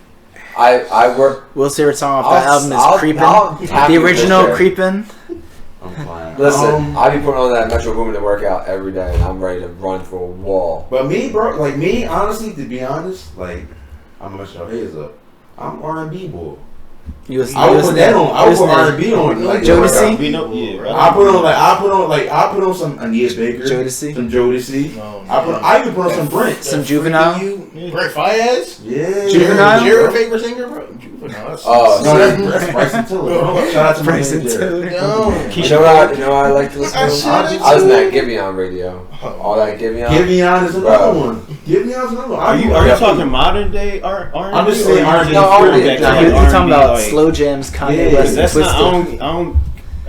[SPEAKER 2] I work.
[SPEAKER 1] Will's favorite song off that album is Creepin'.
[SPEAKER 2] I'll tap
[SPEAKER 1] The
[SPEAKER 2] you
[SPEAKER 1] original
[SPEAKER 2] this day.
[SPEAKER 1] Creepin'.
[SPEAKER 5] I'm fine.
[SPEAKER 2] Listen, I be putting on that Metro Boomin to work out every day, and I'm ready to run through a wall.
[SPEAKER 5] But me, bro, like me, honestly, to be honest, like I'm gonna mess your heads up. I'm R&B boy.
[SPEAKER 1] You listen,
[SPEAKER 5] I would put that on. I would
[SPEAKER 1] listen
[SPEAKER 5] put
[SPEAKER 1] to
[SPEAKER 5] R&B on. Like
[SPEAKER 1] Jodeci?
[SPEAKER 3] We know, yeah.
[SPEAKER 5] I put on some Anita Baker,
[SPEAKER 1] Jodeci?
[SPEAKER 5] some Jodeci.
[SPEAKER 4] No,
[SPEAKER 5] I even put on some Brent.
[SPEAKER 1] Some Juvenile?
[SPEAKER 4] Brent Fayez?
[SPEAKER 5] Yeah,
[SPEAKER 1] Juvenile?
[SPEAKER 4] Your favorite singer, bro? Juvenile.
[SPEAKER 2] Oh,
[SPEAKER 5] No, that's Bryson Tiller. Shout out to my
[SPEAKER 1] Bryson
[SPEAKER 5] man, Jerry.
[SPEAKER 1] Tiller.
[SPEAKER 4] No.
[SPEAKER 2] You know what I like to listen to? I listen to that Giveon radio. All that Giveon.
[SPEAKER 5] Giveon is another one. Givion's another one.
[SPEAKER 3] Are you talking modern day R&B?
[SPEAKER 5] I'm just saying
[SPEAKER 3] or
[SPEAKER 5] R&B.
[SPEAKER 3] you just
[SPEAKER 2] No,
[SPEAKER 3] going
[SPEAKER 2] R&B.
[SPEAKER 3] back to
[SPEAKER 1] Nah,
[SPEAKER 3] like
[SPEAKER 1] you're talking
[SPEAKER 3] R&B,
[SPEAKER 1] about
[SPEAKER 3] like-
[SPEAKER 1] slow jams, Kanye
[SPEAKER 5] Yeah,
[SPEAKER 1] West,
[SPEAKER 3] That's
[SPEAKER 1] Twisted.
[SPEAKER 3] not.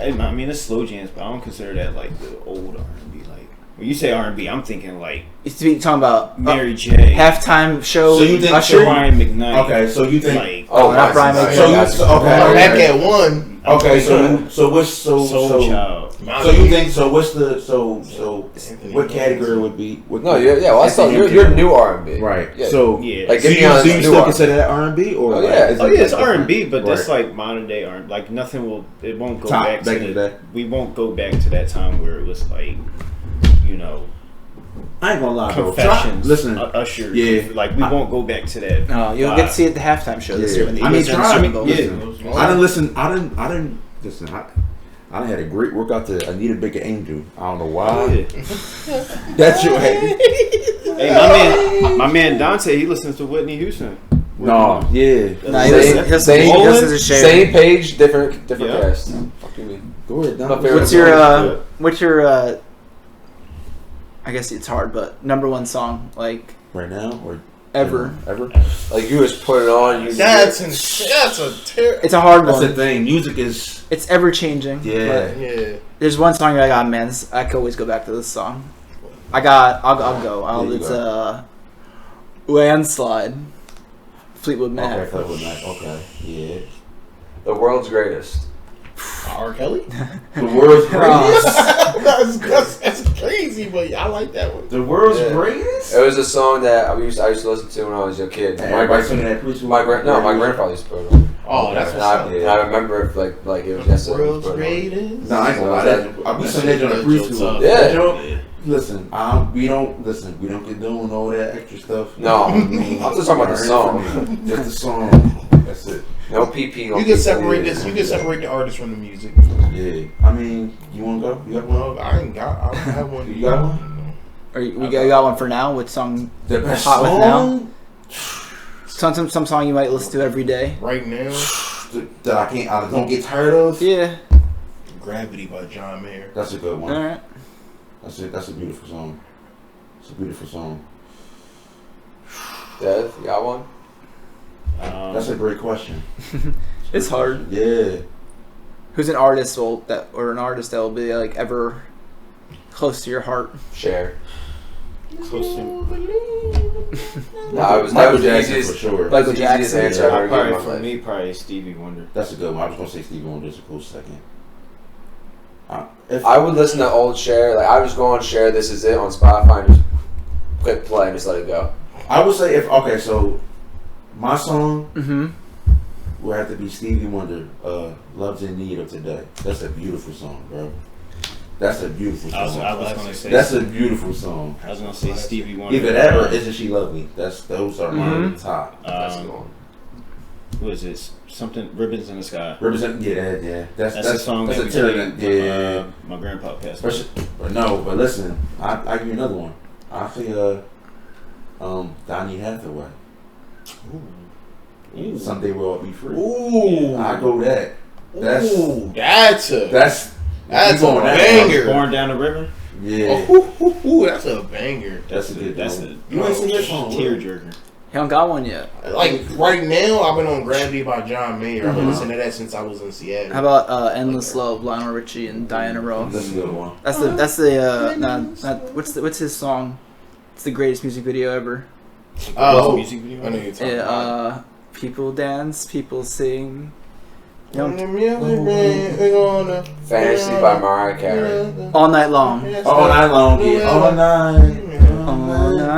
[SPEAKER 3] I mean, it's slow jams, but I don't consider that like the old R&B. Like when you say R&B, I'm thinking like
[SPEAKER 1] You're talking about
[SPEAKER 3] Mary J.
[SPEAKER 1] halftime show.
[SPEAKER 5] So you think
[SPEAKER 1] Usher?
[SPEAKER 3] Brian McKnight.
[SPEAKER 5] Okay, so you think?
[SPEAKER 3] Like
[SPEAKER 2] Oh,
[SPEAKER 1] not Brian
[SPEAKER 2] nice.
[SPEAKER 1] McKnight.
[SPEAKER 4] Back at one.
[SPEAKER 5] Okay, so what's
[SPEAKER 3] Soul Child.
[SPEAKER 5] So you think what's the what category would be? What,
[SPEAKER 2] No, well, I saw you're new R&B.
[SPEAKER 5] right.
[SPEAKER 2] Yeah.
[SPEAKER 5] So
[SPEAKER 3] Yeah.
[SPEAKER 2] Like
[SPEAKER 5] do you
[SPEAKER 2] Giveon is
[SPEAKER 5] still
[SPEAKER 2] new R&B.
[SPEAKER 5] consider that R&B or
[SPEAKER 2] Oh,
[SPEAKER 5] like,
[SPEAKER 2] yeah.
[SPEAKER 5] is
[SPEAKER 3] Oh
[SPEAKER 5] it
[SPEAKER 3] yeah, it's
[SPEAKER 5] like
[SPEAKER 3] R&B, but that's
[SPEAKER 5] Right.
[SPEAKER 3] like modern day R&B. Like nothing will. It won't go
[SPEAKER 5] Top,
[SPEAKER 3] back
[SPEAKER 5] back
[SPEAKER 3] to
[SPEAKER 5] in
[SPEAKER 3] the.
[SPEAKER 5] the day.
[SPEAKER 3] We won't go back to that time where it was like, you know,
[SPEAKER 5] I ain't gonna lie, bro.
[SPEAKER 3] confessions.
[SPEAKER 5] Listen,
[SPEAKER 3] Usher.
[SPEAKER 5] Yeah.
[SPEAKER 3] Like we won't go back to that.
[SPEAKER 1] Oh, you'll get to see it at the halftime show this year when the
[SPEAKER 5] I mean,
[SPEAKER 1] Eagles are in the
[SPEAKER 5] try-
[SPEAKER 1] Super Bowl.
[SPEAKER 3] yeah.
[SPEAKER 5] I didn't listen. I didn't listen. I done had a great workout to Anita Baker Angel. I don't know why.
[SPEAKER 3] Yeah.
[SPEAKER 5] That's your head.
[SPEAKER 3] Hey, my man Dante, he listens to Whitney Houston.
[SPEAKER 5] No, yeah.
[SPEAKER 1] Nah, he
[SPEAKER 2] Same-
[SPEAKER 1] listens
[SPEAKER 2] same-
[SPEAKER 1] to Cher.
[SPEAKER 2] Same page, different
[SPEAKER 3] Yeah.
[SPEAKER 2] cast. Fuck you mean?
[SPEAKER 5] Go ahead,
[SPEAKER 2] My
[SPEAKER 5] Don.
[SPEAKER 2] favorite
[SPEAKER 1] What's your I guess it's hard, but number one song like
[SPEAKER 5] Right now or
[SPEAKER 1] ever?
[SPEAKER 5] Ever.
[SPEAKER 2] Like you just put it on. You
[SPEAKER 4] That's a terrible.
[SPEAKER 1] It's a hard
[SPEAKER 5] That's the
[SPEAKER 1] one.
[SPEAKER 5] thing. Music is
[SPEAKER 1] It's ever changing.
[SPEAKER 5] Yeah.
[SPEAKER 4] Yeah.
[SPEAKER 1] There's one song you're like, oh man, I could always go back to this song. I'll go.
[SPEAKER 5] Yeah, you
[SPEAKER 1] It's
[SPEAKER 5] go.
[SPEAKER 1] Landslide. Fleetwood Mac.
[SPEAKER 5] okay. Fleetwood Mac. Okay. Yeah.
[SPEAKER 2] the world's greatest.
[SPEAKER 4] R. Kelly?
[SPEAKER 5] The world's greatest.
[SPEAKER 4] That's crazy, but I like that one.
[SPEAKER 5] The world's
[SPEAKER 2] Yeah.
[SPEAKER 5] greatest.
[SPEAKER 2] It was a song that I used to listen to when I was a kid.
[SPEAKER 5] And everybody singing that preschool.
[SPEAKER 2] My grandfather used to put it on.
[SPEAKER 4] Oh, that's
[SPEAKER 2] And
[SPEAKER 4] what's up.
[SPEAKER 2] I remember if, like it was yesterday.
[SPEAKER 4] World's greatest.
[SPEAKER 5] No, I ain't gonna lie. I be singing that on the preschool.
[SPEAKER 2] Yeah.
[SPEAKER 5] That joke, listen, we don't condone all that extra stuff.
[SPEAKER 2] No, I'm just talking about the song.
[SPEAKER 5] Just the song. That's it.
[SPEAKER 2] No PP. No
[SPEAKER 4] You can
[SPEAKER 2] PP.
[SPEAKER 4] separate this. You can separate the artist from the music.
[SPEAKER 5] Yeah. I mean, you wanna go? You got one?
[SPEAKER 4] No, I ain't got. I don't have one.
[SPEAKER 5] You got one?
[SPEAKER 1] We got one for now. What song?
[SPEAKER 5] The best
[SPEAKER 1] Hot with
[SPEAKER 5] song
[SPEAKER 1] Some song you might listen to every day.
[SPEAKER 4] Right now,
[SPEAKER 5] that I don't get tired of.
[SPEAKER 1] Yeah.
[SPEAKER 4] "Gravity" by John Mayer.
[SPEAKER 5] That's a good one.
[SPEAKER 1] All right.
[SPEAKER 5] That's it. That's a beautiful song. It's a beautiful song.
[SPEAKER 2] Dev, you got one?
[SPEAKER 5] That's a great question.
[SPEAKER 1] It's hard.
[SPEAKER 5] Yeah.
[SPEAKER 1] Who's an artist that will be like ever close to your heart?
[SPEAKER 2] Share.
[SPEAKER 3] Close to
[SPEAKER 2] That was
[SPEAKER 5] Michael
[SPEAKER 2] the
[SPEAKER 5] Jackson
[SPEAKER 2] easiest.
[SPEAKER 5] for sure.
[SPEAKER 2] That was the
[SPEAKER 1] Michael
[SPEAKER 2] easiest
[SPEAKER 1] Jackson.
[SPEAKER 2] answer I've ever given in
[SPEAKER 3] Probably
[SPEAKER 2] my
[SPEAKER 3] for
[SPEAKER 2] life.
[SPEAKER 3] me, probably Stevie Wonder.
[SPEAKER 5] That's a good one. I was gonna say Stevie Wonder. Just a close second.
[SPEAKER 2] I would listen to old Cher. Like I would just go on Cher. This is it on Spotify and just click play and just let it go.
[SPEAKER 5] I would say so my song
[SPEAKER 1] Mm-hmm.
[SPEAKER 5] would have to be Stevie Wonder. Love's in Need of Today. That's a beautiful song, bro. That's a beautiful song.
[SPEAKER 3] I was gonna say.
[SPEAKER 5] That's a beautiful song.
[SPEAKER 3] I was gonna say Stevie Wonder.
[SPEAKER 5] Either that or Isn't She Lovely? Those are my top.
[SPEAKER 2] That's the one.
[SPEAKER 3] What is it? Something Ribbons in the Sky.
[SPEAKER 5] Yeah. That's
[SPEAKER 3] a song
[SPEAKER 5] that's
[SPEAKER 3] that
[SPEAKER 5] a
[SPEAKER 3] we
[SPEAKER 5] tune.
[SPEAKER 3] played
[SPEAKER 5] Yeah.
[SPEAKER 3] when my grandpa passed away.
[SPEAKER 5] But listen, I give you another one. I say Donny Hathaway.
[SPEAKER 3] Ooh.
[SPEAKER 5] Someday we'll all be free.
[SPEAKER 4] Ooh.
[SPEAKER 5] I go that. That's
[SPEAKER 4] That's a
[SPEAKER 5] going that
[SPEAKER 4] banger.
[SPEAKER 3] Born Down the River.
[SPEAKER 5] Yeah.
[SPEAKER 4] That's a banger.
[SPEAKER 5] That's a good
[SPEAKER 3] That's
[SPEAKER 5] one.
[SPEAKER 3] a
[SPEAKER 5] You ain't seen that song,
[SPEAKER 3] tearjerker.
[SPEAKER 1] He don't got one yet.
[SPEAKER 4] Like right now, I've been on Gravity by John Mayer. I've been listening to that since I was in Seattle.
[SPEAKER 1] How about Endless Love, Lionel Richie and Diana Ross?
[SPEAKER 5] That's a good one.
[SPEAKER 1] That's what's his song? It's the greatest music video ever.
[SPEAKER 4] Oh,
[SPEAKER 3] music video.
[SPEAKER 4] I know you're talking about.
[SPEAKER 1] People dance, people sing.
[SPEAKER 2] Fantasy by Mariah Carey.
[SPEAKER 1] All night long.
[SPEAKER 5] All night long, yeah. All night.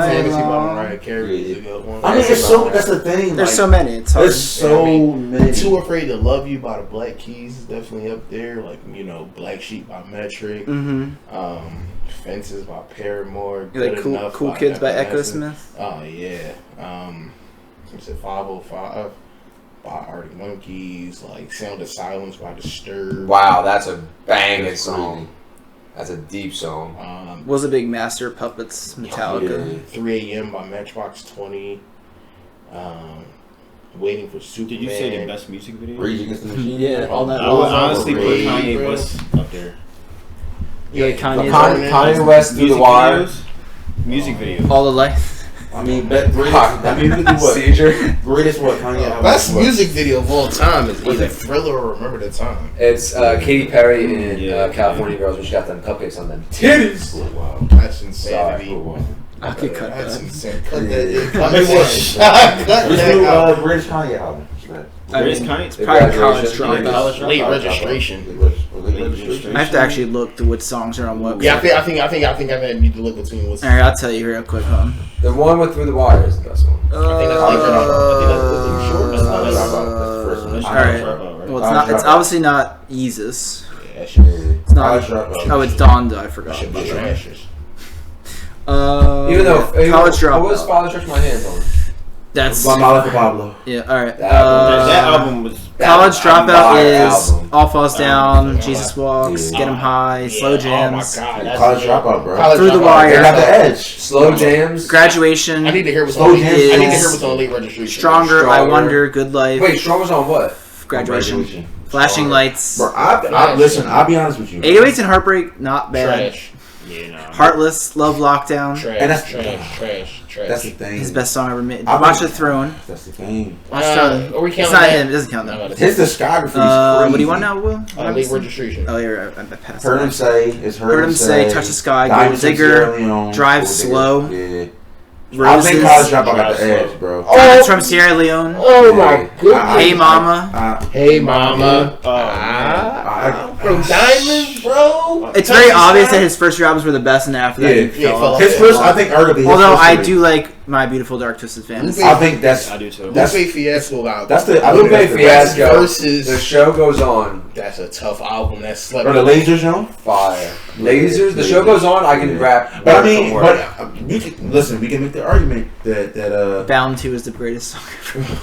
[SPEAKER 4] Fantasy by Mariah Carey is a good one.
[SPEAKER 5] I mean, it's so. That's the thing.
[SPEAKER 1] There's
[SPEAKER 5] like,
[SPEAKER 1] so many. It's hard.
[SPEAKER 5] There's so many.
[SPEAKER 4] Too Afraid to Love You by the Black Keys is definitely up there. Like, Black Sheep by Metric.
[SPEAKER 1] Mm-hmm.
[SPEAKER 4] Fences by Paramore.
[SPEAKER 1] You like
[SPEAKER 4] Good
[SPEAKER 1] cool,
[SPEAKER 4] Enough
[SPEAKER 1] cool Kids by Echo
[SPEAKER 4] Evanescence.
[SPEAKER 1] Smith.
[SPEAKER 4] Oh yeah. What's it? 505 by Arctic Monkeys. Like Sound of Silence by Disturbed.
[SPEAKER 2] Wow, that's a banging song. That's a deep song.
[SPEAKER 1] Was a big Master of Puppets, Metallica.
[SPEAKER 4] 3 a.m. by Matchbox 20. Waiting for Superman.
[SPEAKER 3] Did you say the best music video?
[SPEAKER 5] Rage Against the Machine.
[SPEAKER 1] Yeah, all night
[SPEAKER 3] I would
[SPEAKER 1] long.
[SPEAKER 3] honestly put
[SPEAKER 4] Rage,
[SPEAKER 3] Kanye
[SPEAKER 4] bro.
[SPEAKER 3] West up there.
[SPEAKER 1] You like Kanye's
[SPEAKER 2] Kanye West Through the
[SPEAKER 3] Music
[SPEAKER 2] Wire.
[SPEAKER 3] videos? Music videos.
[SPEAKER 1] All the life.
[SPEAKER 5] I mean, greatest. I mean, we could do what?
[SPEAKER 2] Seizure.
[SPEAKER 5] Greatest what? Kanye.
[SPEAKER 4] Best music video of all time is either Thriller or Remember the Time.
[SPEAKER 2] It's Katy Perry and
[SPEAKER 3] Yeah.
[SPEAKER 2] California Girls, which got them cupcakes on them titties.
[SPEAKER 5] Oh, wow.
[SPEAKER 4] That's
[SPEAKER 2] Sorry.
[SPEAKER 4] insanity.
[SPEAKER 1] I could cut
[SPEAKER 4] That's
[SPEAKER 1] that.
[SPEAKER 4] insane. Cut that.
[SPEAKER 5] Yeah.
[SPEAKER 4] Cut
[SPEAKER 5] Let's
[SPEAKER 4] that. Cut
[SPEAKER 5] do
[SPEAKER 4] that out.
[SPEAKER 5] greatest Kanye album.
[SPEAKER 3] Greatest Kanye?
[SPEAKER 1] It's probably college
[SPEAKER 2] Graduation.
[SPEAKER 1] dropout.
[SPEAKER 4] Late registration.
[SPEAKER 1] I have to actually look to which songs are on what.
[SPEAKER 4] Yeah, I think I need to look between what's.
[SPEAKER 1] All right, I'll tell you real quick, huh?
[SPEAKER 2] The one with Through the Wire is the best one.
[SPEAKER 4] I think that's short. That's not
[SPEAKER 5] That's
[SPEAKER 4] that.
[SPEAKER 5] the first one.
[SPEAKER 1] All right. Well, it's not. It's obviously not Yeezus.
[SPEAKER 4] Yeah, that shit
[SPEAKER 1] It's not. Oh, it's Donda. I forgot.
[SPEAKER 4] should be trash.
[SPEAKER 2] Even though
[SPEAKER 1] College
[SPEAKER 2] what was
[SPEAKER 1] Dropout.
[SPEAKER 2] Father Stretch My Hands on?
[SPEAKER 1] That's
[SPEAKER 5] My Mala for Pablo.
[SPEAKER 1] yeah. All right.
[SPEAKER 2] That album-
[SPEAKER 3] That album was.
[SPEAKER 1] College Dropout
[SPEAKER 2] fire
[SPEAKER 1] is
[SPEAKER 2] album.
[SPEAKER 1] All Falls Down,
[SPEAKER 4] Yeah.
[SPEAKER 1] Jesus Walks,
[SPEAKER 5] Yeah.
[SPEAKER 1] Get 'Em High, Slow Jams,
[SPEAKER 4] Oh my god.
[SPEAKER 5] College Dropout, bro.
[SPEAKER 4] College
[SPEAKER 1] Through the
[SPEAKER 4] Dropout.
[SPEAKER 1] Wire.
[SPEAKER 5] They got the edge.
[SPEAKER 2] Slow Jams.
[SPEAKER 1] Graduation,
[SPEAKER 4] I need to hear what's
[SPEAKER 5] Slow
[SPEAKER 4] on. I
[SPEAKER 5] Jams
[SPEAKER 4] need to hear
[SPEAKER 1] is
[SPEAKER 4] what's on late registration.
[SPEAKER 1] Stronger, I
[SPEAKER 2] Stronger.
[SPEAKER 1] Wonder, Good Life,
[SPEAKER 2] Wait, Strongest on what?
[SPEAKER 1] Graduation, Flashing Lights,
[SPEAKER 5] Bro, listen, I'll be honest with you.
[SPEAKER 1] 808s and Heartbreak, not bad.
[SPEAKER 4] Trash.
[SPEAKER 3] Yeah, no.
[SPEAKER 1] Heartless, Love Lockdown,
[SPEAKER 4] Trash.
[SPEAKER 5] And that's-
[SPEAKER 4] trash.
[SPEAKER 5] That's the thing.
[SPEAKER 1] his best song ever made.
[SPEAKER 5] I
[SPEAKER 1] Watch
[SPEAKER 5] mean-
[SPEAKER 1] the Throne.
[SPEAKER 5] That's the thing.
[SPEAKER 1] Watch Throne.
[SPEAKER 4] Are we
[SPEAKER 1] It's
[SPEAKER 4] counting
[SPEAKER 1] not
[SPEAKER 4] that?
[SPEAKER 1] him. It doesn't count
[SPEAKER 4] No,
[SPEAKER 1] though.
[SPEAKER 4] that's
[SPEAKER 5] His discography is crazy.
[SPEAKER 1] What do you want now, Will?
[SPEAKER 4] late registration.
[SPEAKER 1] Oh, yeah, I passed.
[SPEAKER 5] Heard him
[SPEAKER 1] that.
[SPEAKER 5] say, it's
[SPEAKER 1] Heard Him Say, Touch the Sky, Gold
[SPEAKER 5] Diamonds from
[SPEAKER 1] Digger,
[SPEAKER 5] Sierra Leone,
[SPEAKER 1] Drive
[SPEAKER 5] Gold Digger.
[SPEAKER 1] Slow,
[SPEAKER 5] Yeah. I
[SPEAKER 1] Roses,
[SPEAKER 5] think College Dropout got
[SPEAKER 3] Drive
[SPEAKER 5] the edge,
[SPEAKER 3] Slow.
[SPEAKER 5] bro.
[SPEAKER 1] Diamonds from Sierra Leone,
[SPEAKER 4] Oh
[SPEAKER 5] Yeah.
[SPEAKER 4] my goodness.
[SPEAKER 1] Hey Mama.
[SPEAKER 4] Hey mama. From Diamonds, bro.
[SPEAKER 1] It's very obvious that his first few albums were the best, and after that,
[SPEAKER 5] Yeah.
[SPEAKER 1] he fell off.
[SPEAKER 5] His first, I think, arguably. his
[SPEAKER 1] Although
[SPEAKER 5] first
[SPEAKER 1] I
[SPEAKER 5] three.
[SPEAKER 1] do like My Beautiful Dark Twisted Fantasy.
[SPEAKER 5] I think that's
[SPEAKER 3] I do too.
[SPEAKER 5] That's-
[SPEAKER 4] Lupe Fiasco album.
[SPEAKER 5] that's the. I
[SPEAKER 2] Lupe
[SPEAKER 5] think that's the
[SPEAKER 2] Fiasco.
[SPEAKER 5] best.
[SPEAKER 4] versus.
[SPEAKER 2] The show goes on.
[SPEAKER 4] That's a tough album. That's slept.
[SPEAKER 5] Or the Lasers, you know.
[SPEAKER 2] Fire. Lasers. The show goes on. I can rap.
[SPEAKER 5] But I
[SPEAKER 2] word
[SPEAKER 5] mean,
[SPEAKER 2] for
[SPEAKER 5] but
[SPEAKER 2] word.
[SPEAKER 5] we can listen. We can make the argument that
[SPEAKER 1] Bound 2 is the greatest song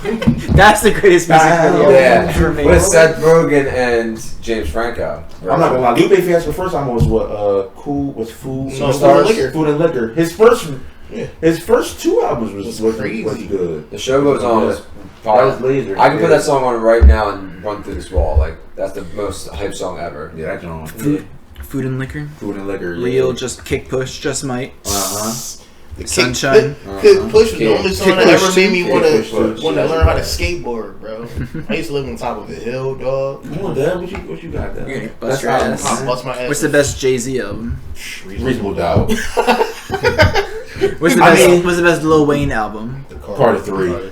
[SPEAKER 1] ever. That's the greatest music video
[SPEAKER 2] Yeah.
[SPEAKER 1] ever made.
[SPEAKER 2] With Seth Rogen and James Franco.
[SPEAKER 5] I'm not gonna lie. Lupe Fiasco first album was what? Cool was Food.
[SPEAKER 4] No,
[SPEAKER 5] Superstars?
[SPEAKER 4] Food and Liquor.
[SPEAKER 5] Food and Liquor.
[SPEAKER 4] Yeah.
[SPEAKER 5] His first two albums was
[SPEAKER 4] crazy.
[SPEAKER 5] good.
[SPEAKER 2] The show goes on.
[SPEAKER 5] Yeah.
[SPEAKER 2] Is
[SPEAKER 5] That
[SPEAKER 2] fire.
[SPEAKER 5] was Laser.
[SPEAKER 2] I can put that song on right now and run through this wall. Like that's the most hype song ever.
[SPEAKER 5] Yeah, that John.
[SPEAKER 1] Food and Liquor.
[SPEAKER 5] Food and Liquor. Yeah.
[SPEAKER 1] Real, just kick push, just might.
[SPEAKER 4] The
[SPEAKER 1] Sunshine.
[SPEAKER 4] Push was the only song that ever made me want
[SPEAKER 5] Push.
[SPEAKER 4] to learn how to skateboard, bro. I used to live on top of a hill, dog.
[SPEAKER 5] Come on, Dad. What you got there?
[SPEAKER 1] You're gonna
[SPEAKER 5] That's
[SPEAKER 1] bust your
[SPEAKER 5] album.
[SPEAKER 1] ass.
[SPEAKER 4] I bust my ass.
[SPEAKER 1] What's the best Jay-Z album?
[SPEAKER 5] Reasonable Doubt.
[SPEAKER 1] What's the best Lil Wayne album?
[SPEAKER 5] Carter 3.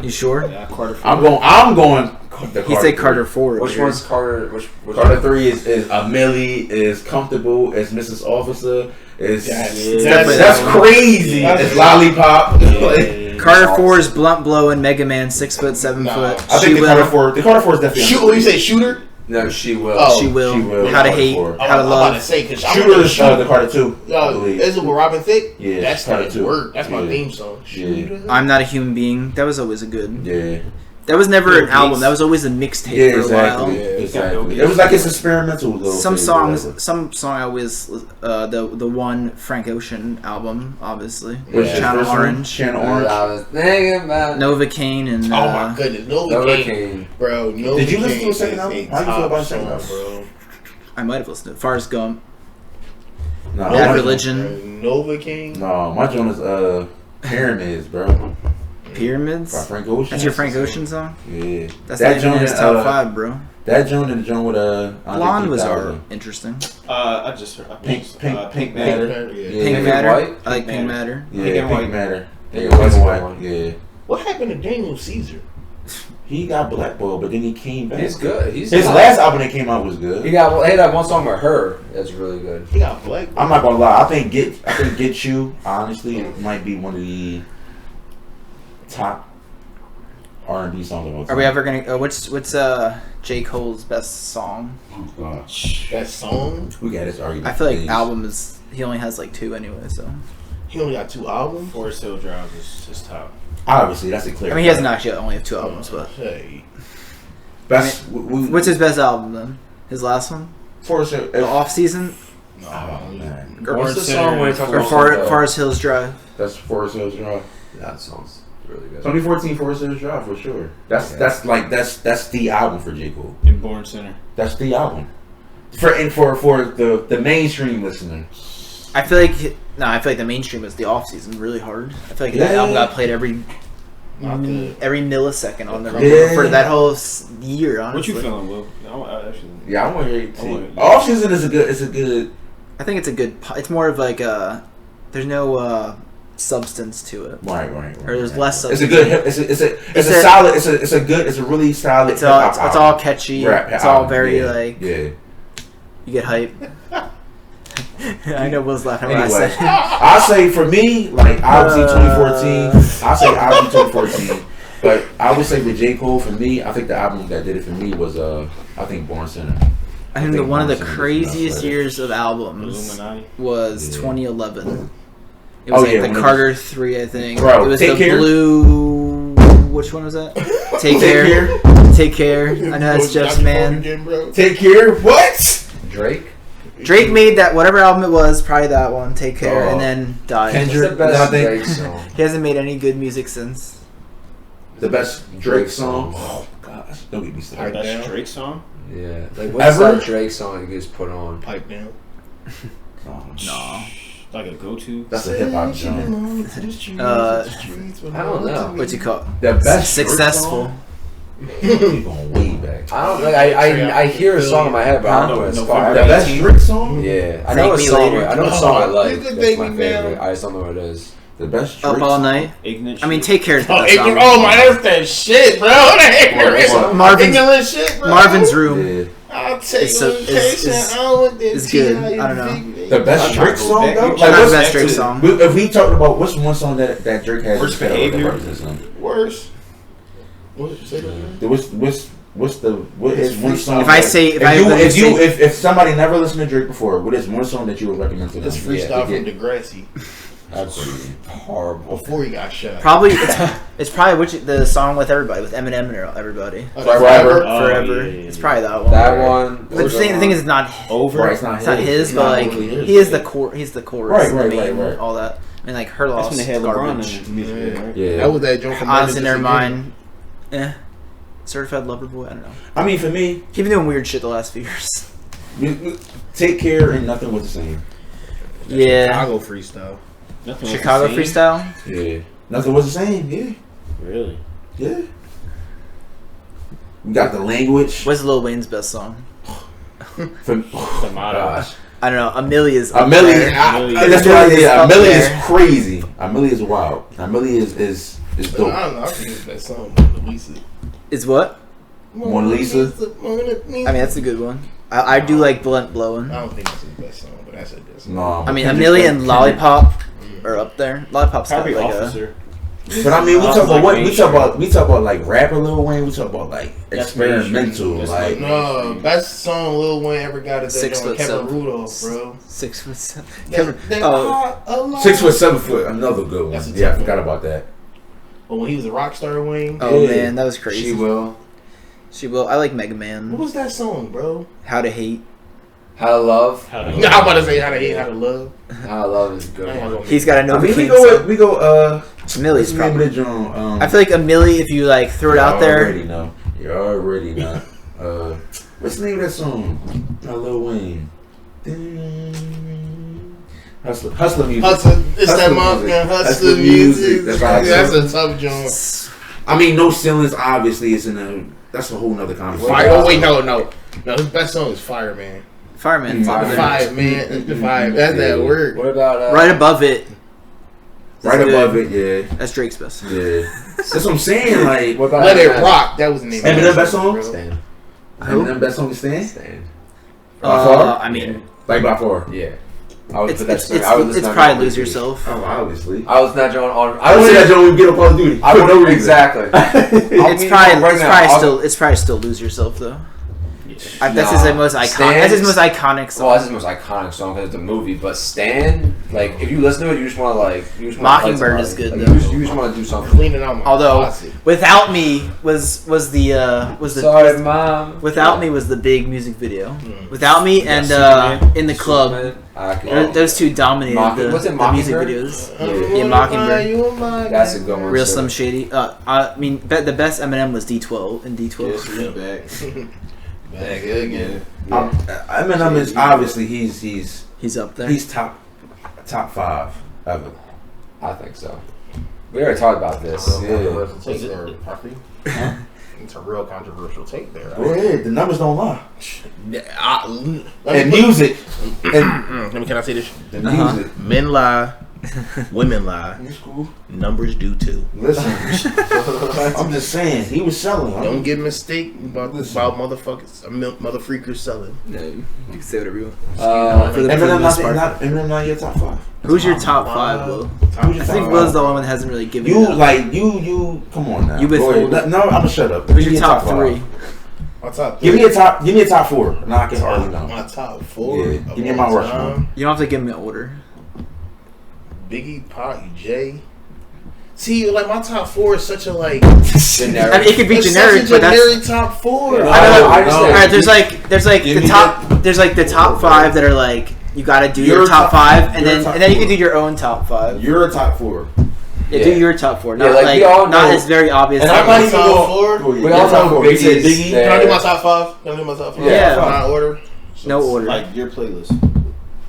[SPEAKER 1] You sure?
[SPEAKER 3] Yeah, Carter.
[SPEAKER 5] I'm going. The
[SPEAKER 1] He said Carter 4.
[SPEAKER 2] Which
[SPEAKER 1] over
[SPEAKER 2] one's Carter? Which
[SPEAKER 5] Carter 3 is a Millie, is Comfortable, is Mrs. Officer, is
[SPEAKER 4] That's
[SPEAKER 1] definitely
[SPEAKER 5] that's
[SPEAKER 1] that one.
[SPEAKER 5] crazy.
[SPEAKER 4] That's
[SPEAKER 5] It's Lollipop.
[SPEAKER 3] Yeah.
[SPEAKER 5] Like,
[SPEAKER 1] Carter 4 is blunt blowing, Mega Man 6'7" foot.
[SPEAKER 5] I think the Carter 4 is definitely.
[SPEAKER 4] Shoot, you say shooter?
[SPEAKER 2] No, she will.
[SPEAKER 4] Oh,
[SPEAKER 1] She will. How to hate,
[SPEAKER 5] I'm
[SPEAKER 1] how to
[SPEAKER 4] I'm about
[SPEAKER 1] love.
[SPEAKER 4] to say, because
[SPEAKER 5] Shooter is the Carter 2. I believe.
[SPEAKER 4] Is it with Robin Thicke?
[SPEAKER 5] Yeah,
[SPEAKER 4] That's
[SPEAKER 5] Carter
[SPEAKER 4] that
[SPEAKER 5] 2.
[SPEAKER 4] word. That's my
[SPEAKER 5] Yeah.
[SPEAKER 4] theme song. Shooter.
[SPEAKER 1] I'm Not a Human Being. That was always a good.
[SPEAKER 5] Yeah.
[SPEAKER 1] That was never
[SPEAKER 3] Yeah,
[SPEAKER 1] an album.
[SPEAKER 3] mix.
[SPEAKER 1] That was always a mixtape
[SPEAKER 5] Yeah,
[SPEAKER 1] for a
[SPEAKER 5] exactly.
[SPEAKER 1] while.
[SPEAKER 5] Yeah,
[SPEAKER 3] Yeah.
[SPEAKER 5] exactly. It was like it's experimental though.
[SPEAKER 1] Some songs, some song I always the one Frank Ocean album, obviously.
[SPEAKER 5] Which
[SPEAKER 2] Yeah.
[SPEAKER 5] is
[SPEAKER 1] Channel
[SPEAKER 5] this one?
[SPEAKER 1] Orange.
[SPEAKER 5] Channel
[SPEAKER 2] I
[SPEAKER 5] Orange.
[SPEAKER 2] was thinking about
[SPEAKER 1] Novocaine and
[SPEAKER 4] Oh my goodness,
[SPEAKER 2] Nova
[SPEAKER 4] Novocaine,
[SPEAKER 2] King.
[SPEAKER 4] bro. Novocaine
[SPEAKER 5] Did you listen to the
[SPEAKER 4] is
[SPEAKER 5] second
[SPEAKER 4] a
[SPEAKER 5] album? How you feel
[SPEAKER 4] top
[SPEAKER 5] about the second
[SPEAKER 4] song,
[SPEAKER 5] album?
[SPEAKER 4] bro?
[SPEAKER 1] I might have listened to it. Forrest Gump,
[SPEAKER 5] No,
[SPEAKER 1] Bad
[SPEAKER 5] my-
[SPEAKER 1] Religion,
[SPEAKER 4] Novocaine.
[SPEAKER 5] No, my joint is Pyramids, bro.
[SPEAKER 1] Pyramids.
[SPEAKER 5] By Frank Ocean.
[SPEAKER 1] That's your Frank Ocean song.
[SPEAKER 5] Yeah.
[SPEAKER 1] That's
[SPEAKER 5] That
[SPEAKER 1] not even in
[SPEAKER 5] joint
[SPEAKER 1] his
[SPEAKER 5] is,
[SPEAKER 1] top 5, bro.
[SPEAKER 5] That joint and the joint with
[SPEAKER 1] Blonde was
[SPEAKER 5] our
[SPEAKER 1] interesting.
[SPEAKER 3] I just heard
[SPEAKER 5] Pink
[SPEAKER 3] Matter.
[SPEAKER 5] Matter.
[SPEAKER 4] Yeah.
[SPEAKER 5] Yeah.
[SPEAKER 1] Pink
[SPEAKER 2] and
[SPEAKER 1] Matter.
[SPEAKER 2] White?
[SPEAKER 1] I like
[SPEAKER 3] Pink
[SPEAKER 1] Pink
[SPEAKER 3] Matter.
[SPEAKER 1] Matter.
[SPEAKER 5] Yeah,
[SPEAKER 3] Pink and
[SPEAKER 5] Pink
[SPEAKER 3] White.
[SPEAKER 5] Matter.
[SPEAKER 2] Pink
[SPEAKER 5] Yeah,
[SPEAKER 2] and White's
[SPEAKER 5] White.
[SPEAKER 2] a good one.
[SPEAKER 5] Yeah.
[SPEAKER 4] What happened to Daniel Caesar?
[SPEAKER 5] He got blackballed, but then he came back.
[SPEAKER 2] He's good. He's
[SPEAKER 5] His
[SPEAKER 2] good.
[SPEAKER 5] last album that came out was good.
[SPEAKER 2] He had that one song with her. That's really good.
[SPEAKER 4] He got black.
[SPEAKER 5] I'm not gonna lie. I think Get You honestly might be one of the top R&B songs of all time.
[SPEAKER 1] Are we ever gonna? What's J. Cole's best song?
[SPEAKER 5] Oh gosh,
[SPEAKER 4] That song.
[SPEAKER 5] we got this argument.
[SPEAKER 1] I feel like
[SPEAKER 5] Please.
[SPEAKER 1] album is he only has like 2 anyway. So
[SPEAKER 4] He only got 2 albums.
[SPEAKER 3] Forest Hill Drive is his top.
[SPEAKER 5] Obviously, that's a clear.
[SPEAKER 1] I mean he doesn't actually only have 2 albums, but
[SPEAKER 4] Hey.
[SPEAKER 5] Best.
[SPEAKER 1] what's his best album then? His last one,
[SPEAKER 5] Forest?
[SPEAKER 1] the Off Season,
[SPEAKER 4] No,
[SPEAKER 5] Oh man,
[SPEAKER 1] or,
[SPEAKER 2] What's the
[SPEAKER 3] Center
[SPEAKER 2] song where he talks
[SPEAKER 1] or
[SPEAKER 2] about
[SPEAKER 1] Forest Hills Drive.
[SPEAKER 5] that's Forest Hills Drive.
[SPEAKER 2] That song's really good.
[SPEAKER 5] 2014 Forest Hills Drive for sure. That's the album for J Cole.
[SPEAKER 3] In Born Center.
[SPEAKER 5] That's the album. For the mainstream listener.
[SPEAKER 1] I feel like the mainstream was the Off Season really hard. I feel like that
[SPEAKER 5] Yeah.
[SPEAKER 1] album got played every
[SPEAKER 4] not good.
[SPEAKER 1] millisecond on the radio
[SPEAKER 5] Yeah.
[SPEAKER 1] for that whole year.
[SPEAKER 3] What
[SPEAKER 1] Honestly,
[SPEAKER 3] you feeling, Will? I actually.
[SPEAKER 5] Yeah, I want to hear it
[SPEAKER 3] I
[SPEAKER 5] too.
[SPEAKER 3] wanna-
[SPEAKER 5] Off season is a good. It's a good.
[SPEAKER 1] I think it's a good. It's more of like there's no substance to it.
[SPEAKER 5] Right.
[SPEAKER 1] Or there's less
[SPEAKER 5] It's a
[SPEAKER 1] substance.
[SPEAKER 5] good. It's a solid. It's a good. It's a really solid.
[SPEAKER 1] It's all
[SPEAKER 5] hip-hop
[SPEAKER 1] it's all
[SPEAKER 5] album.
[SPEAKER 1] catchy.
[SPEAKER 5] Rap
[SPEAKER 1] It's all
[SPEAKER 5] album,
[SPEAKER 1] very
[SPEAKER 5] yeah,
[SPEAKER 1] like
[SPEAKER 5] yeah.
[SPEAKER 1] you get hype. I know Will's laughing when I
[SPEAKER 5] Anyway,
[SPEAKER 1] say.
[SPEAKER 5] I say for me, like obviously 2014. I say obviously 2014, but I would say with J Cole for me, I think the album that did it for me was I think Born Center.
[SPEAKER 1] I think one of the
[SPEAKER 5] Born Center was
[SPEAKER 1] craziest
[SPEAKER 5] nuts,
[SPEAKER 1] years of albums
[SPEAKER 3] Illuminati.
[SPEAKER 1] was
[SPEAKER 5] Yeah.
[SPEAKER 1] 2011. It was
[SPEAKER 5] Oh,
[SPEAKER 1] like
[SPEAKER 5] yeah,
[SPEAKER 1] the
[SPEAKER 5] when it
[SPEAKER 1] Carter 3, I think.
[SPEAKER 5] Bro,
[SPEAKER 1] it was
[SPEAKER 5] Take
[SPEAKER 1] the
[SPEAKER 5] Care?
[SPEAKER 1] blue. Which one was that? Take Care. Take Care. I know that's Jeff's man.
[SPEAKER 4] Again, bro.
[SPEAKER 5] Take Care. What?
[SPEAKER 2] Drake.
[SPEAKER 1] Drake made that whatever album it was, probably that one, Take Care,
[SPEAKER 5] Oh.
[SPEAKER 1] and then died.
[SPEAKER 2] What's
[SPEAKER 5] Kendrick.
[SPEAKER 2] the best
[SPEAKER 5] Nothing.
[SPEAKER 2] Drake song?
[SPEAKER 1] He hasn't made any good music since.
[SPEAKER 5] The best Drake song. Oh gosh, don't get me started.
[SPEAKER 4] Pipe
[SPEAKER 3] That's
[SPEAKER 4] down.
[SPEAKER 3] Drake song.
[SPEAKER 2] Yeah. Like what's
[SPEAKER 5] Ever?
[SPEAKER 2] that Drake song you just put on?
[SPEAKER 4] Pipe down.
[SPEAKER 5] Oh,
[SPEAKER 1] No.
[SPEAKER 3] Like a go-to.
[SPEAKER 5] that's a hip hop genre.
[SPEAKER 2] I don't know.
[SPEAKER 1] What's it called?
[SPEAKER 5] The best
[SPEAKER 1] Successful.
[SPEAKER 5] Drake song? We going way back.
[SPEAKER 2] I don't like. I hear a song in my head, but I don't know what it's
[SPEAKER 3] Huh?
[SPEAKER 2] called.
[SPEAKER 5] The best Drake song?
[SPEAKER 2] Yeah, I
[SPEAKER 1] Thank
[SPEAKER 2] know a
[SPEAKER 1] Me
[SPEAKER 2] song.
[SPEAKER 1] Later.
[SPEAKER 2] I know a song I like.
[SPEAKER 4] You can
[SPEAKER 2] That's
[SPEAKER 4] thank
[SPEAKER 2] my
[SPEAKER 4] me
[SPEAKER 2] favorite.
[SPEAKER 4] now.
[SPEAKER 2] I just don't know what it is.
[SPEAKER 5] The best Drake
[SPEAKER 1] Up All
[SPEAKER 5] song?
[SPEAKER 1] Night.
[SPEAKER 3] Ignorant.
[SPEAKER 1] I mean,
[SPEAKER 3] Shit.
[SPEAKER 1] Take Care is the
[SPEAKER 4] Oh,
[SPEAKER 1] best album.
[SPEAKER 4] oh my, that's that shit, bro.
[SPEAKER 2] What?
[SPEAKER 1] Marvin's-
[SPEAKER 4] Ignorant shit, bro.
[SPEAKER 1] Marvin's Room
[SPEAKER 5] Yeah.
[SPEAKER 4] I'll take
[SPEAKER 1] It's a-
[SPEAKER 4] location.
[SPEAKER 1] it's-
[SPEAKER 4] I don't want that
[SPEAKER 1] it's good.
[SPEAKER 4] T.I.
[SPEAKER 1] I don't know.
[SPEAKER 5] The best Drake song though?
[SPEAKER 3] Not
[SPEAKER 1] Not
[SPEAKER 5] what's-
[SPEAKER 1] the best Drake song.
[SPEAKER 5] If we talked about what's one song that Drake has
[SPEAKER 3] Worst
[SPEAKER 5] that
[SPEAKER 3] Behavior.
[SPEAKER 5] represents him?
[SPEAKER 4] Worse. What did you say?
[SPEAKER 5] What is one song?
[SPEAKER 1] If I say-
[SPEAKER 5] if somebody never listened to Drake before, what is one song that you would recommend to them?
[SPEAKER 4] It's freestyle
[SPEAKER 5] to
[SPEAKER 4] from
[SPEAKER 5] get-
[SPEAKER 4] Degrassi
[SPEAKER 2] Absolutely horrible.
[SPEAKER 4] before he got shot.
[SPEAKER 1] Probably it's probably the song with everybody, with Eminem and everybody.
[SPEAKER 5] Forever.
[SPEAKER 3] Oh,
[SPEAKER 1] Forever.
[SPEAKER 3] yeah, yeah,
[SPEAKER 1] It's
[SPEAKER 3] yeah.
[SPEAKER 1] probably that one.
[SPEAKER 2] That one.
[SPEAKER 1] But the thing is, it's not
[SPEAKER 3] Over.
[SPEAKER 5] Right,
[SPEAKER 1] it's not his, but like
[SPEAKER 5] really his.
[SPEAKER 1] he is the core. He's the chorus,
[SPEAKER 5] Right,
[SPEAKER 1] and
[SPEAKER 5] right,
[SPEAKER 1] the main,
[SPEAKER 5] right.
[SPEAKER 1] all that. And like her
[SPEAKER 3] That's
[SPEAKER 1] loss,
[SPEAKER 3] when they had LeBron
[SPEAKER 1] garbage.
[SPEAKER 3] in the music video, right?
[SPEAKER 2] Yeah.
[SPEAKER 4] That was that joke from
[SPEAKER 1] Honestly,
[SPEAKER 4] Menace
[SPEAKER 1] never
[SPEAKER 4] to
[SPEAKER 1] mind. Certified Lover Boy. I don't know.
[SPEAKER 5] I mean, for me,
[SPEAKER 1] He's been doing weird shit the last few years.
[SPEAKER 5] Take Care and Nothing Was the Same.
[SPEAKER 1] Yeah.
[SPEAKER 4] Chicago freestyle.
[SPEAKER 3] Nothing was
[SPEAKER 1] Chicago
[SPEAKER 3] the same.
[SPEAKER 1] freestyle.
[SPEAKER 5] Yeah. Nothing Was the Same. Yeah.
[SPEAKER 3] Really?
[SPEAKER 5] Yeah. We got the language.
[SPEAKER 1] What's Lil Wayne's best song?
[SPEAKER 5] From,
[SPEAKER 3] The motto.
[SPEAKER 2] Gosh.
[SPEAKER 1] I don't know. Amelia's.
[SPEAKER 5] A
[SPEAKER 1] up
[SPEAKER 5] million.
[SPEAKER 1] there.
[SPEAKER 5] That's what I did. A
[SPEAKER 1] Up
[SPEAKER 5] million
[SPEAKER 1] there.
[SPEAKER 5] is crazy. A million is wild. A million is
[SPEAKER 4] I
[SPEAKER 5] dope.
[SPEAKER 4] don't know. I think it's that song. Mona Lisa.
[SPEAKER 1] Is what?
[SPEAKER 5] Mona Lisa?
[SPEAKER 1] I mean, that's a good one. I do like Blunt Blowing.
[SPEAKER 4] I don't think it's his best song, but that's a good song.
[SPEAKER 5] No.
[SPEAKER 1] I mean,
[SPEAKER 5] Kendrick-
[SPEAKER 1] Amelia and Lollipop are up there. Lollipop's got
[SPEAKER 3] Probably
[SPEAKER 1] like
[SPEAKER 3] Officer.
[SPEAKER 5] But I mean, we talk about what? We talk about like rapper Lil Wayne. We talk about like experimental. Like
[SPEAKER 4] no, best song Lil Wayne ever got is that on Kevin
[SPEAKER 1] 6'7"
[SPEAKER 4] Rudolph, bro.
[SPEAKER 1] 6'7".
[SPEAKER 4] Kevin,
[SPEAKER 5] 6 foot, 7 foot, another good one. Yeah, I forgot about that.
[SPEAKER 4] But when he was a rock star, Wayne.
[SPEAKER 1] Oh man, that was crazy.
[SPEAKER 2] She will.
[SPEAKER 1] I like Mega Man.
[SPEAKER 4] What was that song, bro?
[SPEAKER 1] How to Hate.
[SPEAKER 2] How to Love.
[SPEAKER 4] I'm about to say How to Hate, How to Love.
[SPEAKER 2] How to Love is a good one.
[SPEAKER 1] He's got a no.
[SPEAKER 5] I mean, we go.
[SPEAKER 1] Millie's probably.
[SPEAKER 5] I
[SPEAKER 1] I feel like a Millie, if you like throw it out there.
[SPEAKER 5] You already know. What's the name of that song? Lil Wayne. Hustler music.
[SPEAKER 4] It's that motherfucking Hustler music. That's a tough joint.
[SPEAKER 5] I mean, No Ceilings obviously is in a. That's a whole nother conversation.
[SPEAKER 4] Oh wait, no. His best song is Fireman.
[SPEAKER 1] Fireman.
[SPEAKER 4] Fireman. That's that word.
[SPEAKER 2] What about
[SPEAKER 1] right above it?
[SPEAKER 5] Right above it, yeah.
[SPEAKER 1] That's Drake's best.
[SPEAKER 5] Yeah, that's what I'm saying. Like,
[SPEAKER 2] what about
[SPEAKER 4] Let It Rock? That was the name.
[SPEAKER 5] Eminem best song.
[SPEAKER 2] Stand.
[SPEAKER 5] Eminem best song is Stand.
[SPEAKER 2] Stand.
[SPEAKER 5] By far.
[SPEAKER 1] I mean,
[SPEAKER 5] like by far.
[SPEAKER 2] Yeah.
[SPEAKER 1] It's probably Lose Yourself.
[SPEAKER 5] Oh, obviously.
[SPEAKER 2] I was not John on.
[SPEAKER 5] I would say that John would get up on duty.
[SPEAKER 2] I would exactly.
[SPEAKER 1] It's probably still Lose Yourself though. That's his most iconic. That's his most iconic song.
[SPEAKER 2] Well, that's his most iconic song because it's a movie. But Stan, like, if you listen to it, you just want to like.
[SPEAKER 1] Mockingbird is good
[SPEAKER 2] like,
[SPEAKER 1] though.
[SPEAKER 2] You just want to do something.
[SPEAKER 4] Cleaning out my closet.
[SPEAKER 1] Without Me was the
[SPEAKER 2] Sorry, Mom.
[SPEAKER 1] Without Me was the big music video. Without Me and In the Club. Those two dominated the music videos. Yeah, Mockingbird.
[SPEAKER 2] That's a good one.
[SPEAKER 1] Real Slim Shady. I mean, the best Eminem was D12 and D12.
[SPEAKER 2] Back again.
[SPEAKER 5] Eminem is obviously he's
[SPEAKER 1] up there.
[SPEAKER 5] He's top 5 ever.
[SPEAKER 2] I think so. We already talked about this.
[SPEAKER 4] It's a real controversial take there.
[SPEAKER 5] Go ahead. The numbers don't lie.
[SPEAKER 4] And
[SPEAKER 5] music.
[SPEAKER 4] Can I say this?
[SPEAKER 5] The music.
[SPEAKER 4] Men lie. Women lie.
[SPEAKER 5] Cool.
[SPEAKER 4] Numbers do too.
[SPEAKER 5] Listen, I'm just saying he was selling.
[SPEAKER 4] Don't get mistaken about motherfuckers, mother freakers selling.
[SPEAKER 1] No, you can say whatever you want.
[SPEAKER 5] Eminem not your top 5.
[SPEAKER 1] Who's your top 5, Will? I think Will's the one that hasn't really given
[SPEAKER 5] you
[SPEAKER 1] it up.
[SPEAKER 5] like you. Come on now.
[SPEAKER 1] You withhold.
[SPEAKER 5] No, I'm gonna shut up.
[SPEAKER 1] Who's your top 3?
[SPEAKER 4] My top 3.
[SPEAKER 5] Give me a top 4. Nah, I can already know.
[SPEAKER 4] My top 4.
[SPEAKER 5] Yeah. Give me my Rushmore.
[SPEAKER 1] You don't have to give me an order.
[SPEAKER 4] Biggie, Pac, Jay. See, like my top 4 is such a like
[SPEAKER 2] generic.
[SPEAKER 1] I mean, it could be
[SPEAKER 4] it's
[SPEAKER 1] generic,
[SPEAKER 4] such a
[SPEAKER 1] but
[SPEAKER 4] generic top 4.
[SPEAKER 1] I don't know. All right, there's like the top 5 that are like you got to do your top 5, and then you can do your own top 5.
[SPEAKER 5] You're a top 4.
[SPEAKER 1] Yeah, do your top 4. Not
[SPEAKER 2] we all know,
[SPEAKER 1] not as very obvious.
[SPEAKER 4] And I'm not even top 4.
[SPEAKER 2] We all know Biggie.
[SPEAKER 4] Can I do my top 5? Can I do my top 5?
[SPEAKER 1] Yeah.
[SPEAKER 4] Not order.
[SPEAKER 1] No order.
[SPEAKER 3] Like your playlist.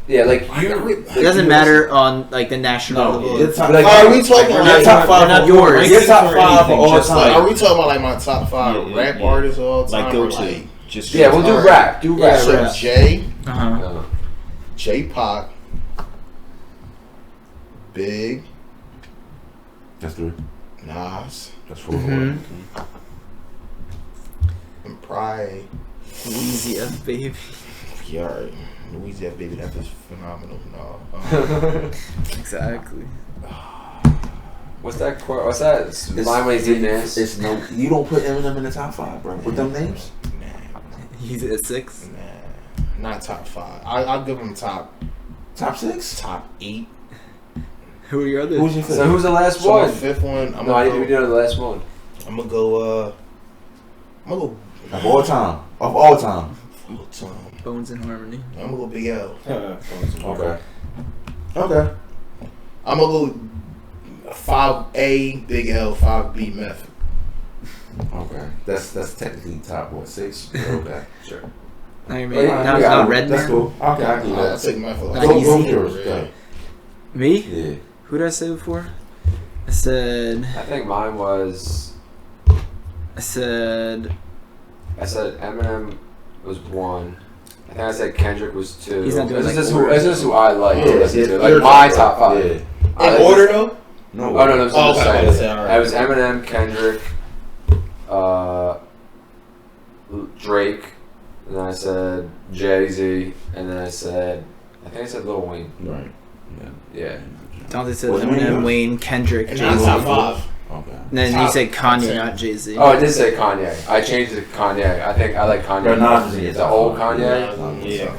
[SPEAKER 2] Yeah, like
[SPEAKER 1] it doesn't matter on like the national level.
[SPEAKER 4] Are we talking like
[SPEAKER 5] top 5?
[SPEAKER 1] Not yours.
[SPEAKER 5] Your top 5 for all time.
[SPEAKER 4] Are we talking about like my top 5 rap artists of all time?
[SPEAKER 3] Like go to.
[SPEAKER 4] Like,
[SPEAKER 3] Just
[SPEAKER 2] we'll do rap. Do rap.
[SPEAKER 4] So Jay,
[SPEAKER 1] Uh-huh.
[SPEAKER 4] Pac, Big.
[SPEAKER 5] That's 3.
[SPEAKER 4] Nas.
[SPEAKER 5] That's 4.
[SPEAKER 1] Mhm.
[SPEAKER 4] And Pride.
[SPEAKER 1] Louisiana, baby.
[SPEAKER 4] Yeah, alright. Louisiana, baby, that is phenomenal. No.
[SPEAKER 1] Exactly.
[SPEAKER 2] What's that? What's that line when he's eating ass?
[SPEAKER 5] It's no. You don't put Eminem in the top 5, bro. With them names.
[SPEAKER 1] He's at 6.
[SPEAKER 4] Nah, not top 5. I'll give him top
[SPEAKER 5] 6.
[SPEAKER 4] Top 8.
[SPEAKER 1] Who are your others?
[SPEAKER 5] Who's your 5th?
[SPEAKER 2] So who's the last
[SPEAKER 4] So
[SPEAKER 2] one?
[SPEAKER 4] my 5th one.
[SPEAKER 2] I need to do the last one.
[SPEAKER 4] I'm gonna go.
[SPEAKER 5] Of all time. Of all time.
[SPEAKER 4] Full time.
[SPEAKER 1] Bones in Harmony.
[SPEAKER 4] I'm gonna go Big L.
[SPEAKER 5] Okay.
[SPEAKER 4] I'm gonna go 5A Big L, 5B Meth.
[SPEAKER 5] Okay. That's technically top 6. Okay.
[SPEAKER 2] Sure.
[SPEAKER 1] Now you're making not Redman.
[SPEAKER 5] That's cool. Okay, I can do
[SPEAKER 4] I'll
[SPEAKER 5] that.
[SPEAKER 4] take Meth.
[SPEAKER 5] Go yours. Go.
[SPEAKER 1] Me?
[SPEAKER 5] Yeah.
[SPEAKER 1] Who did I say before? I said
[SPEAKER 2] I think mine was. Eminem was 1. I think I said Kendrick was 2.
[SPEAKER 1] He's not doing
[SPEAKER 2] this
[SPEAKER 1] like
[SPEAKER 2] is who I like to listen to.
[SPEAKER 5] Your
[SPEAKER 2] Like my top 5.
[SPEAKER 5] Yeah.
[SPEAKER 4] In order though?
[SPEAKER 5] No.
[SPEAKER 2] Oh no,
[SPEAKER 4] Oh, okay.
[SPEAKER 2] I was Eminem, Kendrick, Drake, and then I said Jay-Z, and then I think I said Lil Wayne.
[SPEAKER 5] Right.
[SPEAKER 2] Yeah.
[SPEAKER 1] Dante said
[SPEAKER 5] What's
[SPEAKER 1] Eminem,
[SPEAKER 5] yours?
[SPEAKER 1] Wayne, Kendrick,
[SPEAKER 4] And
[SPEAKER 1] Jay-Z.
[SPEAKER 4] not top 5.
[SPEAKER 5] Okay.
[SPEAKER 1] And then you said Kanye, not Jay-Z.
[SPEAKER 2] Oh, I did say Kanye. I changed it to Kanye. I think I like Kanye.
[SPEAKER 5] But Nas is in your
[SPEAKER 2] the
[SPEAKER 5] top
[SPEAKER 2] old
[SPEAKER 5] five.
[SPEAKER 2] Kanye.
[SPEAKER 3] Yeah.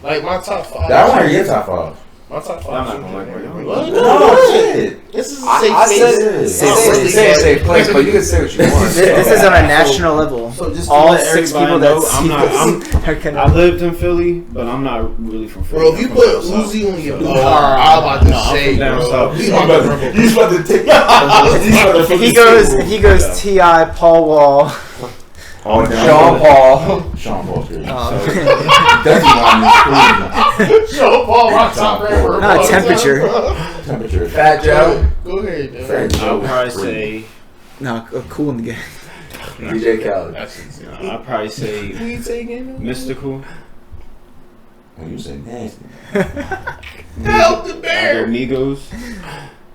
[SPEAKER 4] Like my top 5.
[SPEAKER 5] That one or your top 5?
[SPEAKER 4] My top 5.
[SPEAKER 3] I'm not gonna like it.
[SPEAKER 4] What?
[SPEAKER 5] No, shit.
[SPEAKER 4] This is a
[SPEAKER 2] I
[SPEAKER 4] safe
[SPEAKER 2] said
[SPEAKER 4] space.
[SPEAKER 2] safe place, but you can say what you want.
[SPEAKER 1] This is on a national level.
[SPEAKER 3] So just to
[SPEAKER 1] All
[SPEAKER 3] let
[SPEAKER 1] 6
[SPEAKER 3] everybody
[SPEAKER 1] people
[SPEAKER 3] know,
[SPEAKER 1] that
[SPEAKER 3] I'm
[SPEAKER 1] see
[SPEAKER 3] not.
[SPEAKER 1] this are gonna-
[SPEAKER 3] I lived in Philly, but I'm not really from Philly.
[SPEAKER 4] Bro, if you
[SPEAKER 3] I'm
[SPEAKER 4] put
[SPEAKER 3] from down
[SPEAKER 4] Uzi on your
[SPEAKER 3] south.
[SPEAKER 4] I'm about to
[SPEAKER 3] No, I'm
[SPEAKER 4] say,
[SPEAKER 3] from down
[SPEAKER 4] bro.
[SPEAKER 3] south.
[SPEAKER 4] We
[SPEAKER 5] You
[SPEAKER 4] about to-
[SPEAKER 5] just about to take.
[SPEAKER 1] If he goes T.I., Paul Wall.
[SPEAKER 5] Oh,
[SPEAKER 2] Sean Paul.
[SPEAKER 5] Sean Paul's crazy.
[SPEAKER 1] Oh.
[SPEAKER 5] That's why
[SPEAKER 4] Show Paul my top rapper.
[SPEAKER 1] Not temperature.
[SPEAKER 5] I'm temperature.
[SPEAKER 2] Fat Joe.
[SPEAKER 4] Go ahead, man.
[SPEAKER 5] Fat Joe.
[SPEAKER 3] I'll probably
[SPEAKER 5] Free.
[SPEAKER 3] say.
[SPEAKER 1] No, cool in the game.
[SPEAKER 2] DJ Khaled.
[SPEAKER 4] That's insane.
[SPEAKER 3] I'll probably say
[SPEAKER 4] Who you taking?
[SPEAKER 3] Mystical.
[SPEAKER 5] Oh, you say nasty.
[SPEAKER 4] Help the
[SPEAKER 3] I go
[SPEAKER 4] bear.
[SPEAKER 3] Migos.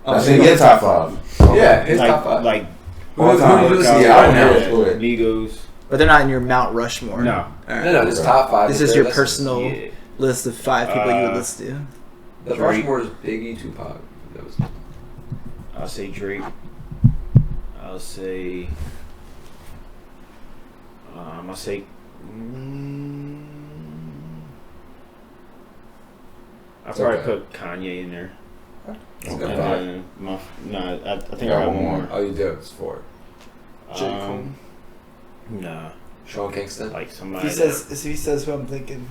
[SPEAKER 5] That's in your top 5.
[SPEAKER 2] Yeah, his
[SPEAKER 3] Like
[SPEAKER 2] top 5.
[SPEAKER 3] like
[SPEAKER 5] All time.
[SPEAKER 2] Who- who- who-
[SPEAKER 5] Yeah, I don't know. Go ahead.
[SPEAKER 3] Migos.
[SPEAKER 1] But they're not in your Mount Rushmore.
[SPEAKER 3] No.
[SPEAKER 1] Alright.
[SPEAKER 2] No, this top 5.
[SPEAKER 1] This is your personal
[SPEAKER 3] Yeah.
[SPEAKER 1] list of 5 people you would list to.
[SPEAKER 2] The Rushmore is Biggie, Tupac. That was
[SPEAKER 3] I'll say Drake. I'll say. I'll say. I'll
[SPEAKER 2] It's
[SPEAKER 3] probably
[SPEAKER 2] okay.
[SPEAKER 3] put Kanye in there.
[SPEAKER 2] It's a good
[SPEAKER 3] And
[SPEAKER 2] five.
[SPEAKER 3] then I think I
[SPEAKER 5] Got
[SPEAKER 3] got
[SPEAKER 5] one
[SPEAKER 3] one
[SPEAKER 5] more.
[SPEAKER 3] more.
[SPEAKER 2] Oh, you do. It's 4.
[SPEAKER 1] J. Cole.
[SPEAKER 3] Nah,
[SPEAKER 2] Sean Kingston.
[SPEAKER 3] like
[SPEAKER 1] If
[SPEAKER 3] somebody.
[SPEAKER 1] he says who I'm thinking,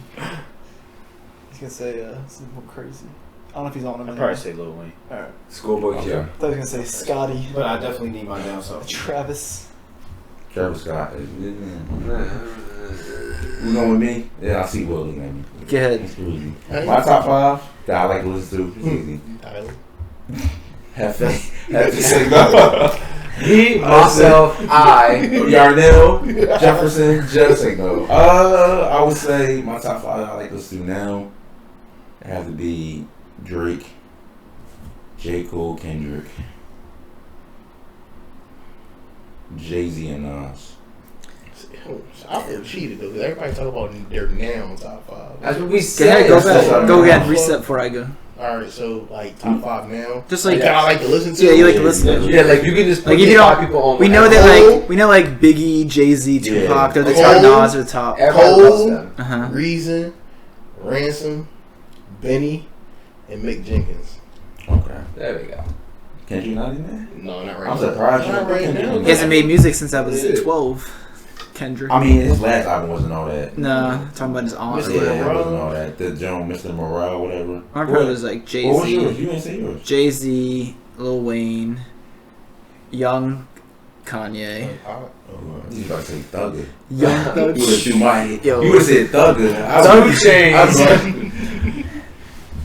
[SPEAKER 1] he's gonna say something more crazy. I don't know if he's on him.
[SPEAKER 3] I'd probably say Lil Wayne.
[SPEAKER 1] Alright.
[SPEAKER 2] Schoolboy Q.
[SPEAKER 1] I thought he was gonna say Scotty.
[SPEAKER 3] But I definitely need my down south.
[SPEAKER 1] Travis.
[SPEAKER 5] Travis Scott. You going with me? Yeah, I see Will looking at me.
[SPEAKER 1] Go ahead.
[SPEAKER 5] It's easy. My top 5 that I like to listen to. It's easy.
[SPEAKER 4] Tyler.
[SPEAKER 5] Have to say no.
[SPEAKER 2] Me, myself, I.
[SPEAKER 5] Yarnell, Jefferson, just say no. I would say my top 5 I like to listen to now. It has to be Drake, J. Cole, Kendrick, Jay-Z, and Nas.
[SPEAKER 4] I feel cheated though, because everybody talk about their now top 5.
[SPEAKER 2] That's what we
[SPEAKER 1] Go
[SPEAKER 2] said.
[SPEAKER 1] ahead, go
[SPEAKER 5] That's
[SPEAKER 1] back.
[SPEAKER 5] what
[SPEAKER 1] Go
[SPEAKER 5] I'm
[SPEAKER 1] again.
[SPEAKER 5] saying.
[SPEAKER 1] Reset before I go.
[SPEAKER 4] Alright, so like top 5 now.
[SPEAKER 1] Just like
[SPEAKER 4] That I like to listen to.
[SPEAKER 1] Yeah, you like to listen to.
[SPEAKER 2] Yeah, like you can just put
[SPEAKER 1] Like if
[SPEAKER 2] these
[SPEAKER 1] you
[SPEAKER 2] 5
[SPEAKER 1] don't,
[SPEAKER 2] people on.
[SPEAKER 1] we know
[SPEAKER 2] whatever.
[SPEAKER 1] that we know like Biggie, Jay-Z, Tupac, they're the top.
[SPEAKER 4] Cole.
[SPEAKER 1] Nas are the top.
[SPEAKER 2] Everyone
[SPEAKER 4] Cole.
[SPEAKER 2] loves them.
[SPEAKER 1] Uh huh.
[SPEAKER 4] Reason, Ransom, Benny, and Mick Jenkins.
[SPEAKER 5] Okay.
[SPEAKER 2] There we go.
[SPEAKER 5] Kendrick not in there?
[SPEAKER 4] No, not right
[SPEAKER 5] I'm
[SPEAKER 4] now.
[SPEAKER 5] surprised you
[SPEAKER 4] Not
[SPEAKER 5] didn't put
[SPEAKER 4] right
[SPEAKER 5] Kendrick
[SPEAKER 4] now.
[SPEAKER 5] in
[SPEAKER 1] He hasn't made music since I was
[SPEAKER 2] Yeah.
[SPEAKER 1] 12. Kendrick.
[SPEAKER 5] I mean, his last album wasn't all that.
[SPEAKER 1] Nah, talking about his aunt.
[SPEAKER 4] Mr.
[SPEAKER 5] Yeah, it
[SPEAKER 4] Morale.
[SPEAKER 5] wasn't all that. The Joan, Mr. Morale, whatever.
[SPEAKER 1] My part was like
[SPEAKER 5] What was yours?
[SPEAKER 1] Jay-Z,
[SPEAKER 5] You didn't say yours.
[SPEAKER 1] Jay-Z, Lil Wayne, Young Kanye,
[SPEAKER 5] Oh, you about to say Thugger.
[SPEAKER 1] Young
[SPEAKER 5] You would have
[SPEAKER 1] Thug.
[SPEAKER 5] threw my
[SPEAKER 1] Yo.
[SPEAKER 5] You would have said Thugger.
[SPEAKER 1] Thug
[SPEAKER 2] Chainz.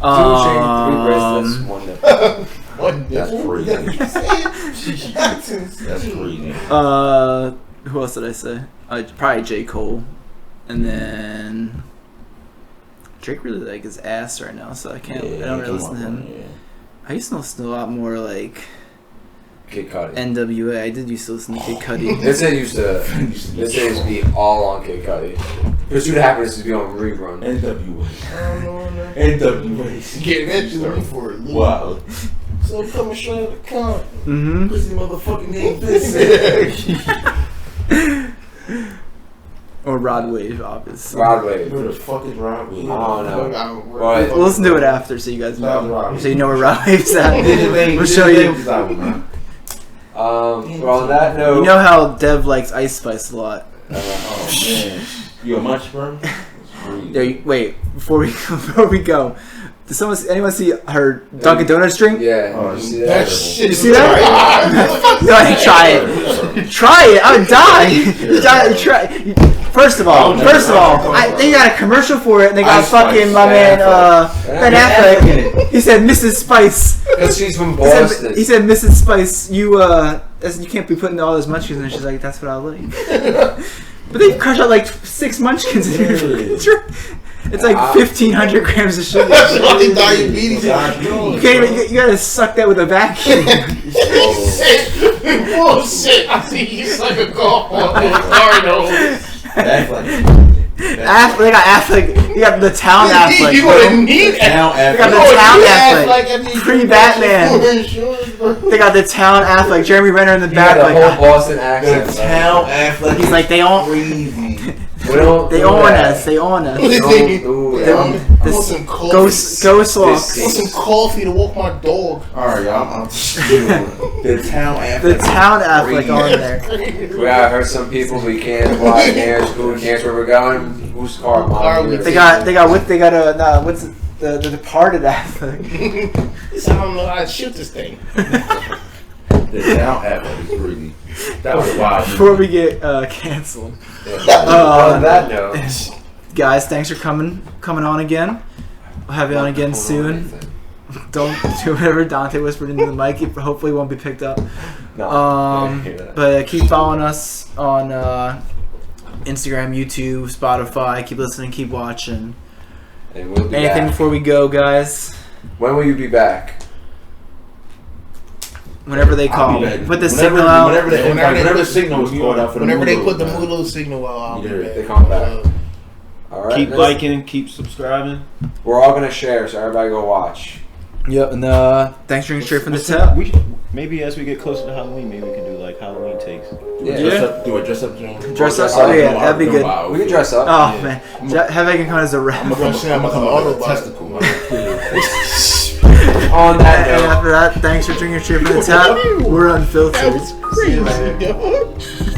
[SPEAKER 1] Um,
[SPEAKER 5] That's crazy. That's crazy.
[SPEAKER 1] who else did I say? Probably J. Cole, and then Drake really like his ass right now, so I can't. I don't really listen to him.
[SPEAKER 5] Yeah.
[SPEAKER 1] I used to listen to a lot more like
[SPEAKER 2] Kid Cudi.
[SPEAKER 1] NWA. I did used to listen to Kid Cudi.
[SPEAKER 2] This day used to be all on Kid Cudi. Pursuit of Happiness used to be on rerun.
[SPEAKER 5] NWA.
[SPEAKER 4] I don't know.
[SPEAKER 5] NWA.
[SPEAKER 4] Getting that story for it.
[SPEAKER 5] Wow.
[SPEAKER 4] So coming straight out of the car.
[SPEAKER 1] Mm-hmm.
[SPEAKER 5] Pussy motherfucking name this.
[SPEAKER 1] Or Rod Wave, obviously.
[SPEAKER 2] Rod Wave.
[SPEAKER 5] Where the fuck is Rob?
[SPEAKER 2] I don't know.
[SPEAKER 4] Right.
[SPEAKER 1] We'll listen to it after, so you guys
[SPEAKER 5] Shout out to
[SPEAKER 1] know.
[SPEAKER 5] Rod Wave.
[SPEAKER 1] So you know where Rod Wave's at.
[SPEAKER 5] We'll
[SPEAKER 1] We'll show you.
[SPEAKER 2] Well, on that note,
[SPEAKER 1] You know how Dev likes Ice Spice a lot.
[SPEAKER 5] Oh man. You a munch, bro?
[SPEAKER 1] There, wait, before we go, did anyone see her Dunkin' Donuts drink?
[SPEAKER 2] yeah.
[SPEAKER 5] Oh,
[SPEAKER 2] you see
[SPEAKER 4] That
[SPEAKER 2] that?
[SPEAKER 4] shit.
[SPEAKER 1] You see that? No, I try it. Try it. I would die. First of all, they got a commercial for it, and they got
[SPEAKER 5] Ice
[SPEAKER 1] fucking
[SPEAKER 5] Spice,
[SPEAKER 1] my man
[SPEAKER 2] Ben
[SPEAKER 1] Ben Affleck. He said, "Mrs. Spice."
[SPEAKER 2] Because she's from
[SPEAKER 1] He said,
[SPEAKER 2] Boston.
[SPEAKER 1] "Mrs. Spice, you can't be putting all those munchkins in." And she's like, "That's what I like." But they crush out like 6 munchkins in your fucking drink. It's like 1,500 grams of sugar.
[SPEAKER 4] That's like diabetes.
[SPEAKER 1] You can't even. You gotta suck that with a vacuum.
[SPEAKER 4] Bullshit. I see you suck a golf ball. Sorry, no.
[SPEAKER 5] That's like
[SPEAKER 1] Affleck, they got Affleck. You got the town Affleck.
[SPEAKER 4] You
[SPEAKER 1] bro.
[SPEAKER 4] wouldn't need
[SPEAKER 5] now
[SPEAKER 1] They got
[SPEAKER 5] after
[SPEAKER 1] the town Affleck.
[SPEAKER 4] Affleck.
[SPEAKER 1] Pre-Batman.
[SPEAKER 4] Batman.
[SPEAKER 1] They got the town Affleck, Jeremy Renner in the
[SPEAKER 2] He
[SPEAKER 1] back.
[SPEAKER 2] had a
[SPEAKER 1] Like,
[SPEAKER 2] whole Boston accent.
[SPEAKER 5] The town Affleck.
[SPEAKER 1] he's like, they own,
[SPEAKER 5] crazy.
[SPEAKER 2] We don't
[SPEAKER 1] they
[SPEAKER 2] do
[SPEAKER 1] own
[SPEAKER 2] that.
[SPEAKER 1] us. They own us.
[SPEAKER 2] Don't do
[SPEAKER 1] They
[SPEAKER 2] that.
[SPEAKER 1] own
[SPEAKER 4] I
[SPEAKER 1] this.
[SPEAKER 4] want some coffee.
[SPEAKER 1] Go
[SPEAKER 2] This-
[SPEAKER 1] Socks.
[SPEAKER 4] I want some coffee to walk my dog.
[SPEAKER 5] Alright, y'all. The town Affleck.
[SPEAKER 1] The town Affleck
[SPEAKER 5] crazy.
[SPEAKER 1] on there.
[SPEAKER 2] We I heard some people we can't watch cares, who cares where we're going, whose car
[SPEAKER 4] Car
[SPEAKER 2] mom
[SPEAKER 4] we
[SPEAKER 2] is.
[SPEAKER 1] They got what's the Departed Affleck.
[SPEAKER 4] I don't know how to shoot this thing.
[SPEAKER 5] The town Affleck is crazy. That was a wild.
[SPEAKER 1] Before we get canceled,
[SPEAKER 2] On that note,
[SPEAKER 1] guys, thanks for coming on again. We'll have you on again soon. Don't do whatever Dante whispered into the mic. It hopefully won't be picked up.
[SPEAKER 2] No, I didn't hear that.
[SPEAKER 1] But keep following us on Instagram, YouTube, Spotify. Keep listening, keep watching.
[SPEAKER 2] And we'll be
[SPEAKER 1] Anything
[SPEAKER 2] back.
[SPEAKER 1] before we go, guys?
[SPEAKER 2] When will you be back?
[SPEAKER 1] Whenever they call.
[SPEAKER 5] I'll be back.
[SPEAKER 1] Put the
[SPEAKER 5] Whenever-
[SPEAKER 1] signal out.
[SPEAKER 5] Whenever the signal was called out for the
[SPEAKER 4] Whenever they
[SPEAKER 5] Mulu,
[SPEAKER 4] put the
[SPEAKER 5] man.
[SPEAKER 4] Mulu signal out, I'll be
[SPEAKER 5] Yeah,
[SPEAKER 4] back.
[SPEAKER 2] they come back. All right.
[SPEAKER 3] Keep
[SPEAKER 2] let's-
[SPEAKER 3] liking, keep subscribing.
[SPEAKER 2] We're all gonna share, so everybody go watch.
[SPEAKER 1] Yep, and thanks for drinking straight from the
[SPEAKER 3] What's
[SPEAKER 1] tap.
[SPEAKER 3] Maybe as we get closer to Halloween, maybe we can do like Halloween takes.
[SPEAKER 2] Yeah.
[SPEAKER 5] Do a dress up Jones.
[SPEAKER 1] Dress up?
[SPEAKER 2] Oh,
[SPEAKER 1] yeah, that'd be good.
[SPEAKER 2] We can dress up.
[SPEAKER 1] Oh
[SPEAKER 3] Yeah.
[SPEAKER 1] man, have Megan come as a rep.
[SPEAKER 5] I'm gonna
[SPEAKER 4] I'm gonna come Autobot.
[SPEAKER 5] testicle.
[SPEAKER 2] On that
[SPEAKER 1] And
[SPEAKER 2] note.
[SPEAKER 1] after that, thanks for drinking straight from the tap. We're
[SPEAKER 4] That
[SPEAKER 1] unfiltered.
[SPEAKER 4] was crazy, yo.